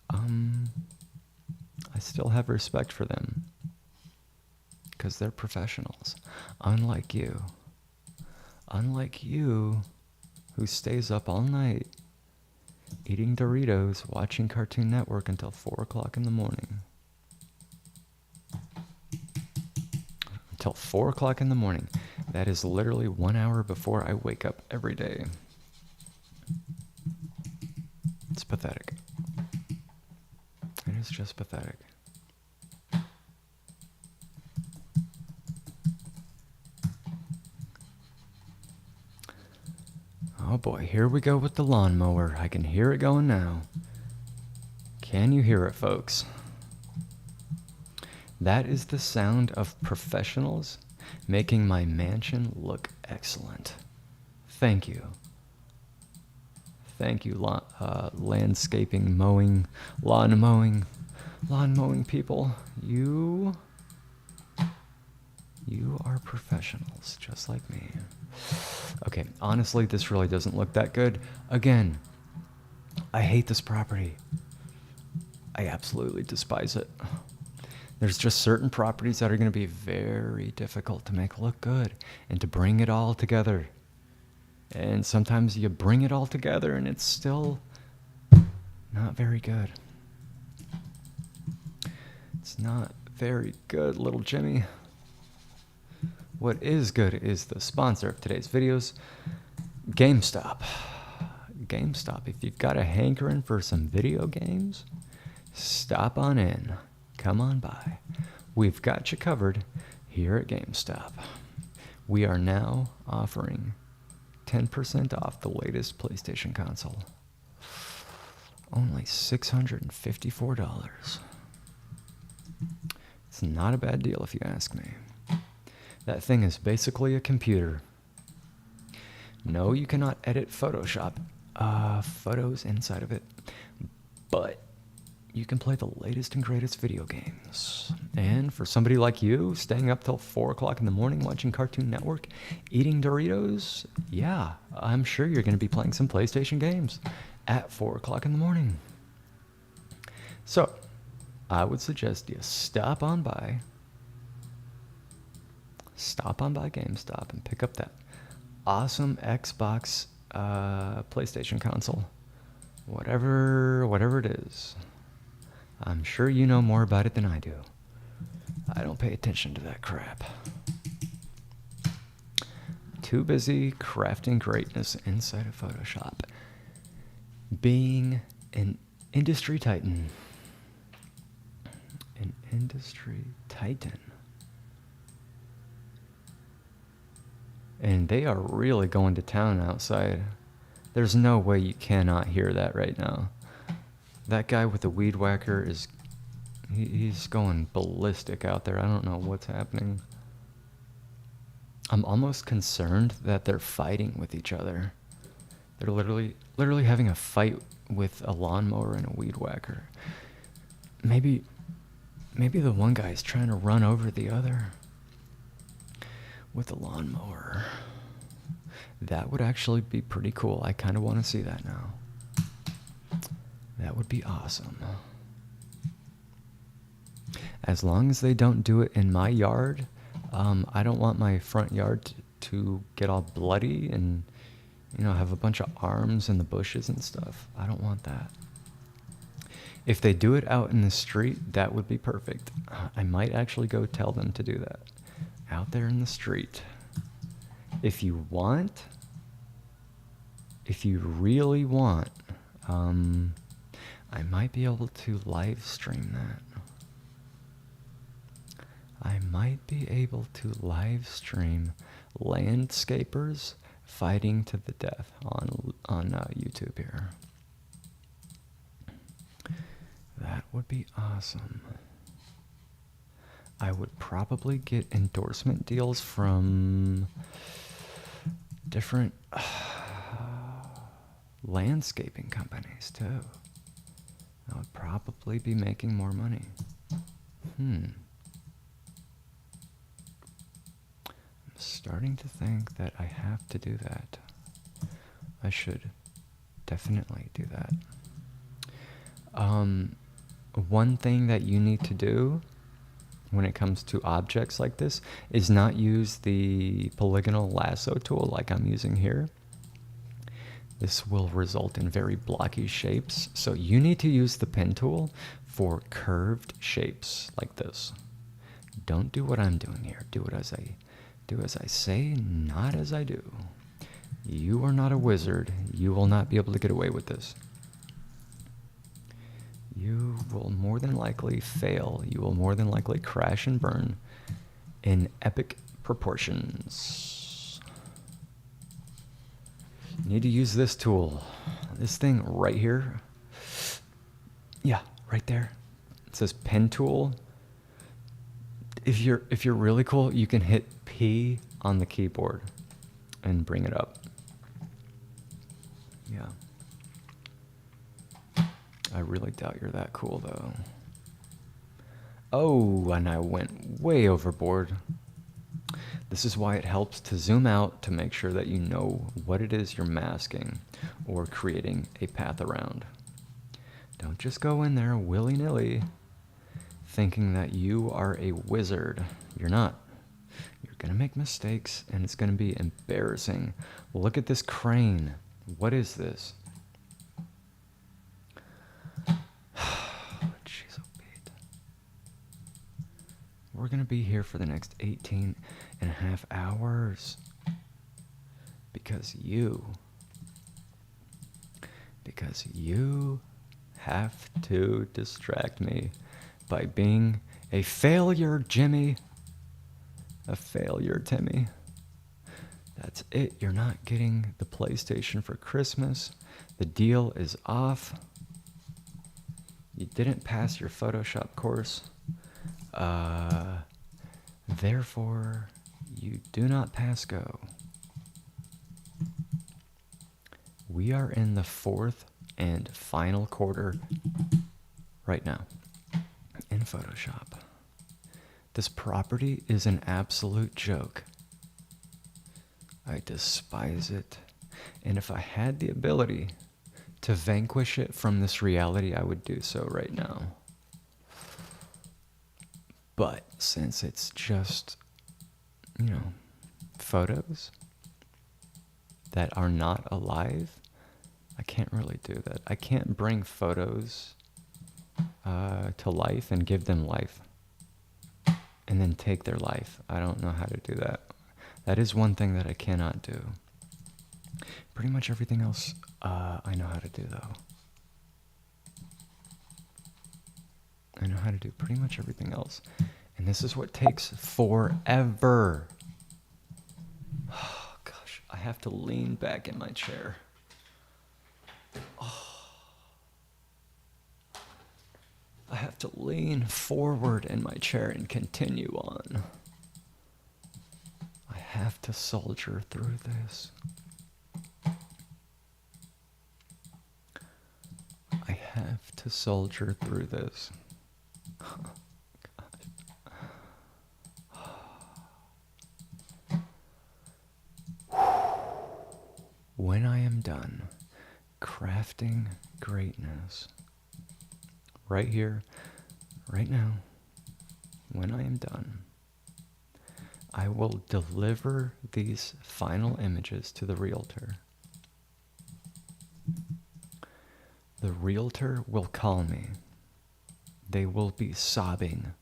I still have respect for them. Because they're professionals. Unlike you. Unlike you, who stays up all night, eating Doritos, watching Cartoon Network until 4 o'clock in the morning. Until 4 o'clock in the morning. That is literally 1 hour before I wake up every day. It's pathetic. It is just pathetic. Oh boy, here we go with the lawnmower. I can hear it going now. Can you hear it, folks? That is the sound of professionals making my mansion look excellent. Thank you. Thank you, landscaping, mowing, lawn mowing people. You are professionals, just like me. Okay, honestly, this really doesn't look that good. Again, I hate this property. I absolutely despise it. There's just certain properties that are going to be very difficult to make look good and to bring it all together. And sometimes you bring it all together and it's still not very good. It's not very good, little Jimmy. What is good is the sponsor of today's videos, GameStop. GameStop, if you've got a hankering for some video games, stop on in. Come on by. We've got you covered here at GameStop. We are now offering 10% off the latest PlayStation console. Only $654. It's not a bad deal if you ask me. That thing is basically a computer. No, you cannot edit Photoshop photos inside of it, but you can play the latest and greatest video games. And for somebody like you, staying up till 4 o'clock in the morning watching Cartoon Network, eating Doritos, yeah, I'm sure you're going to be playing some PlayStation games at 4 o'clock in the morning. So, I would suggest you stop on by GameStop and pick up that awesome Xbox PlayStation console. Whatever it is. I'm sure you know more about it than I do. I don't pay attention to that crap. Too busy crafting greatness inside of Photoshop. Being an industry titan. An industry titan. And they are really going to town outside. There's no way you cannot hear that right now. That guy with the weed whacker is... He's going ballistic out there. I don't know what's happening. I'm almost concerned that they're fighting with each other. They're literally having a fight with a lawnmower and a weed whacker. Maybe the one guy is trying to run over the other with a lawnmower. That would actually be pretty cool. I kind of want to see that now. That would be awesome. As long as they don't do it in my yard, I don't want my front yard to get all bloody and, you know, have a bunch of arms in the bushes and stuff. I don't want that. If they do it out in the street, that would be perfect. I might actually go tell them to do that. Out there in the street. If you want, if you really want, I might be able to live stream that. I might be able to live stream landscapers fighting to the death on YouTube here. That would be awesome. I would probably get endorsement deals from different landscaping companies too. I would probably be making more money. I'm starting to think that I have to do that. I should definitely do that. One thing that you need to do when it comes to objects like this is not use the polygonal lasso tool like I'm using here. This will result in very blocky shapes. So you need to use the pen tool for curved shapes like this. Don't do what I'm doing here. Do as I say, not as I do. You are not a wizard. You will not be able to get away with this. You will more than likely fail. You will more than likely crash and burn in epic proportions. You need to use this tool. This thing right here. Yeah, right there. It says pen tool. If you're really cool, you can hit P on the keyboard and bring it up. Yeah. I really doubt you're that cool, though. Oh, and I went way overboard. This is why it helps to zoom out to make sure that you know what it is you're masking or creating a path around. Don't just go in there willy-nilly thinking that you are a wizard. You're not. You're going to make mistakes, and it's going to be embarrassing. Look at this crane. What is this? We're going to be here for the next 18 and a half hours because you have to distract me by being a failure, Jimmy. A failure, Timmy. That's it. You're not getting the PlayStation for Christmas. The deal is off. You didn't pass your Photoshop course. Therefore, you do not pass go. We are in the fourth and final quarter right now in Photoshop. This property is an absolute joke. I despise it. And if I had the ability to vanquish it from this reality, I would do so right now. But since it's just, photos that are not alive, I can't really do that. I can't bring photos to life and give them life. and then take their life. I don't know how to do that. That is one thing that I cannot do. Pretty much everything else I know how to do, though. I know how to do pretty much everything else. And this is what takes forever. Oh, gosh. I have to lean back in my chair. Oh. I have to lean forward in my chair and continue on. I have to soldier through this. I have to soldier through this. When I am done crafting greatness, right here, right now, when I am done, I will deliver these final images to the realtor. The realtor will call me. They will be sobbing.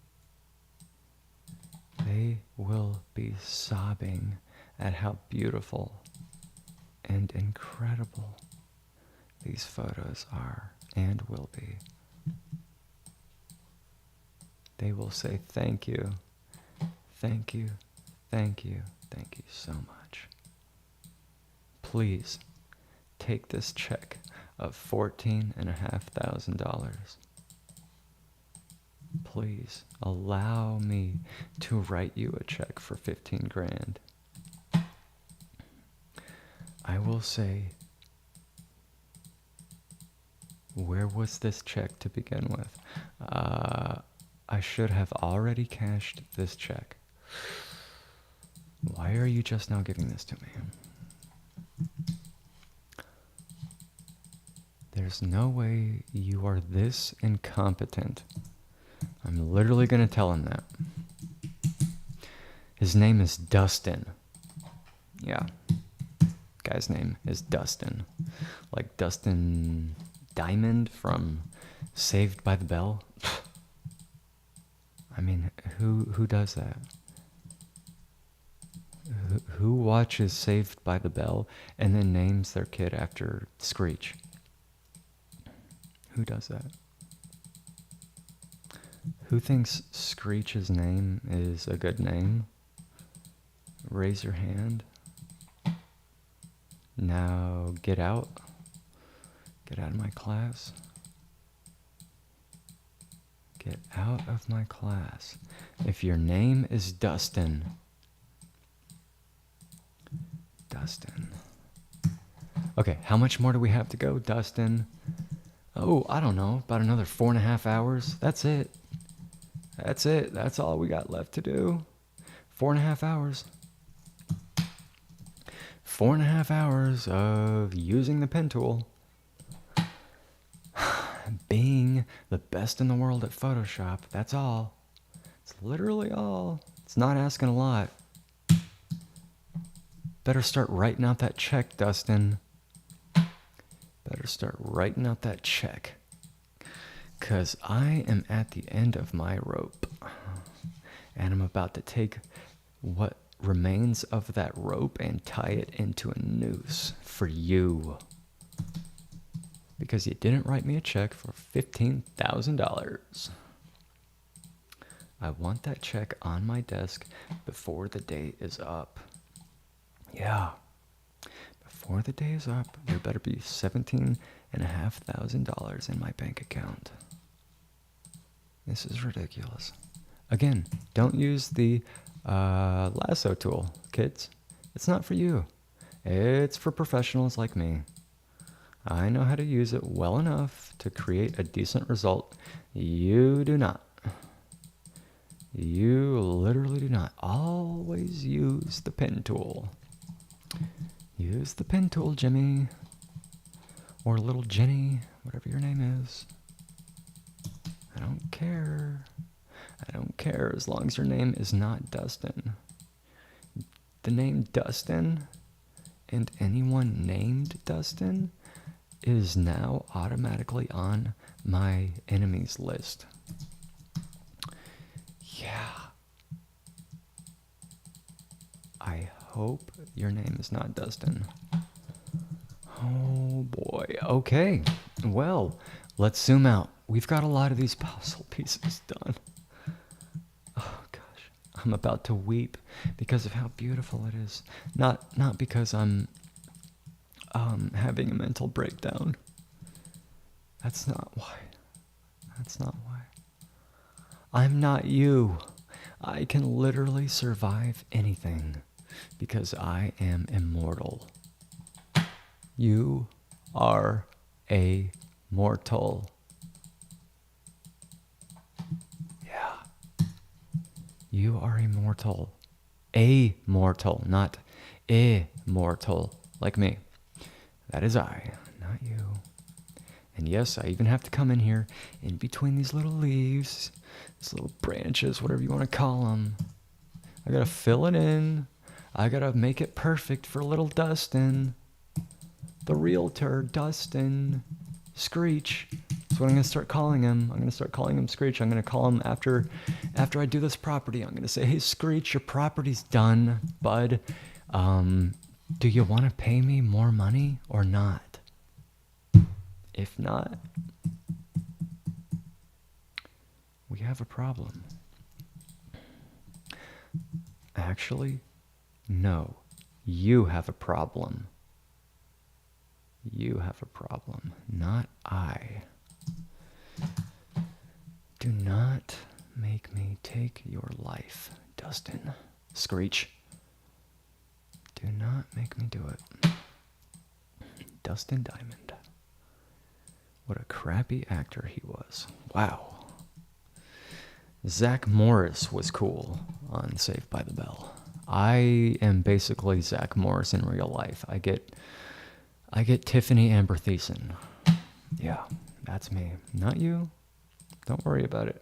They will be sobbing at how beautiful and incredible these photos are and will be. They will say thank you, thank you, thank you, thank you so much. Please take this check of $14,500. Please allow me to write you a check for 15 grand. I will say, where was this check to begin with? I should have already cashed this check. Why are you just now giving this to me? There's no way you are this incompetent. I'm literally going to tell him that. His name is Dustin. Yeah. Guy's name is Dustin. Like Dustin Diamond from Saved by the Bell. I mean, who does that? Who watches Saved by the Bell and then names their kid after Screech? Who does that? Who thinks Screech's name is a good name? Raise your hand. Now get out. Get out of my class. Get out of my class. If your name is Dustin. Dustin. Okay, how much more do we have to go, Dustin? Oh, I don't know, about another 4.5 hours. That's it. That's it. That's all we got left to do. 4.5 hours. 4.5 hours of using the pen tool. Being the best in the world at Photoshop. That's all. It's literally all. It's not asking a lot. Better start writing out that check, Dustin. Better start writing out that check. 'Cause I am at the end of my rope. And I'm about to take what remains of that rope and tie it into a noose for you. Because you didn't write me a check for $15,000. I want that check on my desk before the day is up. Yeah. Before the day is up, there better be $17,500 in my bank account. This is ridiculous. Again, don't use the lasso tool, kids. It's not for you. It's for professionals like me. I know how to use it well enough to create a decent result. You do not. You literally do not. Always use the pen tool. Use the pen tool, Jimmy. Or little Jenny, whatever your name is. I don't care. I don't care as long as your name is not Dustin. The name Dustin and anyone named Dustin is now automatically on my enemies list. Yeah. I hope your name is not Dustin. Oh boy. Okay. Well, let's zoom out. We've got a lot of these puzzle pieces done. Oh gosh. I'm about to weep because of how beautiful it is. Not because I'm having a mental breakdown. That's not why. That's not why. I'm not you. I can literally survive anything because I am immortal. You are a mortal. Yeah. You are immortal. A mortal, not immortal, like me. That is I, not you. And yes, I even have to come in here in between these little leaves, these little branches, whatever you want to call them. I gotta fill it in. I gotta make it perfect for little Dustin. The realtor, Dustin. Screech. That's what I'm gonna start calling him. I'm gonna start calling him Screech. I'm gonna call him after I do this property. I'm gonna say, hey Screech, your property's done, bud. Do you wanna pay me more money or not? If not, we have a problem. Actually, no. You have a problem. You have a problem, not I. Do not make me take your life, Dustin. Screech. Do not make me do it. Dustin Diamond. What a crappy actor he was. Wow. Zach Morris was cool on Saved by the Bell. I am basically Zach Morris in real life. I get Tiffany Amber Thiessen. Yeah, that's me. Not you. Don't worry about it.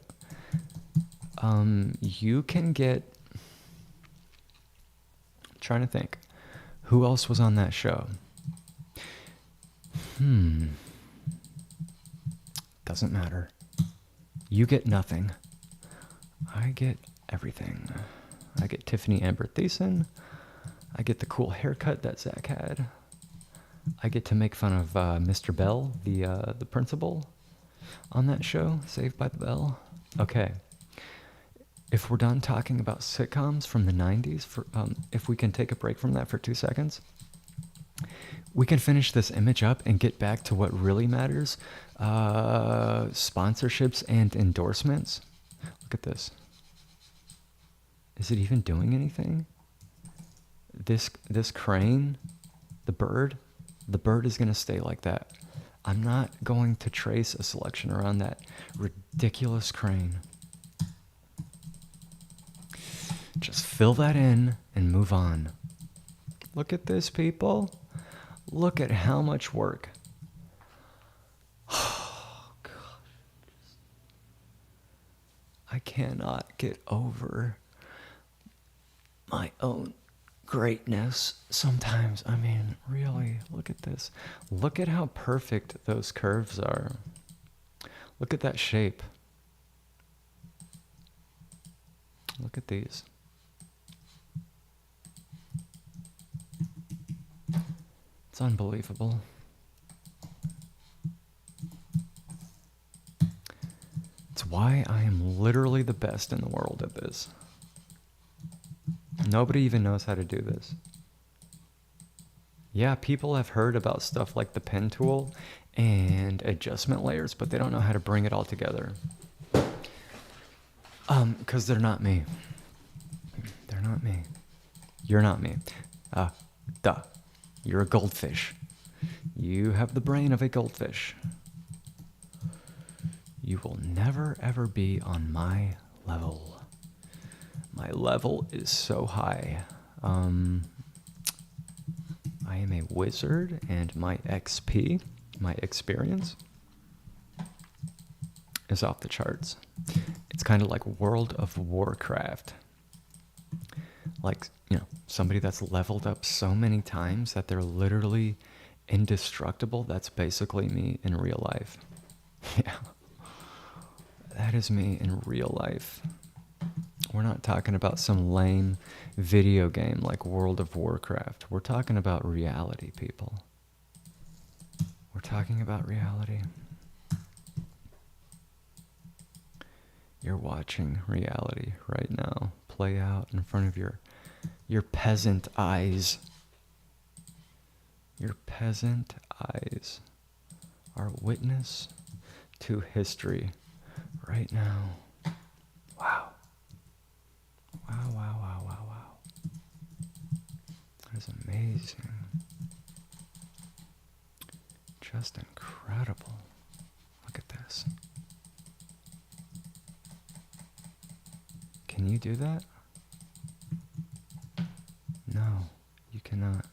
You can get... I'm trying to think. Who else was on that show? Doesn't matter. You get nothing. I get everything. I get Tiffany Amber Thiessen. I get the cool haircut that Zach had. I get to make fun of Mr. Bell, the principal on that show, Saved by the Bell. Okay. If we're done talking about sitcoms from the 90s, if we can take a break from that for 2 seconds, we can finish this image up and get back to what really matters. Sponsorships and endorsements. Look at this. Is it even doing anything? This crane, the bird is going to stay like that. I'm not going to trace a selection around that ridiculous crane. Just fill that in and move on. Look at this, people. Look at how much work. Oh, God. I cannot get over my own greatness sometimes. I mean, really, look at this. Look at how perfect those curves are. Look at that shape. Look at these. It's unbelievable. It's why I am literally the best in the world at this. Nobody even knows how to do this. Yeah, people have heard about stuff like the pen tool and adjustment layers, but they don't know how to bring it all together. Because they're not me. They're not me. You're not me. Duh. You're a goldfish. You have the brain of a goldfish. You will never, ever be on my level. My level is so high. I am a wizard, and my XP, my experience, is off the charts. It's kind of like World of Warcraft. Like, you know, somebody that's leveled up so many times that they're literally indestructible. That's basically me in real life. Yeah. That is me in real life. We're not talking about some lame video game like World of Warcraft. We're talking about reality, people. We're talking about reality. You're watching reality right now play out in front of your peasant eyes. Your peasant eyes are witness to history right now. Wow. Wow, wow, wow, wow, wow. That is amazing. Just incredible. Look at this. Can you do that? No, you cannot.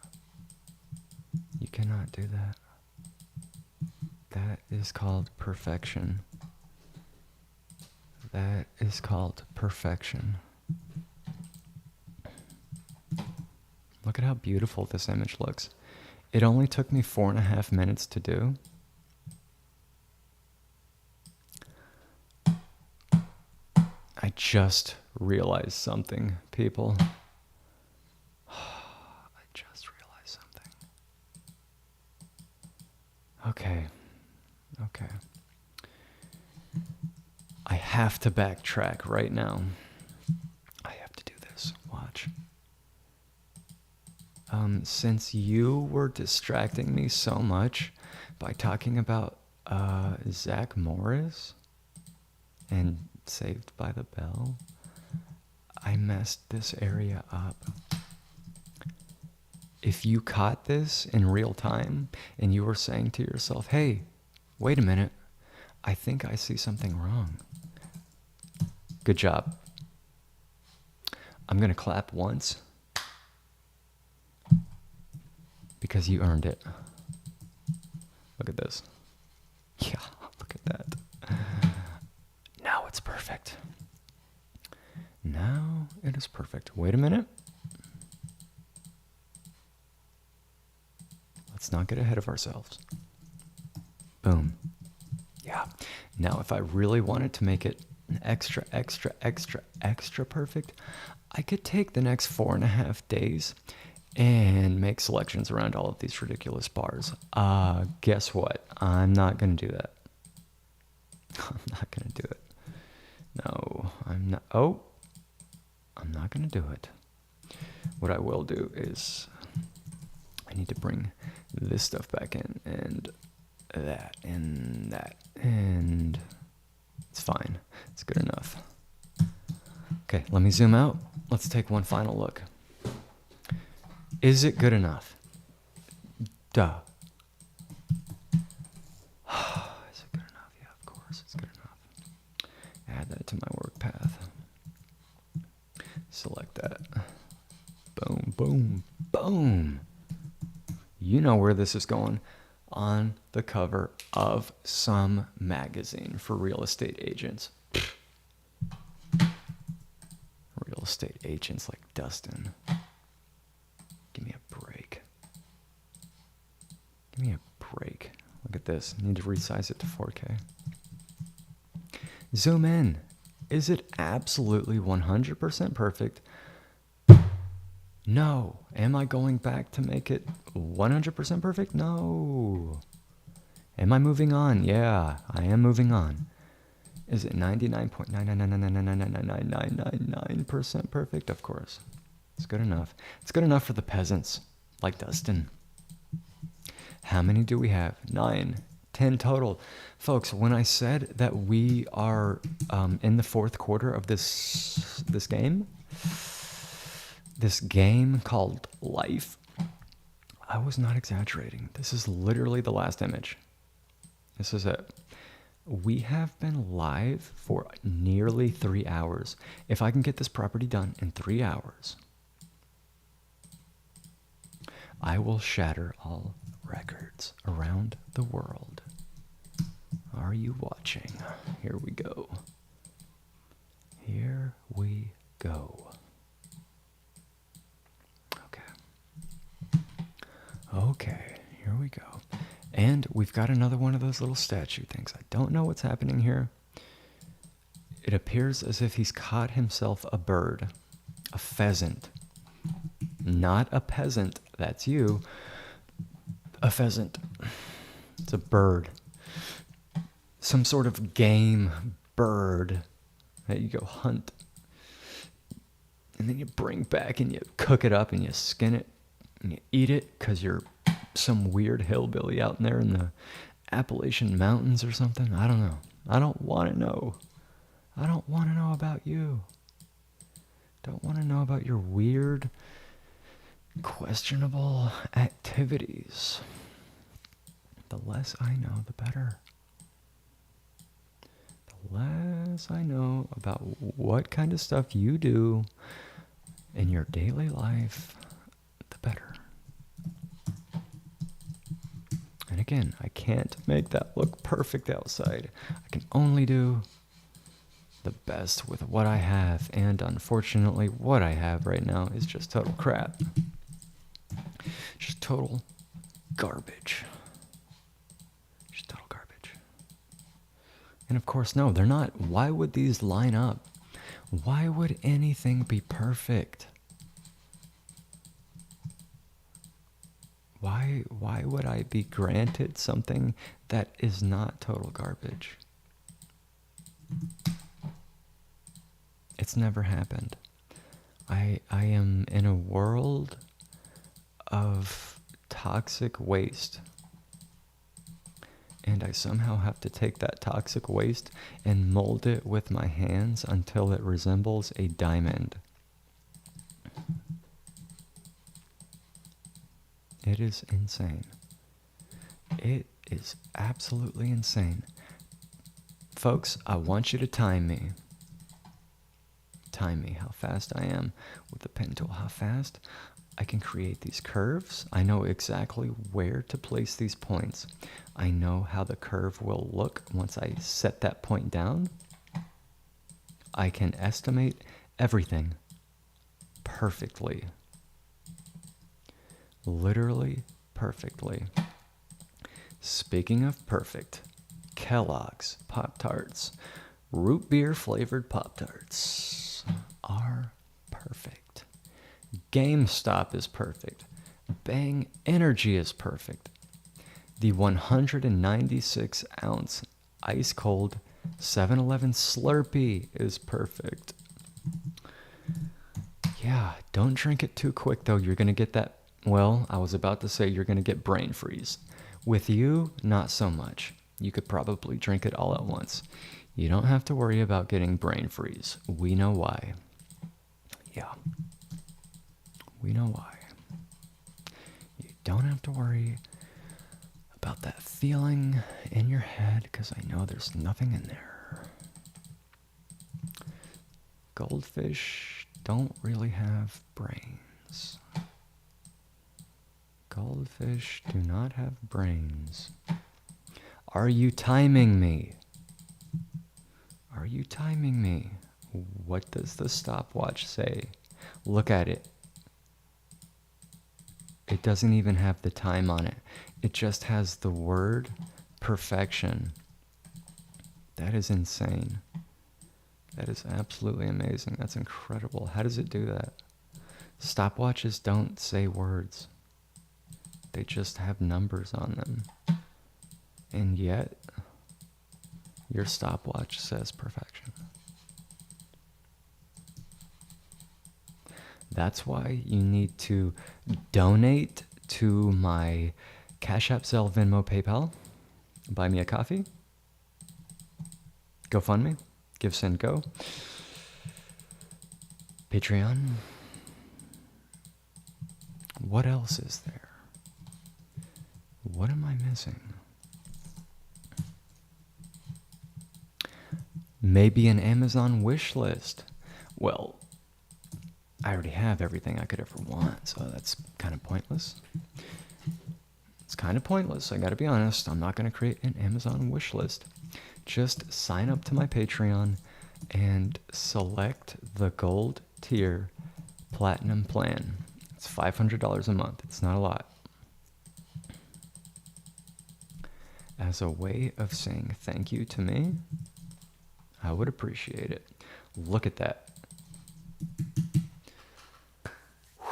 You cannot do that. That is called perfection. That is called perfection. Look at how beautiful this image looks. It only took me 4.5 minutes to do. I just realized something, people. I just realized something. Okay. Okay. I have to backtrack right now. I have to do this. Watch. Since you were distracting me so much by talking about Zach Morris and Saved by the Bell, I messed this area up. If you caught this in real time and you were saying to yourself, hey, wait a minute, I think I see something wrong. Good job. I'm going to clap once because you earned it. Look at this. Yeah, look at that. Now it's perfect. Now it is perfect. Wait a minute. Let's not get ahead of ourselves. Boom. Yeah. Now, if I really wanted to make it extra perfect, I could take the next 4.5 days and make selections around all of these ridiculous bars. Guess what? I'm not going to do that. I'm not going to do it. No, I'm not. Oh, I'm not going to do it. What I will do is I need to bring this stuff back in and that and that, and it's fine. It's good enough. Okay, let me zoom out. Let's take one final look. Is it good enough? Duh. Is it good enough? Yeah, of course it's good enough. Add that to my work path. Select that. Boom, boom, boom. You know where this is going. On the cover of some magazine for real estate agents. Real estate agents like Dustin. Give me a break. Give me a break. Look at this. I need to resize it to 4K. Zoom in. Is it absolutely 100% perfect? No. Am I going back to make it 100% perfect? No. Am I moving on? Yeah, I am moving on. Is it 99.999999999% perfect? Of course. It's good enough. It's good enough for the peasants, like Dustin. How many do we have? 9, 10 total. Folks, when I said that we are in the 4th quarter of this game called life, I was not exaggerating. This is literally the last image. This is it. We have been live for nearly 3 hours. If I can get this property done in 3 hours, I will shatter all records around the world. Are you watching? Here we go. Here we go. Okay, here we go. And we've got another one of those little statue things. I don't know what's happening here. It appears as if he's caught himself a bird, a pheasant. Not a peasant, that's you. A pheasant. It's a bird. Some sort of game bird that you go hunt. And then you bring back and you cook it up and you skin it and you eat it because you're some weird hillbilly out in there in the Appalachian Mountains or something. I don't know. I don't want to know. I don't want to know about you. Don't want to know about your weird, questionable activities. The less I know, the better. The less I know about what kind of stuff you do in your daily life, the better. And again, I can't make that look perfect outside. I can only do the best with what I have, and unfortunately, what I have right now is just total crap. Just total garbage. Just total garbage. And of course, no, they're not. Why would these line up? Why would anything be perfect? Why would I be granted something that is not total garbage? It's never happened. I am in a world of toxic waste. And I somehow have to take that toxic waste and mold it with my hands until it resembles a diamond. It is insane. It is absolutely insane. Folks, I want you to time me. Time me how fast I am with the pen tool, how fast I can create these curves. I know exactly where to place these points. I know how the curve will look once I set that point down. I can estimate everything perfectly. Literally perfectly. Speaking of perfect, Kellogg's Pop-Tarts, root beer flavored Pop-Tarts are perfect. GameStop is perfect. Bang Energy is perfect. The 196 ounce ice cold 7-Eleven Slurpee is perfect. Yeah, don't drink it too quick though. You're going to get that, well, I was about to say you're going to get brain freeze. With you, not so much. You could probably drink it all at once. You don't have to worry about getting brain freeze. We know why. Yeah. We know why. You don't have to worry about that feeling in your head because I know there's nothing in there. Goldfish don't really have brains. Goldfish do not have brains. Are you timing me? Are you timing me? What does the stopwatch say? Look at it. It doesn't even have the time on it. It just has the word perfection. That is insane. That is absolutely amazing. That's incredible. How does it do that? Stopwatches don't say words. They just have numbers on them. And yet, your stopwatch says perfection. That's why you need to donate to my Cash App, Zelle, Venmo, PayPal. Buy me a coffee. GoFundMe. Give, Send, Go. Patreon. What else is there? What am I missing? Maybe an Amazon wish list. Well, I already have everything I could ever want, so that's kind of pointless. It's kind of pointless, I gotta be honest. I'm not gonna create an Amazon wish list. Just sign up to my Patreon and select the gold tier platinum plan. It's $500 a month. It's not a lot. As a way of saying thank you to me, I would appreciate it. Look at that. Wow,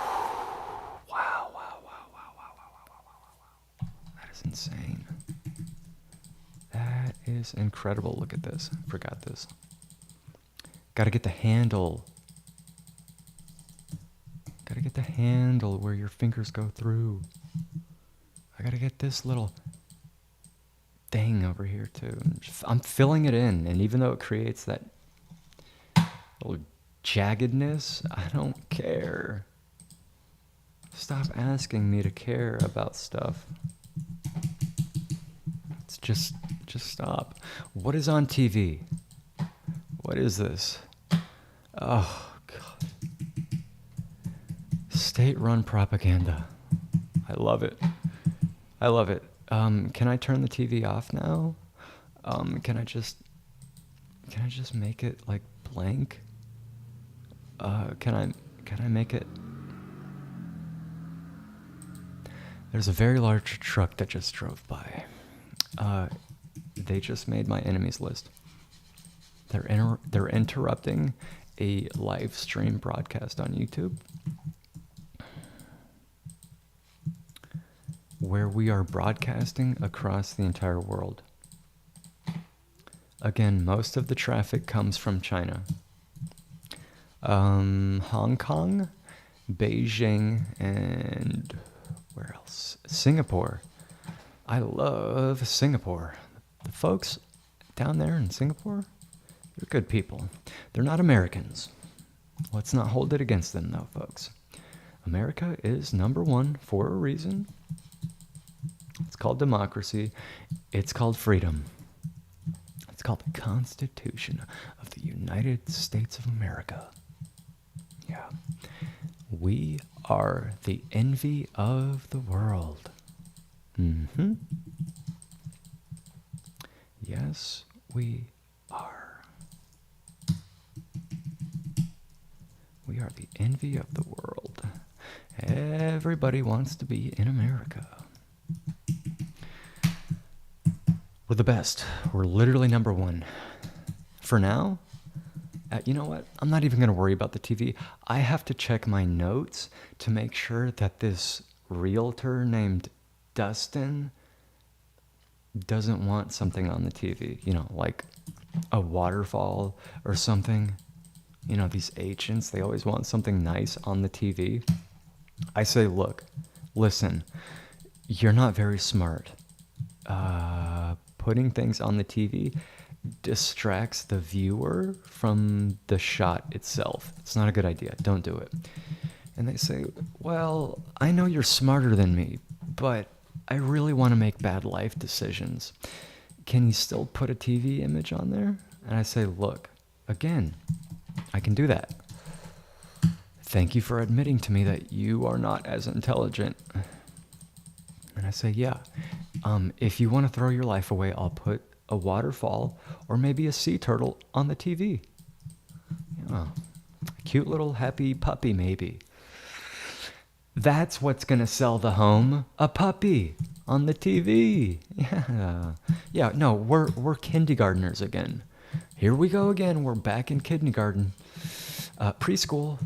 wow, wow, wow, wow, wow, wow, wow, wow, wow. That is insane. That is incredible. Look at this. Forgot this. Gotta get the handle. Gotta get the handle where your fingers go through. I gotta get this little thing over here too. I'm filling it in, and even though it creates that little jaggedness, I don't care. Stop asking me to care about stuff. It's just stop. What is on TV? What is this? Oh, God. State-run propaganda. I love it. I love it. Can I turn the TV off now? Can I just make it like blank? Can I make it? There's a very large truck that just drove by. They just made my enemies list. They're interrupting a live stream broadcast on YouTube where we are broadcasting across the entire world. Again, most of the traffic comes from China. Hong Kong, Beijing, and where else? Singapore. I love Singapore. The folks down there in Singapore, they're good people. They're not Americans. Let's not hold it against them, though, folks. America is number one for a reason. It's called democracy. It's called freedom. It's called the Constitution of the United States of America. Yeah. We are the envy of the world. Mm-hmm. Yes, we are. We are the envy of the world. Everybody wants to be in America. We're the best. We're literally number one. For now, you know what? I'm not even going to worry about the TV. I have to check my notes to make sure that this realtor named Dustin doesn't want something on the TV. You know, like a waterfall or something. You know, these agents, they always want something nice on the TV. I say, look, listen, you're not very smart. Putting things on the TV distracts the viewer from the shot itself. It's not a good idea. Don't do it. And they say, well, I know you're smarter than me, but I really want to make bad life decisions. Can you still put a TV image on there? And I say, look, again, I can do that. Thank you for admitting to me that you are not as intelligent. And I say, yeah, if you want to throw your life away, I'll put a waterfall or maybe a sea turtle on the TV. Yeah, a cute little happy puppy, maybe. That's what's going to sell the home. A puppy on the TV. Yeah. Yeah, no, we're kindergartners again. Here we go again. We're back in kindergarten. Preschool.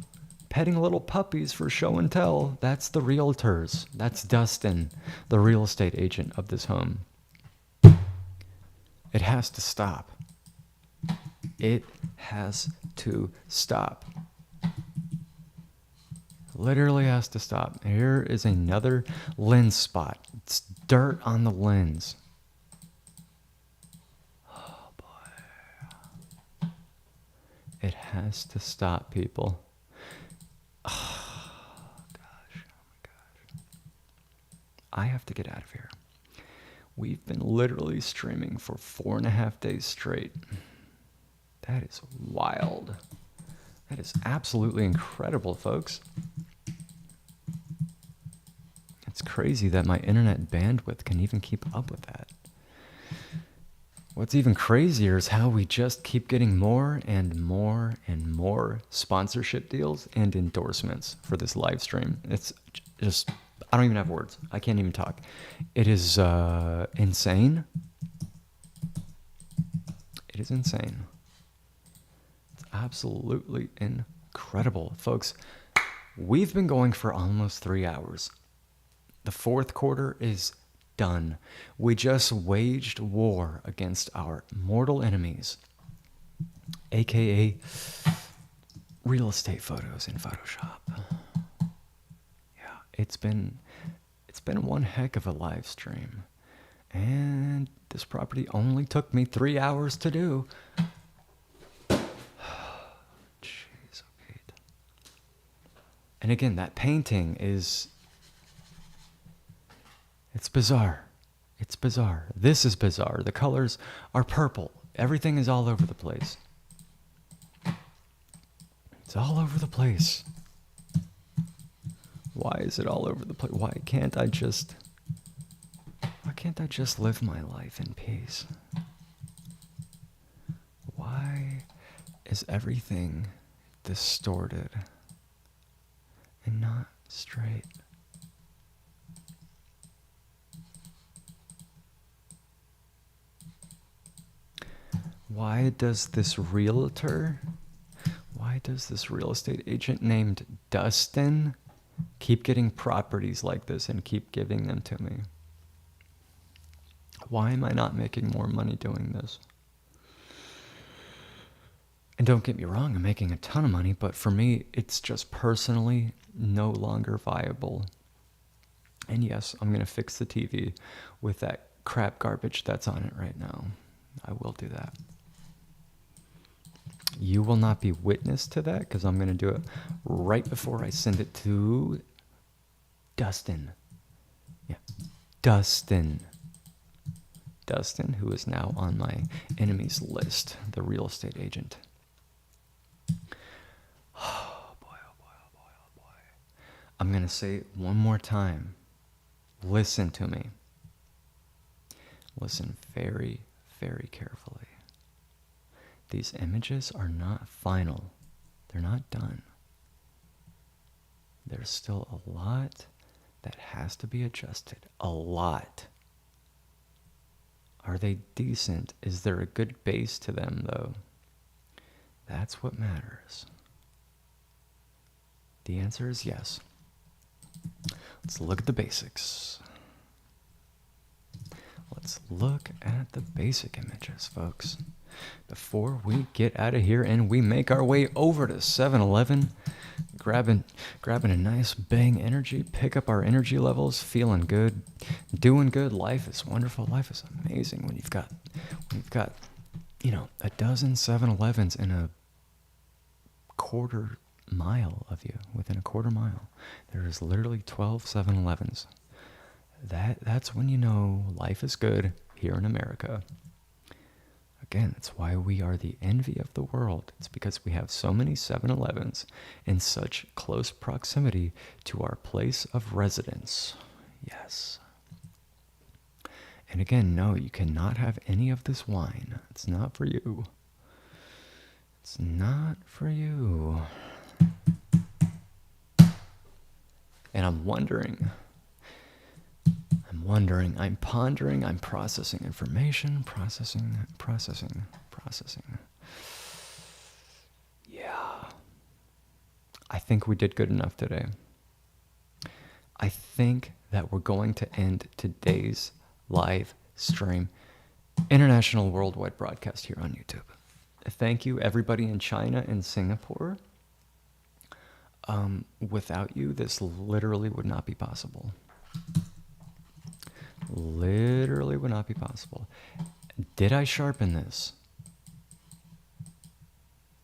Petting little puppies for show and tell. That's the realtors. That's Dustin, the real estate agent of this home. It has to stop. It has to stop. Literally has to stop. Here is another lens spot. It's dirt on the lens. Oh boy. It has to stop, people. Oh gosh, oh my gosh. I have to get out of here. We've been literally streaming for 4.5 days straight. That is wild. That is absolutely incredible, folks. It's crazy that my internet bandwidth can even keep up with that. What's even crazier is how we just keep getting more and more and more sponsorship deals and endorsements for this live stream. It's just, I don't even have words. I can't even talk. It is insane. It is insane. Absolutely incredible. Folks, we've been going for almost 3 hours. The fourth quarter is done. We just waged war against our mortal enemies, aka real estate photos in Photoshop. Yeah, it's been one heck of a live stream. And this property only took me 3 hours to do. Jeez, okay. And again, that painting is... it's bizarre. It's bizarre. This is bizarre. The colors are purple. Everything is all over the place. It's all over the place. Why is it all over the place? Why can't I just live my life in peace? Why is everything distorted and not straight? Why does this real estate agent named Dustin keep getting properties like this and keep giving them to me? Why am I not making more money doing this? And don't get me wrong, I'm making a ton of money, but for me, it's just personally no longer viable. And yes, I'm going to fix the TV with that crap garbage that's on it right now. I will do that. You will not be witness to that because I'm going to do it right before I send it to Dustin. Yeah, Dustin. Dustin, who is now on my enemies list, the real estate agent. Oh boy, oh boy, oh boy, oh boy. I'm going to say it one more time. Listen to me. Listen very, very carefully. These images are not final. They're not done. There's still a lot that has to be adjusted. A lot. Are they decent? Is there a good base to them, though? That's what matters. The answer is yes. Let's look at the basics. Let's look at the basic images, folks. Before we get out of here and we make our way over to 7-Eleven, grabbing a nice bang energy, pick up our energy levels, feeling good, doing good. Life is wonderful. Life is amazing when you've got a dozen 7-Elevens in a quarter mile of you. Within a quarter mile, there is literally 12 7-Elevens. That's when you know life is good here in America. Again, that's why we are the envy of the world. It's because we have so many 7-Elevens in such close proximity to our place of residence. Yes. And again, no, you cannot have any of this wine. It's not for you. It's not for you. And I'm pondering, I'm processing information, processing. Yeah. I think we did good enough today. I think that we're going to end today's live stream, international worldwide broadcast here on YouTube. Thank you, everybody in China and Singapore. Without you, this literally would not be possible. Literally would not be possible. Did I sharpen this?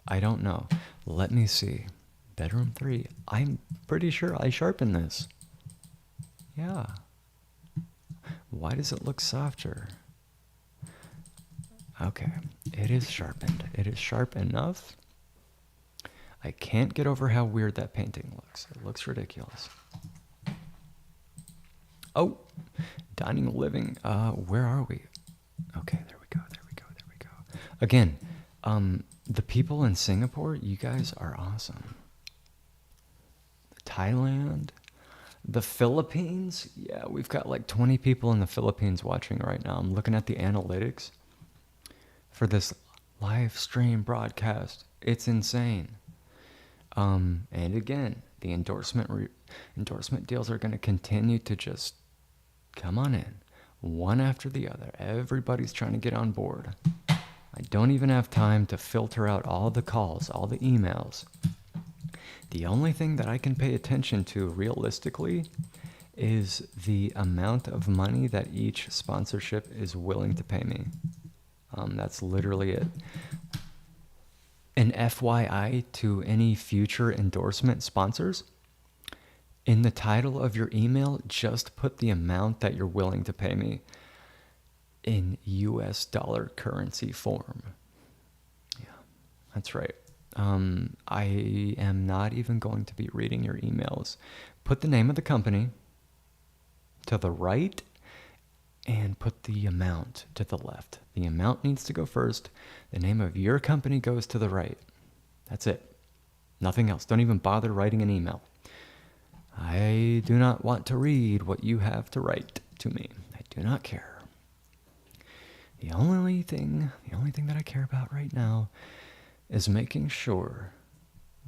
I don't know. Let me see. Bedroom 3. I'm pretty sure I sharpened this. Yeah. Why does it look softer? Okay. It is sharpened. It is sharp enough. I can't get over how weird that painting looks. It looks ridiculous. Oh, dining, living. Where are we? Okay, there we go. Again, the people in Singapore, you guys are awesome. Thailand, the Philippines. Yeah, we've got like 20 people in the Philippines watching right now. I'm looking at the analytics for this live stream broadcast. It's insane. And again, the endorsement deals are going to continue to just come on in, one after the other. Everybody's trying to get on board. I don't even have time to filter out all the calls, all the emails. The only thing that I can pay attention to realistically is the amount of money that each sponsorship is willing to pay me. That's literally it. An FYI to any future endorsement sponsors, in the title of your email, just put the amount that you're willing to pay me in US dollar currency form. Yeah, that's right. I am not even going to be reading your emails. Put the name of the company to the right and put the amount to the left. The amount needs to go first. The name of your company goes to the right. That's it. Nothing else. Don't even bother writing an email. I do not want to read what you have to write to me. I do not care. The only thing that I care about right now is making sure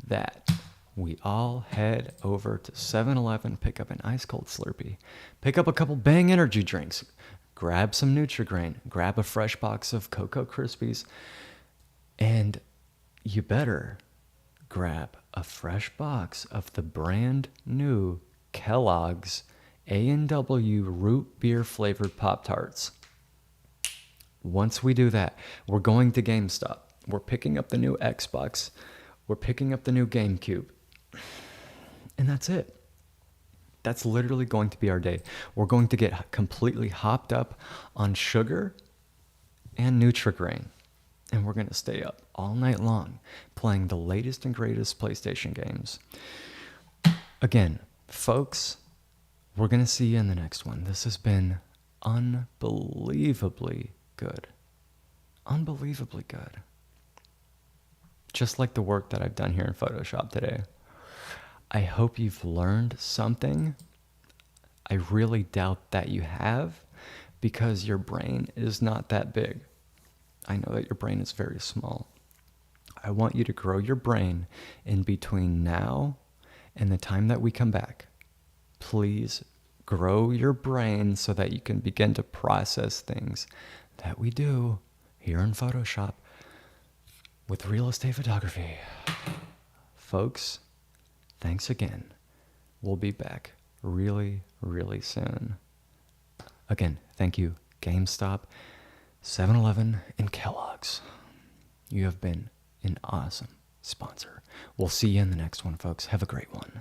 that we all head over to 7-Eleven, pick up an ice cold Slurpee, pick up a couple Bang energy drinks, grab some Nutri-Grain, grab a fresh box of Cocoa Krispies, and you better grab a fresh box of the brand new Kellogg's A&W root beer flavored Pop-Tarts. Once we do that, we're going to GameStop. We're picking up the new Xbox. We're picking up the new GameCube. And that's it. That's literally going to be our day. We're going to get completely hopped up on sugar and Nutri-Grain. And we're going to stay up all night long playing the latest and greatest PlayStation games. Again, folks, we're going to see you in the next one. This has been unbelievably good. Unbelievably good. Just like the work that I've done here in Photoshop today. I hope you've learned something. I really doubt that you have, because your brain is not that big. I know that your brain is very small. I want you to grow your brain in between now and the time that we come back. Please grow your brain so that you can begin to process things that we do here in Photoshop with real estate photography. Folks, thanks again. We'll be back really, really soon. Again, thank you, GameStop, 7-Eleven, and Kellogg's. You have been an awesome sponsor. We'll see you in the next one, folks. Have a great one.